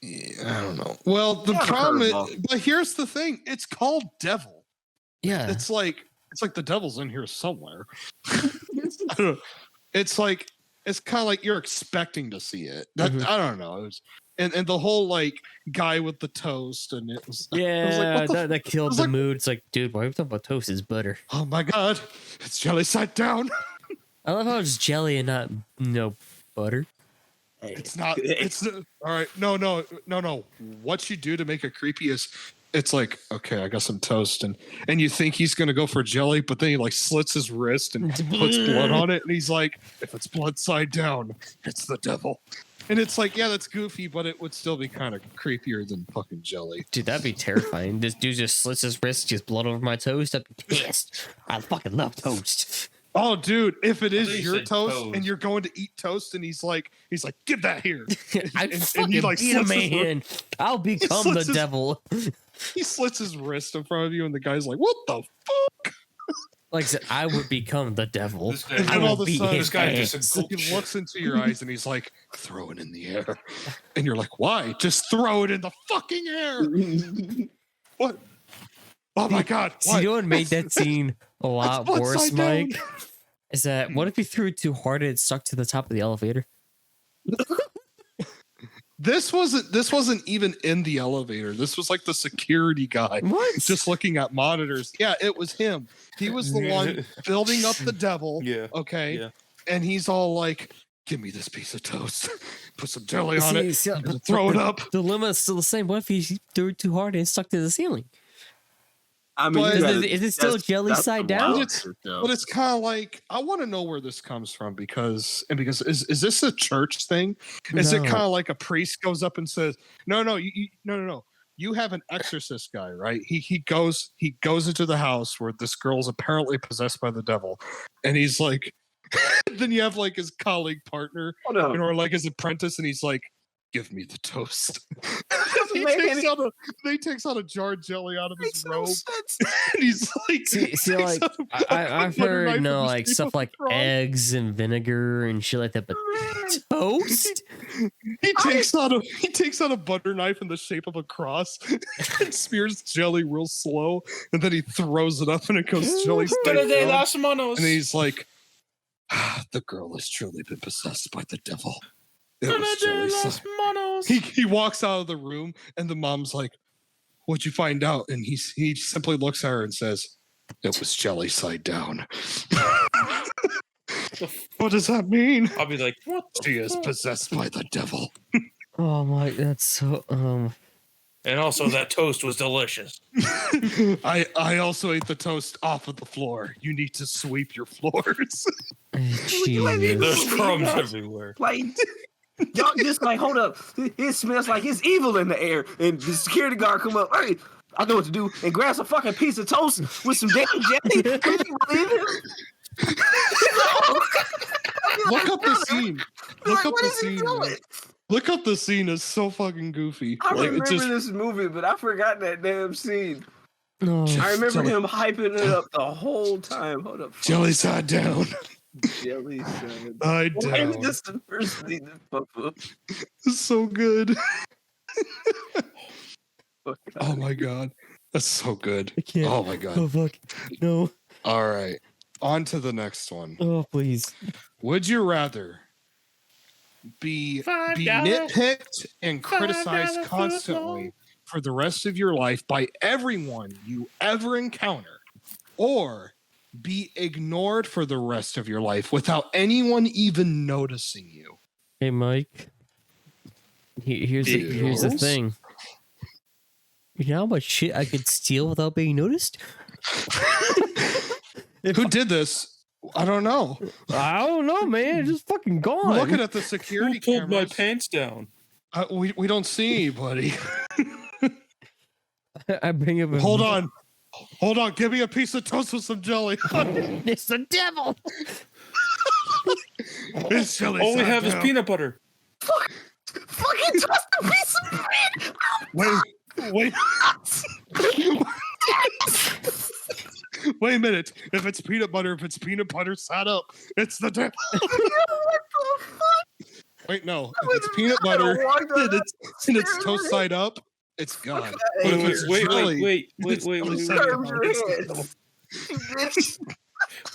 Yeah, I don't know. Well, the Yeah, problem is, curveball. but here's the thing: it's called Devil. Yeah, It's like the devil's in here somewhere. I don't know. It's like it's kind of like you're expecting to see it. That Mhm. I don't know. It was, and the whole like guy with the toast, and it was yeah, what the that killed was the like- mood. It's like, dude, why are we talking about toast? It's butter. oh my god, it's jelly side down. I love how it's jelly and not butter. It's not. It's all right. No. What you do to make it creepy is, it's like, okay, I got some toast, and you think he's gonna go for jelly, but then he like slits his wrist and puts blood on it, and he's like, if it's blood side down, it's the devil. And it's like, yeah, that's goofy, but it would still be kind of creepier than fucking jelly. Dude, that'd be terrifying. This dude just slits his wrist, gets blood over my toast. I'd be pissed. I fucking love toast. Oh, dude, if it I is thought you your said toast, toast. and you're going to eat toast, and he's like, give that here. I and fucking he, like, beat a slits his man. I'll become the slits his- devil. He slits his wrist in front of you, and the guy's like, what the fuck? Like I said, I would become the devil. This guy- I And all will of a beat sudden, his this guy ass. just He looks into your eyes and he's like, throw it in the air. And you're like, why? Just throw it in the fucking air. What? Oh my God. See, you know what made that scene a lot blood worse, side down. Mike? Is that what if he threw it too hard and it stuck to the top of the elevator? This wasn't even in the elevator. This was like the security guy What? just looking at monitors. Yeah, it was him. He was the one building up the devil. Yeah. Okay. Yeah. And he's all like, give me this piece of toast. Put some jelly on it. See, and throw it up. The dilemma is still the same. What if he threw it too hard and it stuck to the ceiling? I mean, But you is gotta- it still that's- jelly that's side the down? wild It's- shit, though. But it's kind of like, I want to know where this comes from because is this a church thing? Is it No. kind of like a priest goes up and says, no, no. You have an exorcist guy, right? He goes into the house where this girl's apparently possessed by the devil, and he's like, then you have like his colleague partner Hold on. or like his apprentice, and he's like, give me the toast. he, make takes out a jar of jelly out of his Makes no robe, sense. and he's like, See, takes like out a I've butter knife heard from the like shape stuff of a like cross. eggs and vinegar and shit like that, but toast? He takes out a butter knife in the shape of a cross and smears jelly real slow, and then he throws it up and it goes jelly side Pero de down. las manos. And he's like, the girl has truly been possessed by the devil. It was Pero de jelly las side. manos. He walks out of the room, and the mom's like, what'd you find out? And he simply looks at her and says, it was jelly side down. What does that mean? I'll be like, what? She is possessed by the devil. Oh my, that's so And also, that toast was delicious. I also ate the toast off of the floor. You need to sweep your floors. Jesus. There's crumbs everywhere. Like, y'all just like, hold up. It smells like it's evil in the air. And the security guard come up, hey, I know what to do, and grabs a fucking piece of toast with some damn jelly. Can you believe it? Look up the scene. Look up what the is he scene. doing? man. Look up the scene. It's so fucking goofy. I Like, remember it's just this movie, but I forgot that damn scene. No. I remember Jelly- him hyping it up the whole time. Hold up. jelly side down. Jelly side. Side Why is down. this the first thing that pop up? It's so good. Fuck. Oh my god. That's so good. I can't. Oh my god. Oh fuck. No. All right. On to the next one. Oh please. Would you rather be $5 nitpicked and $5 criticized foot constantly long. for the rest of your life by everyone you ever encounter, or be ignored for the rest of your life without anyone even noticing you? Hey Mike. Here's the Yes? thing. You know how much shit I could steal without being noticed? Who did this? I don't know. I don't know, man. It's just fucking gone. I'm looking at the Who security pulled my cameras. pants down? We don't see anybody. I bring up. Hold on. Give me a piece of toast with some jelly. It's the devil. It's jelly. All we time have is now. peanut butter. Fucking toss a piece of bread. Wait. Wait a minute. If it's peanut butter side up, it's the devil. What the fuck? Wait, no. If it's peanut butter and it's toast side up, it's God. But if it's jelly,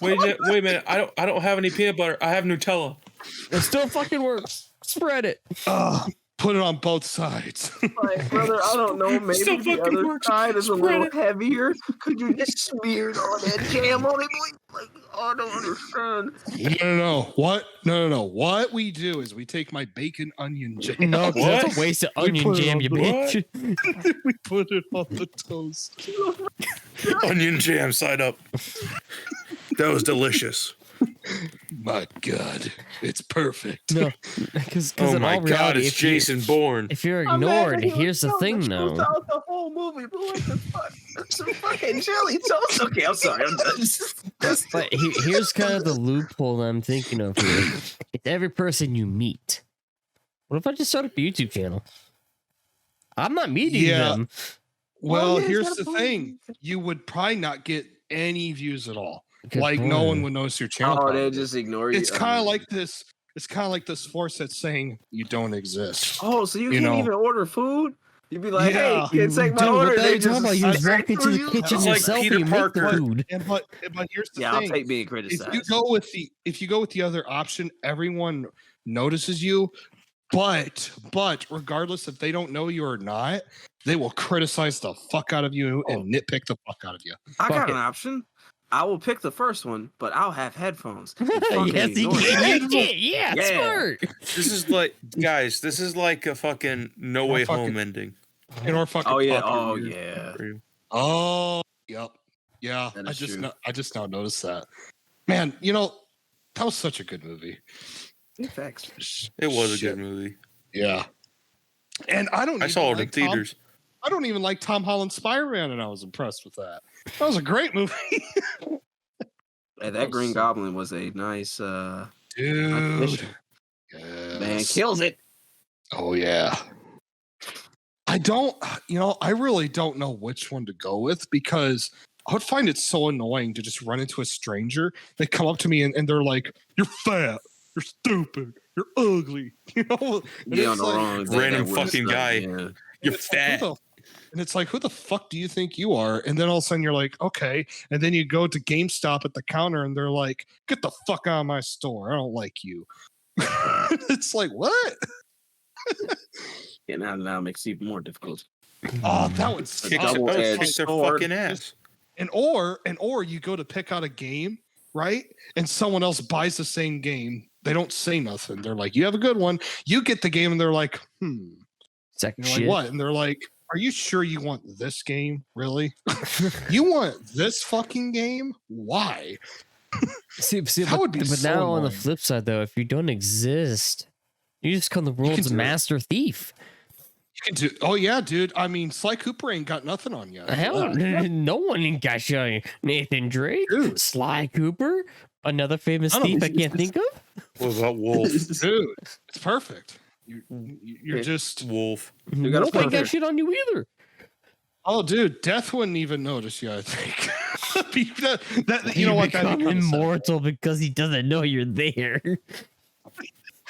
Wait a minute. I don't have any peanut butter. I have Nutella. It still fucking works. Spread it. Put it on both sides. Like, brother, I don't know. Maybe Still the fucking other works. side is a Spread little it. heavier. Could you just smear all that jam on it? Like, I don't understand. No. What? No. What we do is we take my bacon onion jam. No, 'cause that's a waste of onion put it jam, on you the- bitch. We put it on the toast. Onion jam side up. That was delicious. My God, it's perfect. No, because Oh in my all God, reality, it's Jason Bourne. if you're I'm ignored, mad that he here's the was thing, telling the though. truth out the whole movie, but what the fuck? Some fucking jelly toast. Okay, I'm sorry. I'm done. But here's kind of the loophole that I'm thinking of here. It's every person you meet. What if I just start up a YouTube channel? I'm not meeting Yeah. them. Well, Oh, yeah, here's that's the a thing: you would probably not get any views at all. Good Like no point. one would notice your channel. Oh, probably. they just ignore you. It's kind of like this. It's kind of like this force that's saying you don't exist. Oh, so you you can't know. even order food? You'd be like, Yeah. hey, can't take my Dude, order. what the hell They are you talking just about? You just straight walk into through the you. kitchen It's like yourself Peter and you make the Parker. food. But here's the Yeah, I'll thing: take being if criticized. you go with the other option, everyone notices you. But regardless if they don't know you or not, they will criticize the fuck out of you and nitpick the fuck out of you. I got Fuck an it. option. I will pick the first one, but I'll have headphones. And fucking Yes, he ignore can. it. Yeah, Yeah. smart. This is like, guys, this is like a fucking No Way Home ending. In our fucking Oh yeah. puppy Oh weird. yeah. Oh, yep. Yeah, That I is just true. I just now noticed that. Man, that was such a good movie. Facts. It was a Shit. good movie. Yeah. And I don't I even saw it in like theaters. I don't even like Tom Holland's Spider-Man, and I was impressed with that. That was a great movie. Hey, that Green Goblin was a nice Dude. addition. Man, Yes. kills it. Oh yeah. I really don't know which one to go with because I would find it so annoying to just run into a stranger. They come up to me and they're like, "You're fat, you're stupid, you're ugly," And Be on it's the like- wrong day, Random that would've fucking sucked, guy. yeah. and You're it's like, fat. and it's like, who the fuck do you think you are? And then all of a sudden you're like, okay. And then you go to GameStop at the counter and they're like, get the fuck out of my store. I don't like you. It's like, what? Yeah, now it makes it even more difficult. Oh, that would Kick, suck. Double edged kick their sword. fucking ass. And or you go to pick out a game, right? And someone else buys the same game. They don't say nothing. They're like, you have a good one. You get the game and they're like, Second You're like, shit. what? And they're like, are you sure you want this game? Really? You want this fucking game? Why? See, That but, would be but so now on the annoying. flip side, though, if you don't exist, you just become the world's do it. master thief. You can do. Oh yeah, dude. I mean, Sly Cooper ain't got nothing on you. Hell, no one ain't got shiny. Nathan Drake, Dude. Sly Cooper, another famous I don't thief know. I can't think of. What about Wolf? Dude, it's perfect. You're just. Wolf. You got a Wolf ain't got perfect- shit on you either. Oh, dude, Death wouldn't even notice you. I think. that you You know what? That'd become be kinda sad. immortal because he doesn't know you're there.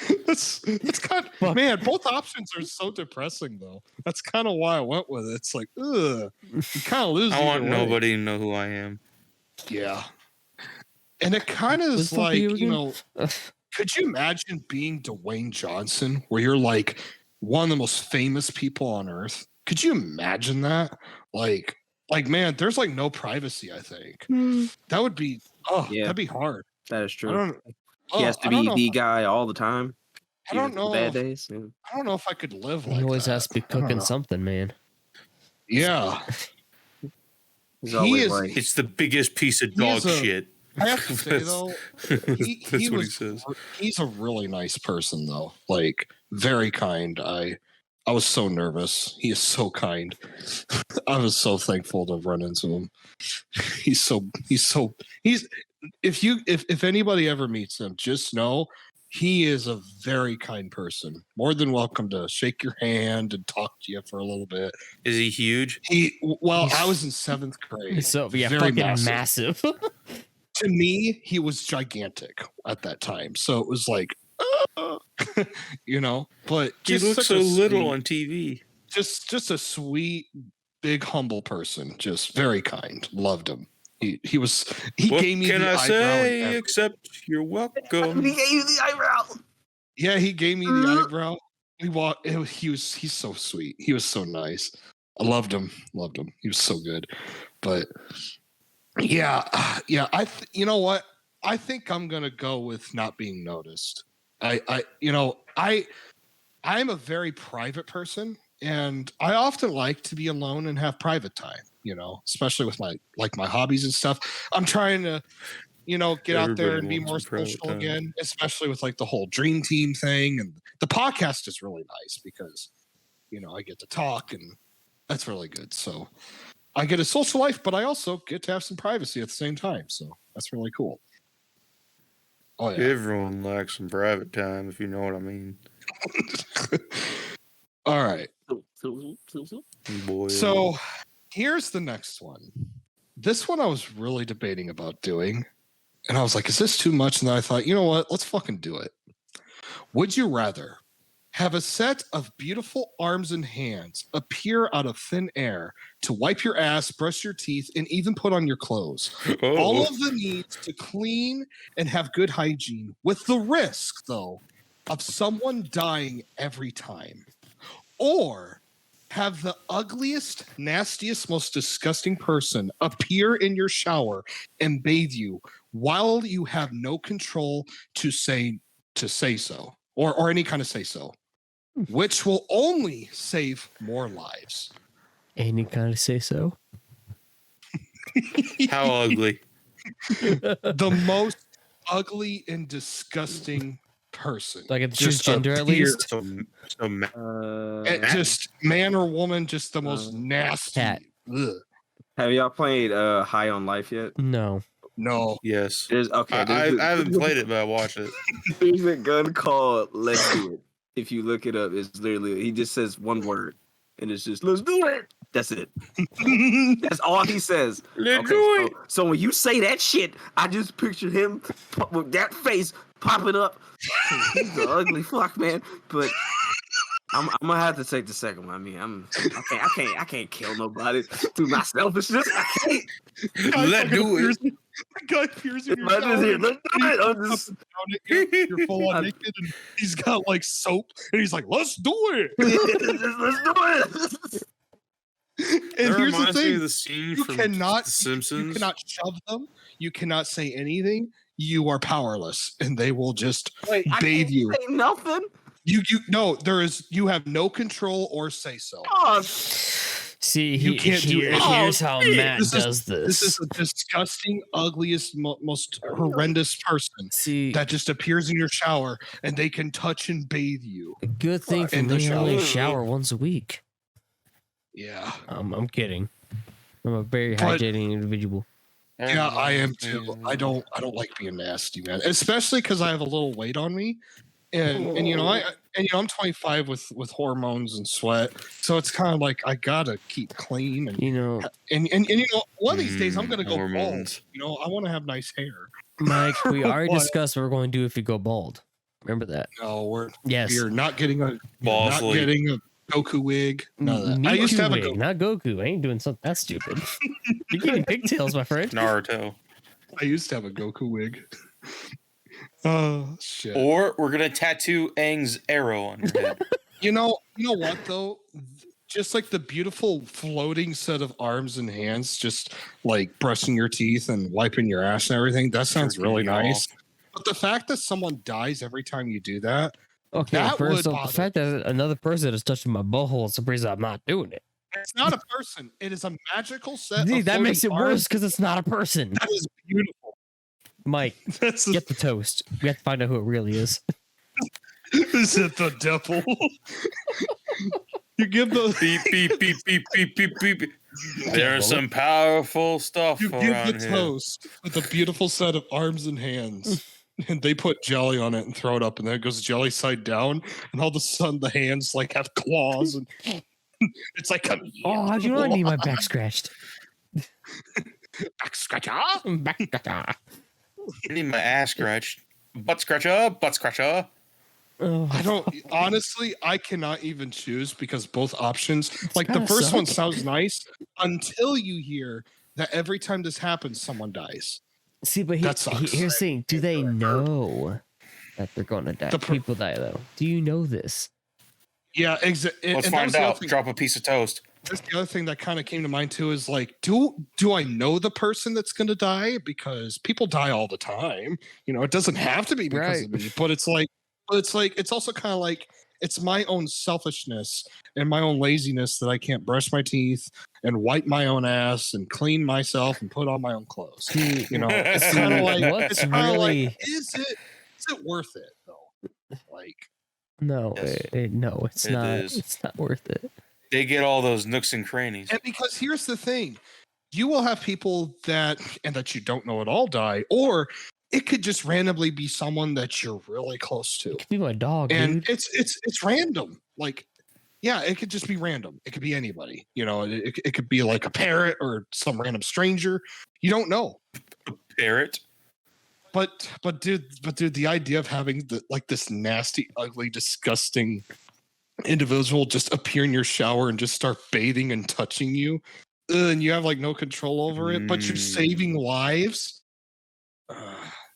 It's kind of, Fuck. man. Both options are so depressing, though. That's kind of why I went with it. It's like, ugh, you kind of lose. I want either way. nobody to know who I am. Yeah, and it kind of What's is the like, deal you again? know, could you imagine being Dwayne Johnson, where you're like one of the most famous people on earth? Could you imagine that? Like, man, there's like no privacy. I think that would be. Oh, Yeah. that'd be hard. That is I true. don't. He has oh, to I don't be know the if- guy all the time. I don't even for know. the bad if- days. Yeah. I don't know if I could live like He always that. has to be I don't cooking know. something, man. Yeah, He's He always is- like, It's the biggest piece of He dog is a- shit. I have to say though, he That's what he was. says. He's a really nice person, though. Like very kind. I was so nervous. He is so kind. I was so thankful to run into him. He's if anybody ever meets him, just know he is a very kind person. More than welcome to shake your hand and talk to you for a little bit. Is he huge? I was in 7th grade. So yeah, very fucking massive. To me, he was gigantic at that time. So it was like, you know, but He looks so little on TV. Just a sweet, big, humble person. Just very kind. Loved him. He gave me the eyebrow. What can I say except you're welcome? He gave you the eyebrow. Yeah, he gave me the eyebrow. He's so sweet. He was so nice. I loved him. He was so good. But yeah. You know what? I think I'm gonna go with not being noticed. I'm a very private person, and I often like to be alone and have private time. You know, especially with my hobbies and stuff. I'm trying to, get out there and be more social again, especially with like the whole dream team thing. And the podcast is really nice because, I get to talk and that's really good. So I get a social life, but I also get to have some privacy at the same time. So that's really cool. Oh yeah. Everyone likes some private time, if you know what I mean. All right. Boy, so here's the next one. This one I was really debating about doing. And I was like, is this too much? And then I thought, you know what? Let's fucking do it. Would you rather have a set of beautiful arms and hands appear out of thin air to wipe your ass, brush your teeth, and even put on your clothes? All of the needs to clean and have good hygiene, with the risk, though, of someone dying every time? Or have the ugliest, nastiest, most disgusting person appear in your shower and bathe you while you have no control to say so, or any kind of say so, which will only save more lives? Any kind of say so. How ugly? The most ugly and disgusting person. Like it's just gender at least. Just man or woman, just the most nasty. Cat. Have y'all played High on Life yet? No. Yes. I haven't played it, but I watched it. There's a gun called Let's Do It. If you look it up, it's literally, he just says one word, and it's just, let's do it. That's it. That's all he says. Let's do it. So when you say that shit, I just picture him with that face popping up. He's an ugly fuck, man. But I'm gonna have to take the second one. I mean, I can't kill nobody through my selfishness. I can't. Let's do it. The guy appears in your Let's shower, do it. you're full on naked, and he's got like soap, and he's like, "Let's do it." Let's do it. And here's the me thing: of the scene you from cannot, The Simpsons. you cannot shove them. You cannot say anything. You are powerless, and they will just bathe you. Say nothing. You have no control or say so. Oh, See, You can't do it. Here's how Matt does This is a disgusting, ugliest, most horrendous person See, that just appears in your shower, and they can touch and bathe you. a good thing for in the me, I shower. only shower once a week. Yeah. I'm kidding. I'm a very But- hygienic individual. Yeah, I am too. I don't like being nasty, man. Especially because I have a little weight on me, and I'm 25 with hormones and sweat, so it's kind of like I gotta keep clean and one of these days I'm gonna go hormones. bald. I want to have nice hair. Mike, we already What? discussed what we're going to do if you go bald. Remember that? No, Yes. you're not getting a Goku wig. None of that. Me I used to have a wig, not Goku. I ain't doing something that stupid. You're getting pigtails, my friend. Naruto. I used to have a Goku wig. Oh shit. Or we're gonna tattoo Aang's arrow on your head. You know what though? Just like the beautiful floating set of arms and hands, just like brushing your teeth and wiping your ass and everything. That sounds really nice. But the fact that someone dies every time you do that, Okay, that first would off, the bother fact that another person is touching my butthole is the reason I'm not doing it. it's not a person. It is a magical set. Dude, of that makes it floating worse arms. because it's not a person. That is beautiful. Mike, That's get the toast. We have to find out who it really is. is it the devil? You give the Beep, beep, beep, beep, beep, beep, beep. There's some powerful stuff you give around the here. toast with a beautiful set of arms and hands. And they put jelly on it and throw it up, and then it goes jelly side down, and all of a sudden the hands like have claws, and it's like a Oh, how'd you know I need my back scratched? back scratcher. Back scratcher. I need my ass scratched. Butt scratcher, butt scratcher. Oh, I don't honestly. I cannot even choose because both options, like the kinda first one, suck. sounds nice until you hear that every time this happens, someone dies. see, but That sucks. here's the thing: do they know that they're gonna die? People die though. Do you know this? Yeah, exactly. Let's find out. Drop a piece of toast. That's the other thing that kind of came to mind too is like, do I know the person that's going to die? Because people die all the time. You know, it doesn't have to be because of me, but it's also kind of like it's my own selfishness and my own laziness that I can't brush my teeth and wipe my own ass and clean myself and put on my own clothes. You know, it's kind of like What's really is it worth it though? Like, no, Yes. no, it's It not. is. It's not worth it. They get all those nooks and crannies. and because here's the thing, you will have people that you don't know at all die, or it could just randomly be someone that you're really close to, It could be my dog, and dude. it's random. Like, yeah, it could just be random. It could be anybody. You know, it could be like a parrot or some random stranger. You don't know. Parrot. But dude, the idea of having this nasty, ugly, disgusting individual just appear in your shower and just start bathing and touching you, and you have like no control over it, but you're saving lives.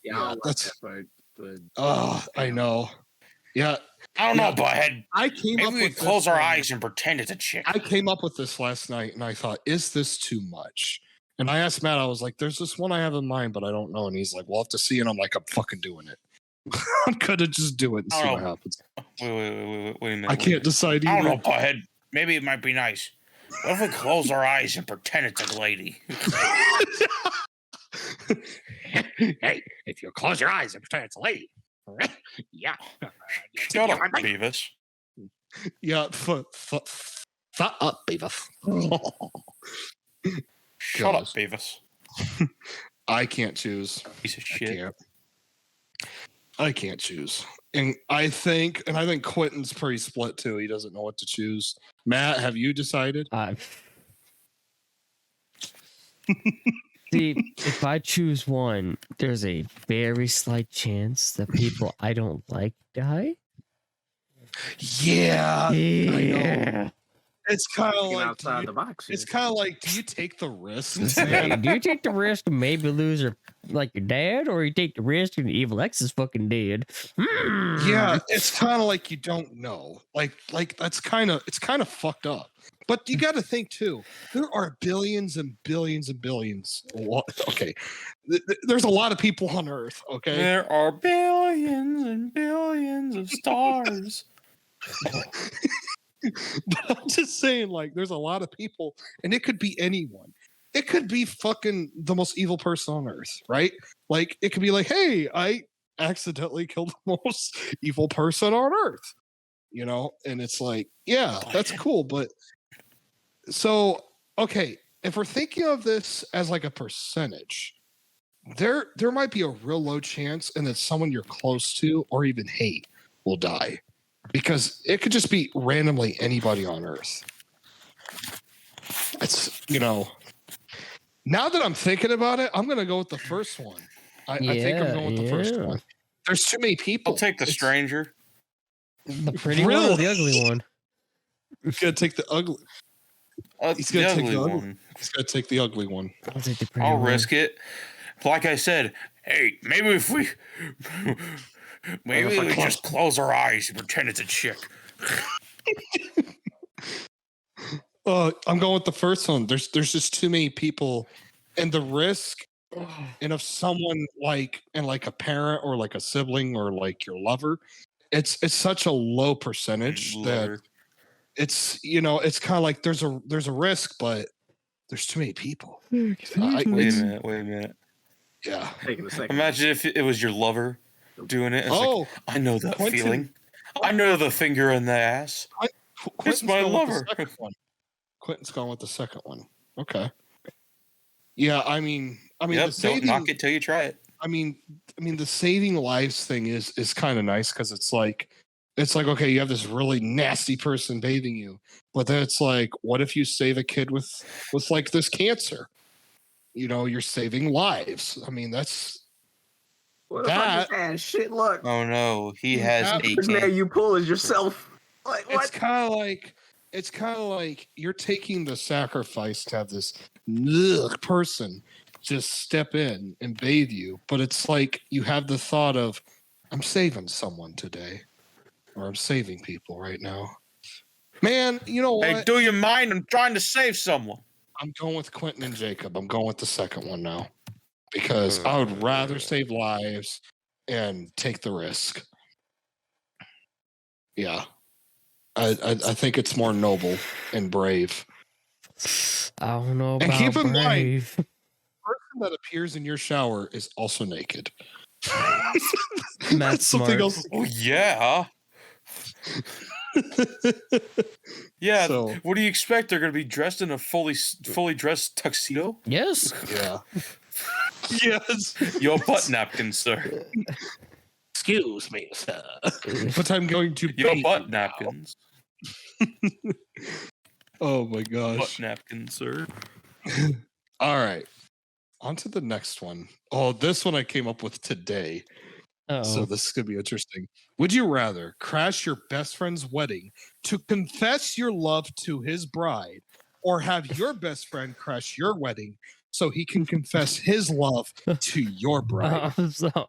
Yeah, that's that part, but I know. Yeah, I don't know, butthead. I came Maybe up we with close this, our eyes and pretend it's a chick. I came up with this last night, and I thought, is this too much? And I asked Matt, I was like, there's this one I have in mind, but I don't know. And he's like, we'll have to see. And I'm like, I'm fucking doing it. I'm gonna just do it and see what happens. Wait a minute. I can't decide I either. don't know, butthead. Maybe it might be nice. What if we close our eyes and pretend it's a lady? Hey, if you close your eyes and pretend it's a lady. Yeah. Shut up, Beavis. Yeah, Shut up, Beavis. Shut up, Goes. Beavis. I can't choose. Piece of I shit. can't choose. And I think Quentin's pretty split too. He doesn't know what to choose. Matt, have you decided? See, if I choose one, there's a very slight chance that people I don't like die. Yeah. Yeah. It's kind of thinking like outside the box. it's kind of like, do you take the risk? Hey, man? do you take the risk to maybe lose your dad, or you take the risk and Evil X is fucking dead? Yeah, it's kind of like you don't know. Like it's kind of fucked up. But you got to think too. There are billions and billions and billions. Okay, there's a lot of people on Earth. Okay, There are billions and billions of stars. but I'm just saying, like, there's a lot of people, and it could be anyone. It could be fucking the most evil person on Earth, right? Like, it could be like, hey, I accidentally killed the most evil person on Earth, you know? And it's like, yeah, that's cool, but so okay, if we're thinking of this as like a percentage, there might be a real low chance, and that someone you're close to or even hate will die. Because it could just be randomly anybody on Earth. It's, you know, now that I'm thinking about it, I'm going to go with the first one. I think I'm going with the first one. There's too many people. I'll take the stranger. The pretty one or the ugly one? He's going to take the ugly. He's The going to take ugly the ugly one. He's going to take the ugly one. I'll take the pretty I'll one. risk it. Like I said, hey, maybe if we just close our eyes and pretend it's a chick. I'm going with the first one. There's just too many people, and the risk, and if someone like a parent or like a sibling or like your lover, it's such a low percentage that it's, you know, it's kind of like there's a risk, but there's too many people. Wait a minute. Yeah. Taking a second. Imagine if it was your lover doing it. It's like, I know that Quentin. feeling. I know the finger in the ass. Quentin's my going with the lover. second one. Quentin's going with the second one. Okay. Yeah, I mean, Yep, the don't saving. knock it till you try it. I mean, the saving lives thing is kind of nice because it's like okay, you have this really nasty person bathing you, but then it's like, what if you save a kid with like this cancer? You know, you're saving lives. I mean, that's What if I just had shit luck? Oh no, he has That- a First man you pull is yourself. Like it's what? kind of like you're taking the sacrifice to have this person just step in and bathe you, but it's like you have the thought of, I'm saving someone today, or I'm saving people right now. Man, you know what? Hey, do you mind? I'm trying to save someone. I'm going with Quentin and Jacob. I'm going with the second one now because I would rather save lives and take the risk. Yeah. I think it's more noble and brave. I don't know And about keep in mind, brave. the person that appears in your shower is also naked. That's something smart. else. Oh yeah. Yeah. So, What do you expect? They're going to be dressed in a fully dressed tuxedo? Yes. yeah. Yes. Your butt napkins, sir. Excuse me, sir. But I'm going to Your bathe butt you now. napkins. Oh my Butt gosh. napkins, sir. All right. On to the next one. Oh, this one I came up with today. So Oh, this is going to be interesting. Would you rather crash your best friend's wedding to confess your love to his bride, or have your best friend crash your wedding so he can confess his love to your bride?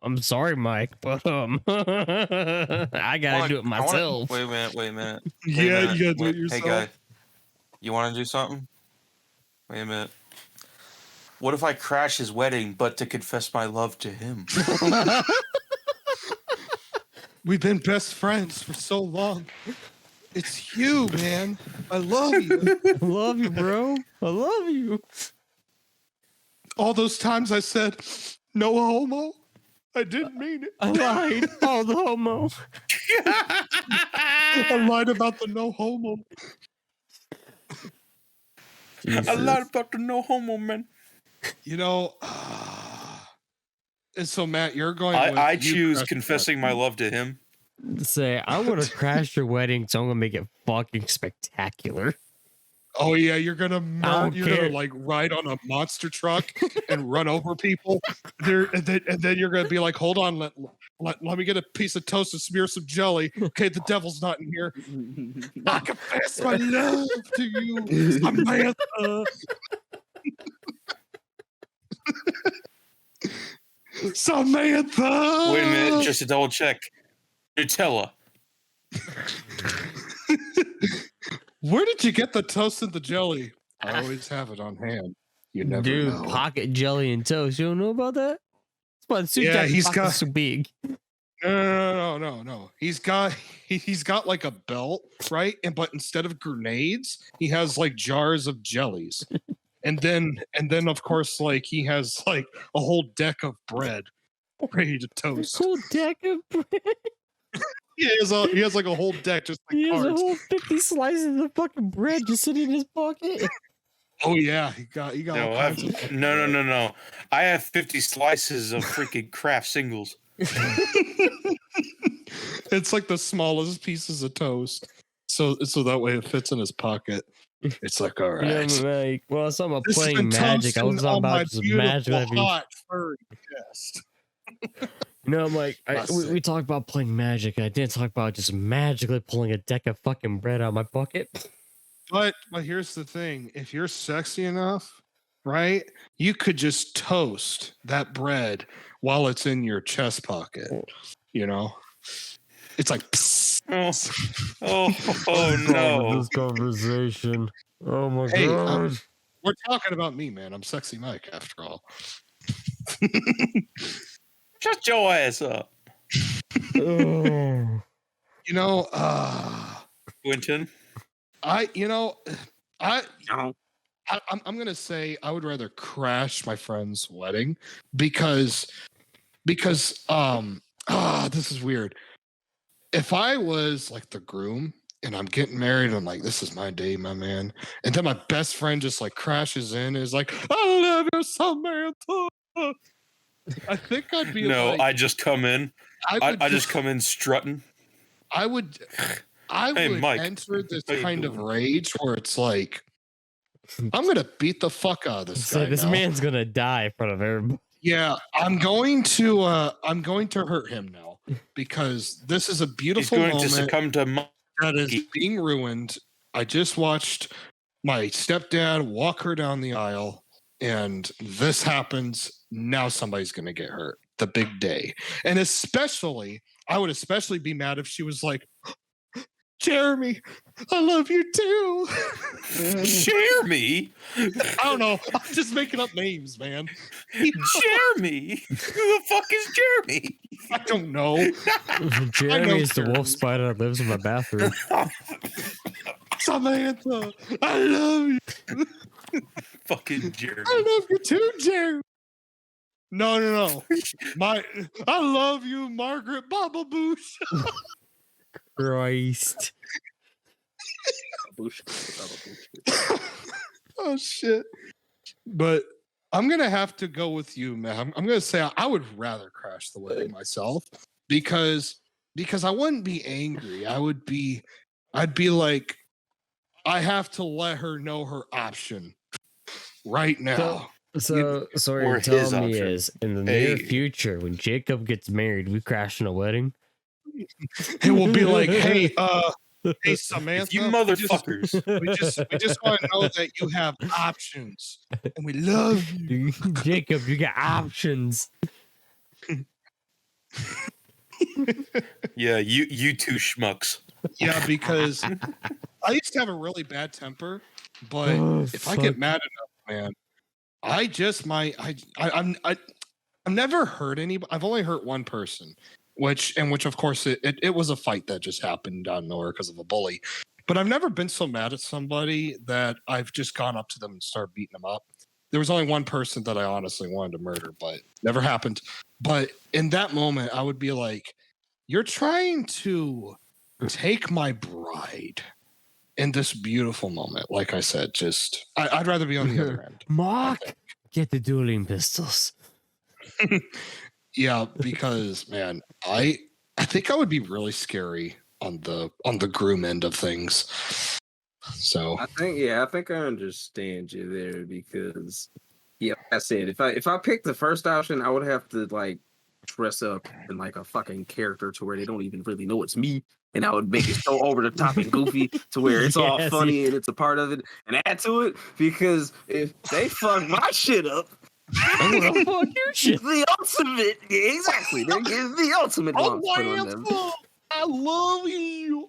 I'm sorry, Mike, but I gotta do it myself. Wait a minute. Yeah, you got to do it yourself. Hey, guy. You want to do something? Wait a minute. What if I crash his wedding, but to confess my love to him? We've been best friends for so long. It's you, man. I love you. I love you, bro. I love you. All those times I said, no homo, I didn't mean it. I lied. Oh, the homo. I lied about the no homo. I lied about the no homo, man. You know, and so Matt, you're going. I with you choose crashing confessing my love to him. Say, I want to crash your wedding, so I'm gonna make it fucking spectacular. Oh yeah, you're gonna don't you're care. gonna like ride on a monster truck and run over people. There and then you're gonna be like, hold on, let me get a piece of toast and smear some jelly. Okay, the devil's not in here. I confess my love to you, Samantha. Samantha. Wait a minute, just to double check. Nutella. Where did you get the toast and the jelly? I always have it on hand. You never Dude, know. pocket jelly and toast. You don't know about that? That's why the suit Yeah, jacket he's pocket's got- so big. No. He's got like a belt, right? But instead of grenades, he has like jars of jellies. And then of course, like he has like a whole deck of bread ready to toast. Whole deck of bread. He has like a whole deck just like He has a cards. whole 50 slices of fucking bread just sitting in his pocket. Oh yeah, he got No, all kinds of no. I have 50 slices of freaking Kraft singles. It's like the smallest pieces of toast. So that way it fits in his pocket. It's like, all right. You know, like, well, it's something about This has playing been magic. I was toasting talking on my about just beautiful, magically. hot, furry chest. You know, I'm like, That's we talked about playing magic. I didn't talk about just magically pulling a deck of fucking bread out of my bucket. But here's the thing: if you're sexy enough, right, you could just toast that bread while it's in your chest pocket. You know, it's like. Oh no. This conversation. Oh my Hey, god. We're talking about me, man. I'm sexy Mike, after all. Shut your ass up. Oh. You know, Quentin. No. I'm gonna say I would rather crash my friend's wedding because this is weird. If I was like the groom and I'm getting married. I'm like, this is my day, my man. And then my best friend just like crashes in and is like, I love you, Samantha. I think I'd be No, like, I just come in. I I just come in strutting. I would Hey, Mike. enter this How you kind of doing? rage where it's like, I'm gonna beat the fuck out of this So guy. this now. man's gonna die in front of everybody. Yeah, I'm going to hurt him now because this is a He's beautiful going to moment succumb to that is being ruined. I just watched my stepdad walk her down the aisle, and this happens. Now somebody's gonna get hurt. The big day. And I would especially be mad if she was like, Jeremy, I love you too. Jeremy. I don't know. I'm just making up names, man. Jeremy. Who the fuck is Jeremy? I don't know. Jeremy is the Jeremy. wolf spider that lives in my bathroom. Samantha, I love you. Fucking Jeremy. I love you too, Jeremy. No. I love you, Margaret Baba Boosh. Christ. Oh shit. But I'm gonna have to go with you, man. I'm gonna say I would rather crash the wedding myself because I wouldn't be angry. I'd be like, I have to let her know her option right now. So what Or you're his telling me option. is in the near Hey. future when Jacob gets married, we crash in a wedding. It will be like, hey, Samantha, You motherfuckers. we just want to know that you have options, and we love you. Jacob, you got options. Yeah, you two schmucks. Yeah, because I used to have a really bad temper, but Oh, if I get mad enough, man, I just might. I've never hurt anybody. I've only hurt one person, which of course it was a fight that just happened out of nowhere because of a bully. But I've never been so mad at somebody that I've just gone up to them and started beating them up. There was only one person that I honestly wanted to murder, but never happened. But in that moment, I would be like, "You're trying to take my bride." In this beautiful moment, like I said, I'd rather be on the other end. Mark, get the dueling pistols. Yeah, because man, I think I would be really scary on the groom end of things. So I think I understand you there because like I said, if I picked the first option, I would have to like dress up in like a fucking character to where they don't even really know it's me. And I would make it so over the top and goofy to where it's all Yes, funny and it's a part of it and add to it because if they fuck my shit up, I'm gonna fuck your shit. the ultimate, yeah, exactly. They're getting the ultimate one put on them. I love you.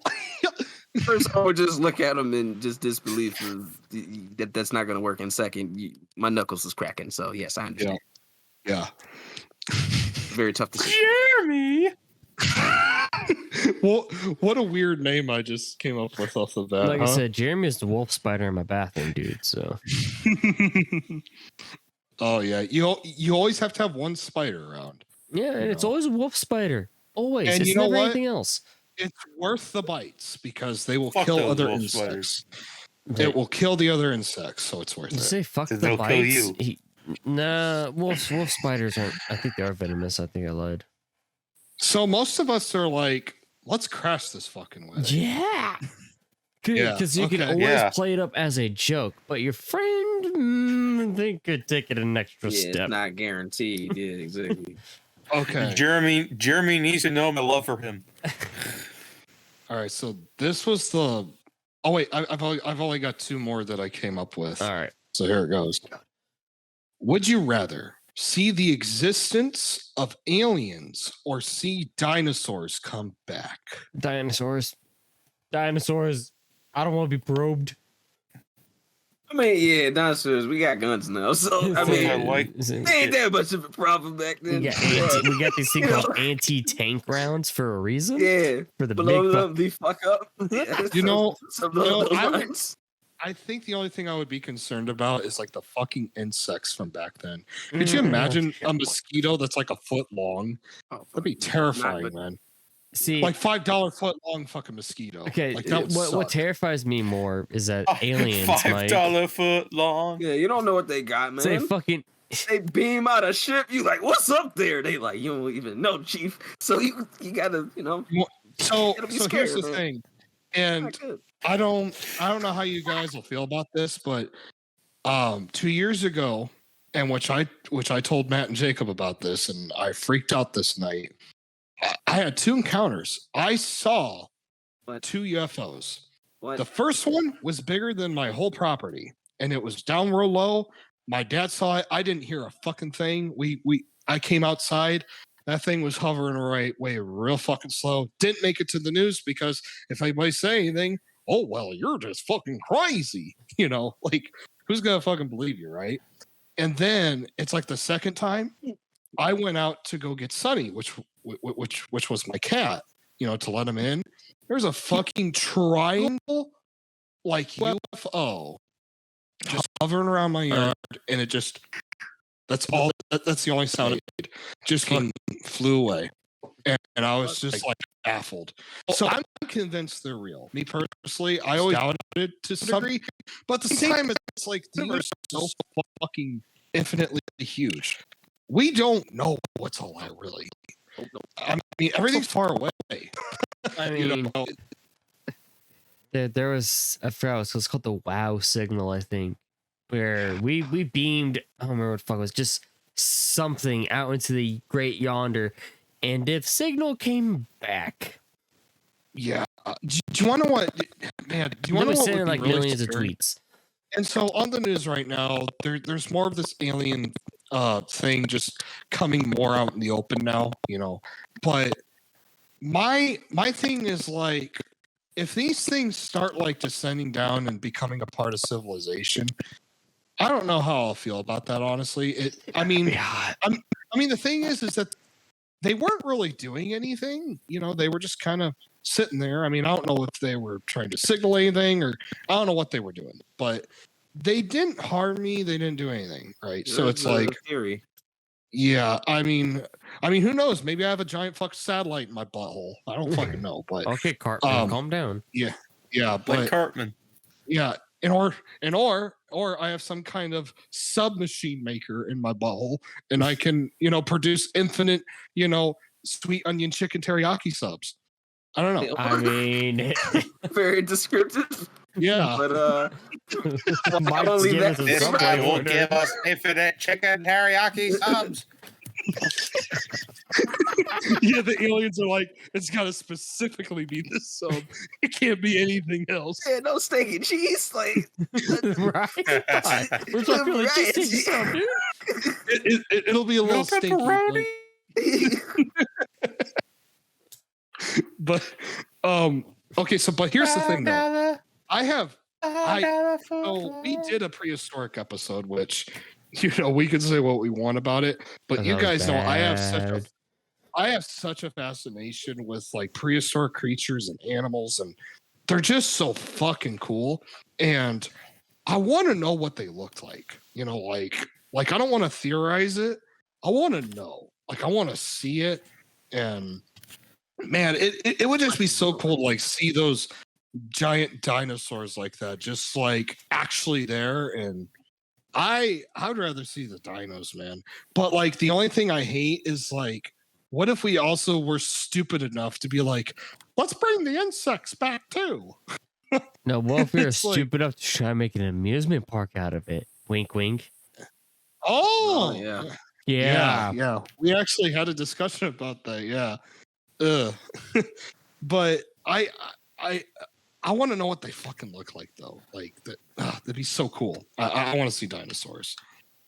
First, I would just look at them in just disbelief of that's not going to work. And second, my knuckles is cracking. So yes, I understand. Yeah. Very tough to see. Jeremy. Well, what a weird name I just came up with off of that. Like I said, Jeremy is the wolf spider in my bathroom, dude. So Oh yeah, you always have to have one spider around. yeah, and it's always a wolf spider. Always. And It's you know never what? anything else. It's worth the bites because they will Fuck kill those other wolf insects. spiders. It will kill the other insects, so it's worth Did you it. say fuck So the they'll kill bites? you. Nah, wolf spiders aren't. I think they are venomous. I think I lied. So most of us are like, let's crash this fucking wedding. Yeah. Yeah, Because you can okay. always Yeah. play it up as a joke, but your friend, they could take it an extra Yeah, step. it's not guaranteed. Yeah, exactly. Okay. Jeremy needs to know my love for him. All right. So this was the. Oh wait, I've only got two more that I came up with. All right. So here it goes. Would you rather see the existence of aliens or see dinosaurs come back? Dinosaurs. I don't want to be probed. I mean, yeah, dinosaurs. We got guns now, so I mean, I like- they ain't that much of a problem back then. we got these things called anti-tank rounds for a reason. Yeah, For the blow big them the fuck up. Yeah, You know, some of those I would- lines. I think the only thing I would be concerned about is like the fucking insects from back then. Could you imagine a mosquito that's like a foot long? Oh, That'd be fuck. terrifying, Not- man. See, like $5 foot long fucking mosquito. okay, like that what terrifies me more is that aliens, Mike, $5 foot long. Yeah, you don't know what they got, man. say fucking. They beam out a ship. You like, what's up there? They like, you don't even know, Chief. So you gotta, So it'll be here's scary, the man. thing, and Not good. I don't know how you guys will feel about this, but 2 years ago, and which I told Matt and Jacob about this, and I freaked out this night. I had 2 encounters. I saw What? 2 UFOs. What? The first one was bigger than my whole property, and it was down real low. My dad saw it. I didn't hear a fucking thing. I came outside. That thing was hovering way real fucking slow. Didn't make it to the news because if anybody say anything, oh well, you're just fucking crazy. Like who's gonna fucking believe you, right? And then it's like the second time I went out to go get Sunny, which was my cat, to let him in. There's a fucking triangle like UFO just hovering around my yard, and it just that's the only sound it made. Just flew away. And I was just like baffled. So I'm convinced they're real. Me personally, I always doubted it to some degree, but at the same time, it's like the universe is so fucking infinitely huge. We don't know what's all that really. I mean, everything's far away. I mean, there was I forgot what it was called, the WOW signal, I think, where we beamed. I don't remember what the fuck it was, just something out into the great yonder, and if signal came back, yeah. Do you want to know what, man? Do you want to know what would be like really millions scary? of tweets? And so on the news right now, there's more of this alien thing just coming more out in the open now, But my thing is like, if these things start like descending down and becoming a part of civilization, I don't know how I'll feel about that, honestly. I mean, the thing is that they weren't really doing anything. They were just kind of sitting there. I mean, I don't know if they were trying to signal anything, or I don't know what they were doing, but they didn't harm me. They didn't do anything, right? So it's like theory. Yeah, I mean, who knows? Maybe I have a giant fucking satellite in my butthole. I don't fucking know, but Okay, Cartman, calm down. yeah, Like but Cartman. yeah, or I have some kind of submachine maker in my butthole, and I can, produce infinite, sweet onion chicken teriyaki subs. I don't know. I mean, Very descriptive. Yeah, But Mike's only giving that- us a This Subway guy will order. give us infinite chicken teriyaki subs. yeah. The aliens are like, it's got to specifically be this sub. It can't be anything else. yeah, no steak and cheese. Like, Right? We're talking like Right. this is stuff, dude. It'll be a little stinky. pepperoni? But okay, but here's the thing though. So we did a prehistoric episode, which we can say what we want about it, but That you was guys know I bad. have such a fascination with like prehistoric creatures and animals, and they're just so fucking cool. And I want to know what they looked like. Like I don't want to theorize it. I want to know. Like I want to see it, and man, it would just be so cool to like see those giant dinosaurs like that, just like actually there. And I would rather see the dinos, man. But like the only thing I hate is like, what if we also were stupid enough to be like, let's bring the insects back too? No, what if we were It's like- stupid enough to try and make an amusement park out of it? Wink, wink. Oh, yeah. Yeah. We actually had a discussion about that. Yeah. But I want to know what they fucking look like though. Like that, that'd be so cool. I want to see dinosaurs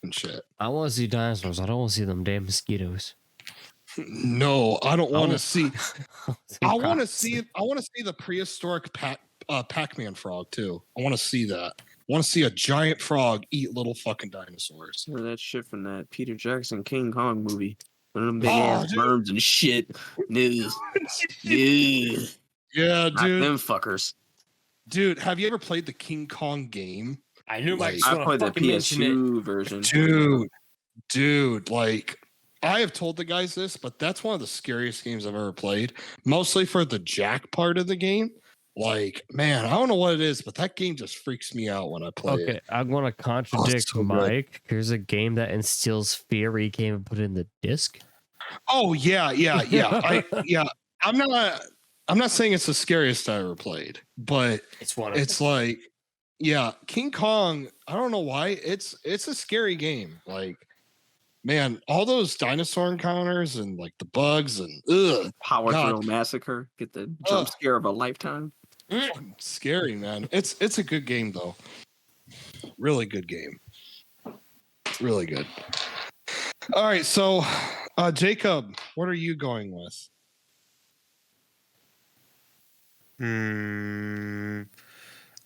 and shit. I want to see dinosaurs. I don't want to see them damn mosquitoes. No, I don't want to see. I want to Rocks. see. I want to see the prehistoric Pac-Man frog too. I want to see that. I want to see a giant frog eat little fucking dinosaurs. Remember that shit from that Peter Jackson King Kong movie? One of them big Oh, ass dude. worms and shit. Dude. Dude. Yeah, Not dude. them fuckers. Dude, have you ever played the King Kong game? I knew Like- I played the PS2 version. Dude, like I have told the guys this, but that's one of the scariest games I've ever played. Mostly for the jack part of the game. Like, man, I don't know what it is, but that game just freaks me out when I play it. Okay, I'm gonna contradict so good. Mike. Here's a game that instills fear where you can't even put it in the disc. Oh yeah. I'm not saying it's the scariest I ever played, but it's like, yeah, King Kong. I don't know why it's a scary game. Like, man, all those dinosaur encounters and like the bugs and Power God. Drill Massacre. Get the jump scare of a lifetime. Scary, man. It's a good game though. Really good game. Really good. All right, so Jacob, what are you going with?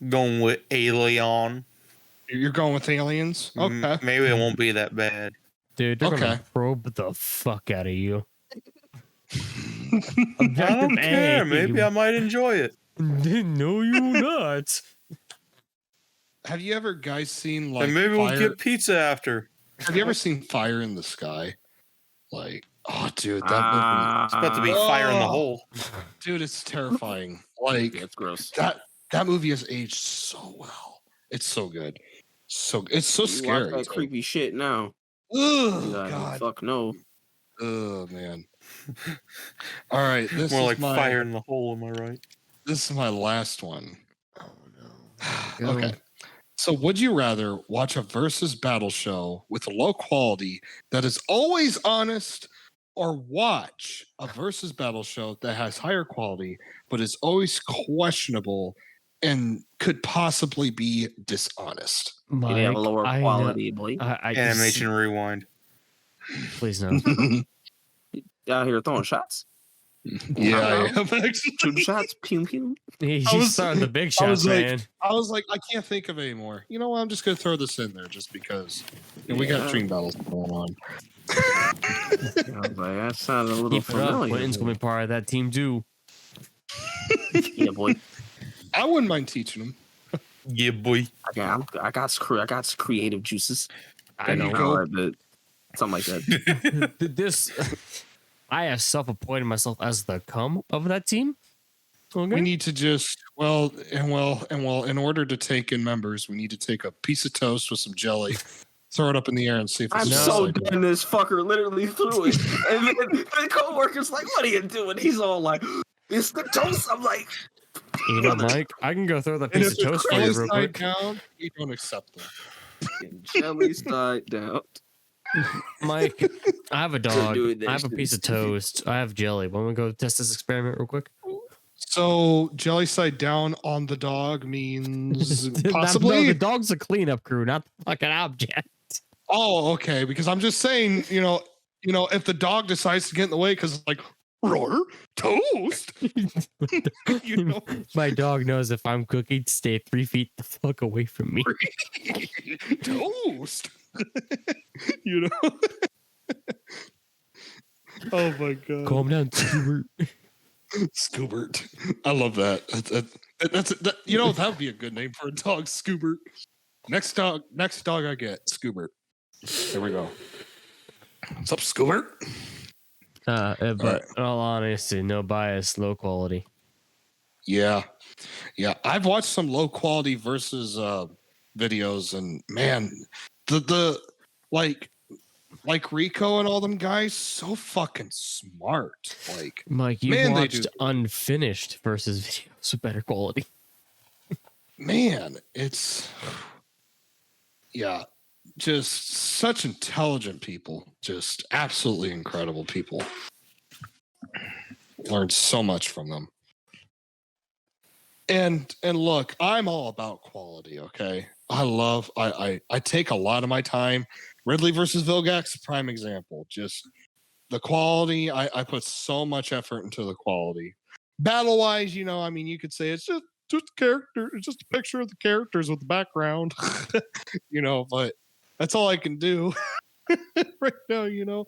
Going with Alien. You're going with Aliens? Okay. Maybe it won't be that bad. Dude, they're Okay. gonna probe the fuck out of you. I don't care. Maybe I might enjoy it. No, you not. Have you ever guys seen like And maybe fire? we'll get pizza after. Have you ever seen Fire in the Sky? Like, oh, dude, that It's about to be fire in the hole. movie, dude, it's terrifying. Like, That's gross. that movie has aged so well. It's so good. It's so You scary. watch that creepy shit now. Oh God, God. fuck no. Oh man. All right, this More is like my fire in the hole, am I right? this is my last one. Oh no. Okay. So would you rather watch a versus battle show with a low quality that is always honest, or watch a versus battle show that has higher quality but is always questionable and could possibly be dishonest? They have a Mike, lower I quality, boy. Animation rewind. Please no. Out here throwing shots. Yeah, I am actually. Shooting shots. Pew pew. He's starting the big I shots, was like, man. I can't think of any more. You know what? I'm just gonna throw this in there just because we got dream battles going on. I was like, that sounded a little Keep it up. familiar. Quentin's gonna be part of that team too. Yeah, boy. I wouldn't mind teaching them. Yeah, boy. I got creative juices. I There you know. go. But something like that. This, I have self-appointed myself as the cum of that team. Okay. We need to just in order to take in members, we need to take a piece of toast with some jelly, throw it up in the air, and see if I'm it's so like done. This fucker literally threw it, and then the coworker's like, "What are you doing?" He's all like, "It's the toast." I'm like, You know, Mike, I can go throw that And piece if of it's toast for you jelly real side quick. down, we don't accept them. jelly side down. Mike, I have a dog. do it, I have a that piece of shit is toast. I have jelly. Want to go test this experiment real quick? So jelly side down on the dog means No, possibly. the dog's a cleanup crew, not the fucking object. Oh, okay. Because I'm just saying, if the dog decides to get in the way, because like roar toast, you know, My dog knows if I'm cooking, stay 3 feet the fuck away from me. toast. You know. Oh my god. Calm down, Stuart. Scoobert. I love that. That would be a good name for a dog, Scoobert. Next dog I get, Scoobert. There we go. What's up, Scoobert? But in all honesty, no bias, low quality. Yeah. I've watched some low quality versus videos, and man, the like Rico and all them guys, so fucking smart. Like, Mike, you Man, they watched do. unfinished versus videos with better quality. man, it's just such intelligent people, just absolutely incredible people. Learned so much from them. And look, I'm all about quality, okay? I take a lot of my time. Ridley versus Vilgax, prime example. Just the quality, I put so much effort into the quality. Battle wise, you could say it's just a character, it's just a picture of the characters with the background. But that's all I can do right now,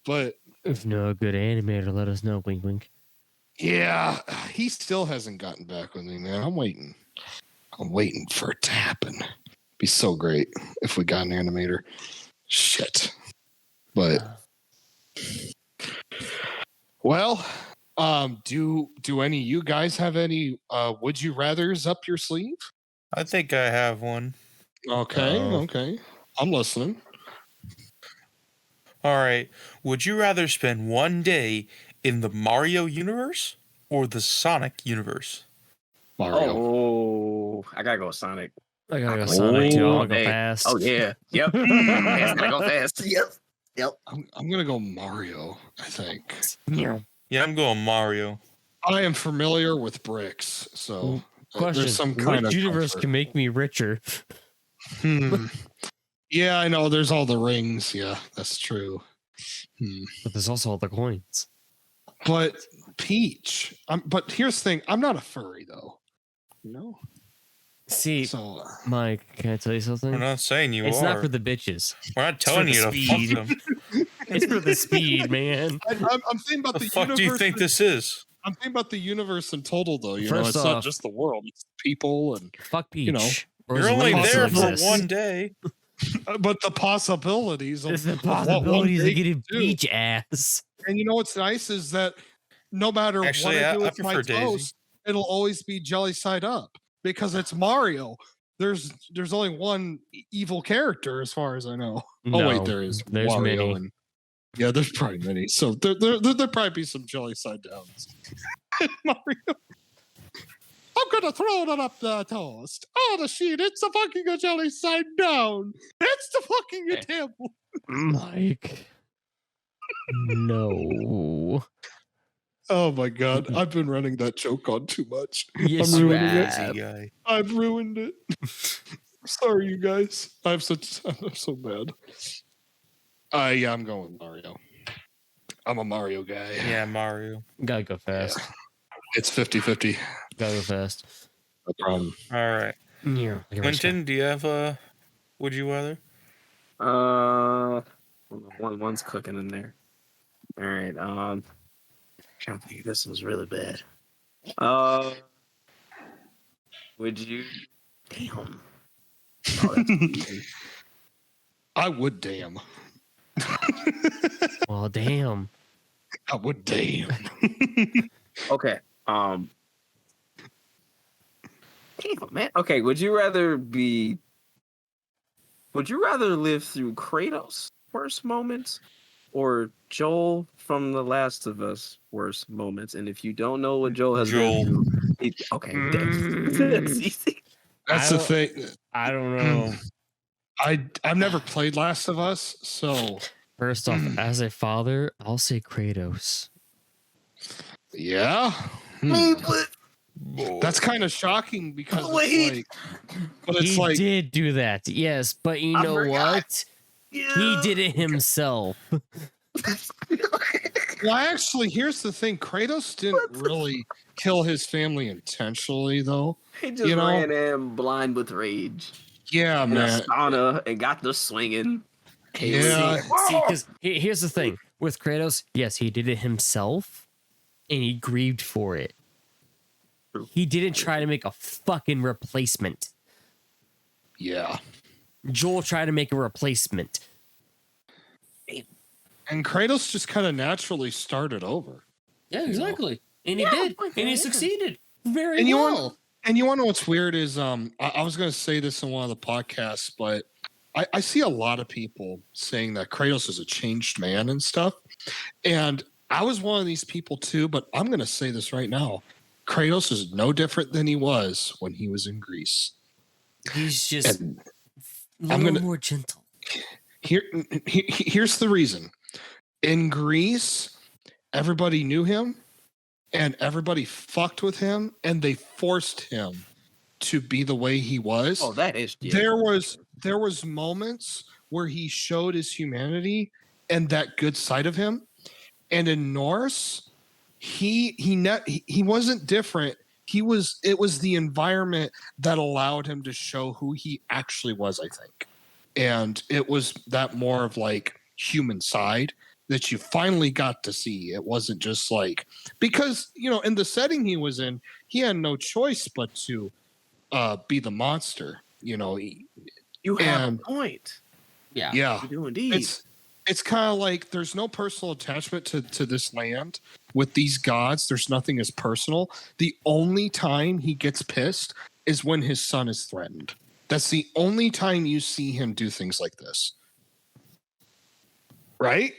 But If you know a good animator, let us know. Wink, wink. yeah, he still hasn't gotten back with me, man. I'm waiting for it to happen. Be so great if we got an animator. Shit. But Well, do any of you guys have any would you rathers up your sleeve? I think I have one. Okay, okay. I'm listening. All right. Would you rather spend one day in the Mario universe or the Sonic universe? Mario. Oh, I gotta go with Sonic. I gotta go Oh, Sonic too. I want to go hey. fast. Oh yeah, yep. Fast, gotta go fast. Yep. I'm gonna go Mario, I think. Yeah. Yeah, I'm going Mario. I am familiar with bricks, so Question: there's some kind which of universe comfort. can make me richer? Yeah, I know. There's all the rings. Yeah, that's true. But there's also all the coins. But Peach. But here's the thing. I'm not a furry though. No. See, So Mike, can I tell you something? We're not saying you It's are. not for the bitches. We're not telling for you the to fuck speed. them. It's for the speed, man. I'm thinking about The the fuck universe. do you think this is? I'm thinking about the universe in total, though. You know, First it's not off- just the world; it's people, and Fuck Peach. You know, Or You're his only wings there still for exist. one day. but the possibilities of, There's the of what one possibilities day of getting can do. Peach ass. And you know what's nice is that no matter Actually, what I do I with my prefer Daisy. toast, it'll always be jelly side up because it's Mario. There's only one evil character as far as I know. Oh wait, No, there is. there's Wario many. and yeah, there's probably many. So there'll probably be some jelly side downs. Mario. I'm gonna throw it up the toast. Oh, the sheet. It's a fucking a jelly side down. It's the fucking example. Mike. No. Oh my god, I've been running that joke on too much. Yes, I'm you ruining it. have. Easy guy. I've ruined it. Sorry, you guys. I'm so bad. Yeah, I'm going Mario. I'm a Mario guy. Yeah, Mario. Gotta go fast. It's 50-50. Gotta go fast. No problem. All right. Yeah. Quentin, do you have a would you rather? One's cooking in there. All right. I think this was really bad. Would you? Damn. Oh, that's easy. I would damn. Well, damn. I would damn. Okay. Damn, man. Okay. Would you rather live through Kratos' worst moments or Joel from The Last of Us worst moments? And if you don't know what Joel has been through, okay, that's easy. That's the thing. I don't know. I've never played Last of Us, so First off, as a father, I'll say Kratos. yeah. That's kind of shocking because He did do that, yes, but you know what? He did it himself. Well, actually, here's the thing: Kratos didn't really kill his family intentionally, though. He just ran in blind with rage. Yeah, In a man. sauna and got the swinging. Yeah. See, because here's the thing with Kratos. Yes, he did it himself, and he grieved for it. He didn't try to make a fucking replacement. Yeah. Joel tried to make a replacement. And Kratos just kind of naturally started over. Yeah, exactly. And he did. And he succeeded very And you well. And you want to know what's weird is I was going to say this in one of the podcasts, but I see a lot of people saying that Kratos is a changed man and stuff. And I was one of these people too, but I'm going to say this right now. Kratos is no different than he was when he was in Greece. He's just And a little more gentle. Here's the reason. In Greece, everybody knew him and everybody fucked with him and they forced him to be the way he was. Oh, that is. Yeah. There was moments where he showed his humanity and that good side of him. And in Norse, he wasn't different. It was the environment that allowed him to show who he actually was, I think. And it was that more of like human side that you finally got to see. It wasn't just like, because, you know, in the setting he was in, he had no choice but to be the monster, you know. You have a point. Yeah. You do indeed. it's kind of like there's no personal attachment to this land with these gods. There's nothing as personal. The only time he gets pissed is when his son is threatened. That's the only time you see him do things like this. Right?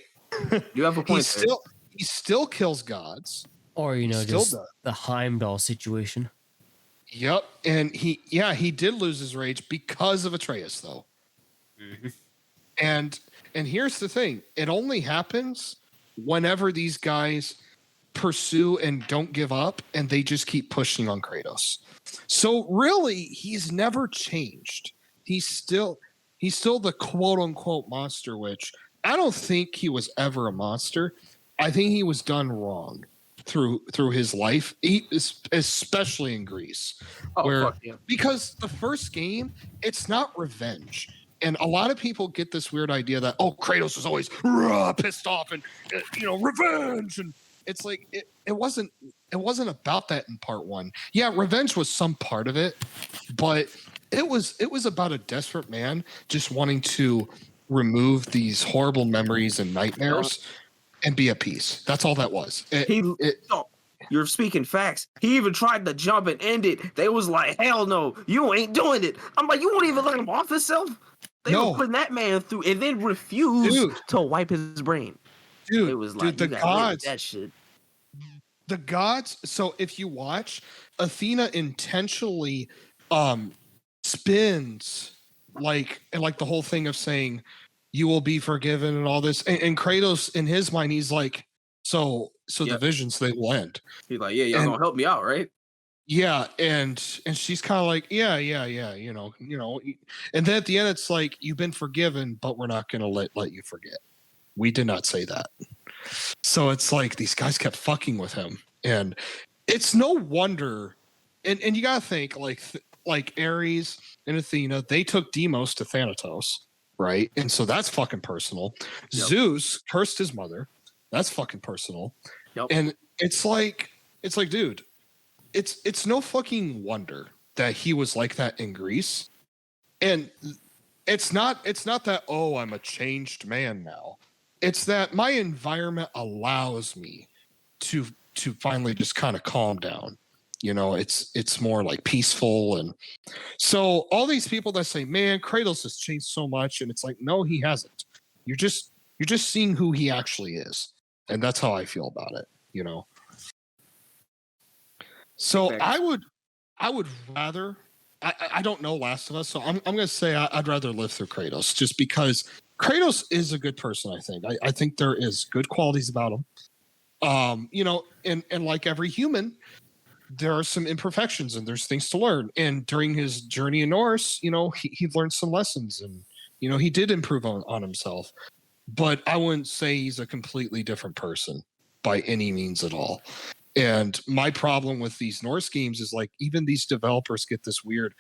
You have a point. He still kills gods. Or, you know, Still just does. the Heimdall situation. Yep. And he did lose his rage because of Atreus, though. Mhm. And here's the thing. It only happens whenever these guys pursue and don't give up and they just keep pushing on Kratos. So really, he's never changed. He's still the quote unquote monster, which I don't think he was ever a monster. I think he was done wrong through his life, especially in Greece. Oh, fuck yeah. Because the first game, it's not revenge. And a lot of people get this weird idea that, oh, Kratos is always pissed off and revenge. And it's like it wasn't about that in part one. Yeah, revenge was some part of it, but it was about a desperate man just wanting to remove these horrible memories and nightmares and be at peace. That's all that was. You're speaking facts. He even tried to jump and end it. They was like, hell no, you ain't doing it. I'm like, you won't even let him off himself? They were putting that man through and then refused to wipe his brain. Dude, it was like, the gods, that shit. The gods. So if you watch, Athena intentionally spins like the whole thing of saying you will be forgiven and all this. And Kratos, in his mind, he's like, so the visions, they will end. He's like, yeah, y'all gonna help me out, right? Yeah, and she's kind of like, yeah, you know. And then at the end, it's like, you've been forgiven, but we're not gonna let you forget. We did not say that. So it's like these guys kept fucking with him, and it's no wonder. And you gotta think like Ares and Athena, they took Deimos to Thanatos, right? And so that's fucking personal. Yep. Zeus cursed his mother. That's fucking personal. Yep. And it's like, dude, it's no fucking wonder that he was like that in Greece. And it's not that, oh, I'm a changed man now. It's that my environment allows me to finally just kind of calm down. You know, it's more like peaceful. And so all these people that say, man, Kratos has changed so much, and it's like, no, he hasn't. You're just seeing who he actually is. And that's how I feel about it, you know. So okay. I would rather, I don't know Last of Us, so I'm going to say I'd rather live through Kratos, just because Kratos is a good person, I think. I think there is good qualities about him. You know, and like every human, there are some imperfections and there's things to learn. And during his journey in Norse, you know, he learned some lessons, and, you know, he did improve on himself. But I wouldn't say he's a completely different person by any means at all. And my problem with these Norse games is, like, even these developers get this weird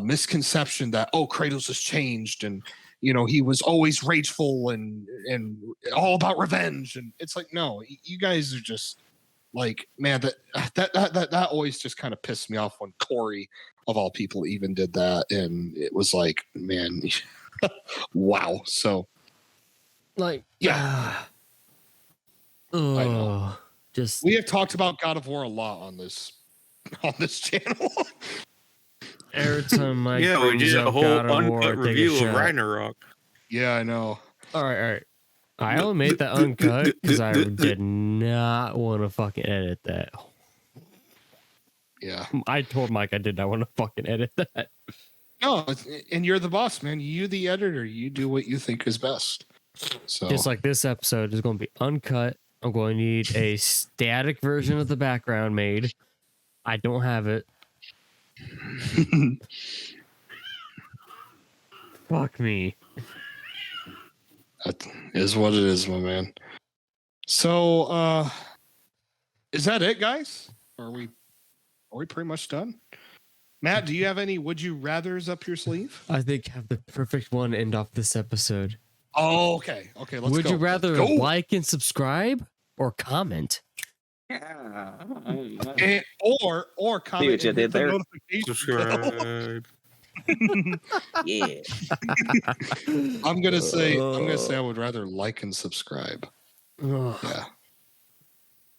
misconception that, oh, Kratos has changed, and, you know, he was always rageful and all about revenge. And it's like, no, you guys are just like, man, that always just kind of pissed me off when Corey, of all people, even did that. And it was like, man, wow. So, like, yeah. I know. Just, we have talked about God of War a lot on this channel. Every time Mike we did a whole uncut review of Ragnarok. Yeah, I know. All right. I only made that uncut because I did not want to fucking edit that. Yeah. I told Mike I did not want to fucking edit that. No, and you're the boss, man. You the editor. You do what you think is best. So just like this episode is going to be uncut. I'm going to need a static version of the background made. I don't have it. Fuck me. That is what it is, my man. So, is that it, guys? Are we pretty much done? Matt, do you have any would you rathers up your sleeve? I think I have the perfect one to end off this episode. Oh, okay. Let's go. Would you rather like and subscribe or comment? Yeah. Or comment and hit the notification. Subscribe. Yeah. I'm gonna say I would rather like and subscribe. Yeah.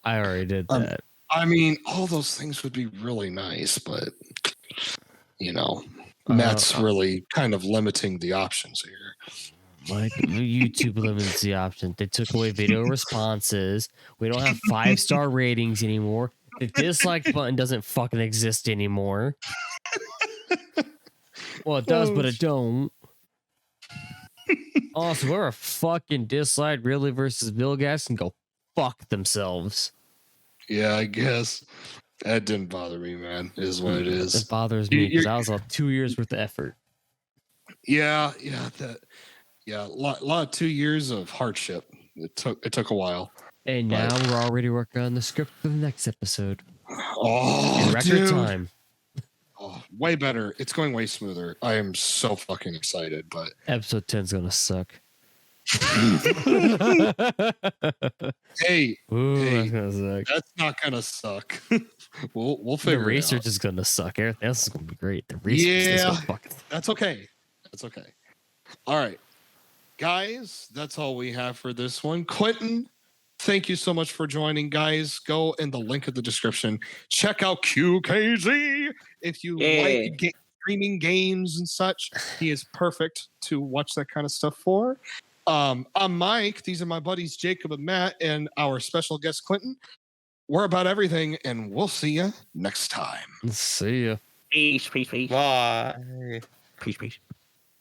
I already did that. I mean, all those things would be really nice, but Matt's really kind of limiting the options here. Like YouTube limits the option. They took away video responses. We don't have 5-star ratings anymore. The dislike button doesn't fucking exist anymore. Well, it does, but it don't. Also, whoever fucking disliked Ridley versus Bill Gas can go fuck themselves. Yeah, I guess that didn't bother me, man. It is what it is. It bothers me because that was like 2 years worth of effort. Yeah, a lot of 2 years of hardship. It took a while. And now we're already working on the script for the next episode. Oh, in record time. Oh, way better. It's going way smoother. I am so fucking excited, but episode 10's gonna suck. Hey, that's gonna suck. That's not gonna suck. we'll figure the research it out. is gonna suck. Everything else is gonna be great. The research is gonna fucking... That's okay. That's okay. All right, guys, that's all we have for this one. Quentin, thank you so much for joining, guys. Go in the link in the description. Check out QKG if you like streaming games and such. He is perfect to watch that kind of stuff for. I'm Mike. These are my buddies Jacob and Matt, and our special guest Quentin. We're about everything, and we'll see you next time. See ya. Peace. Bye. Peace.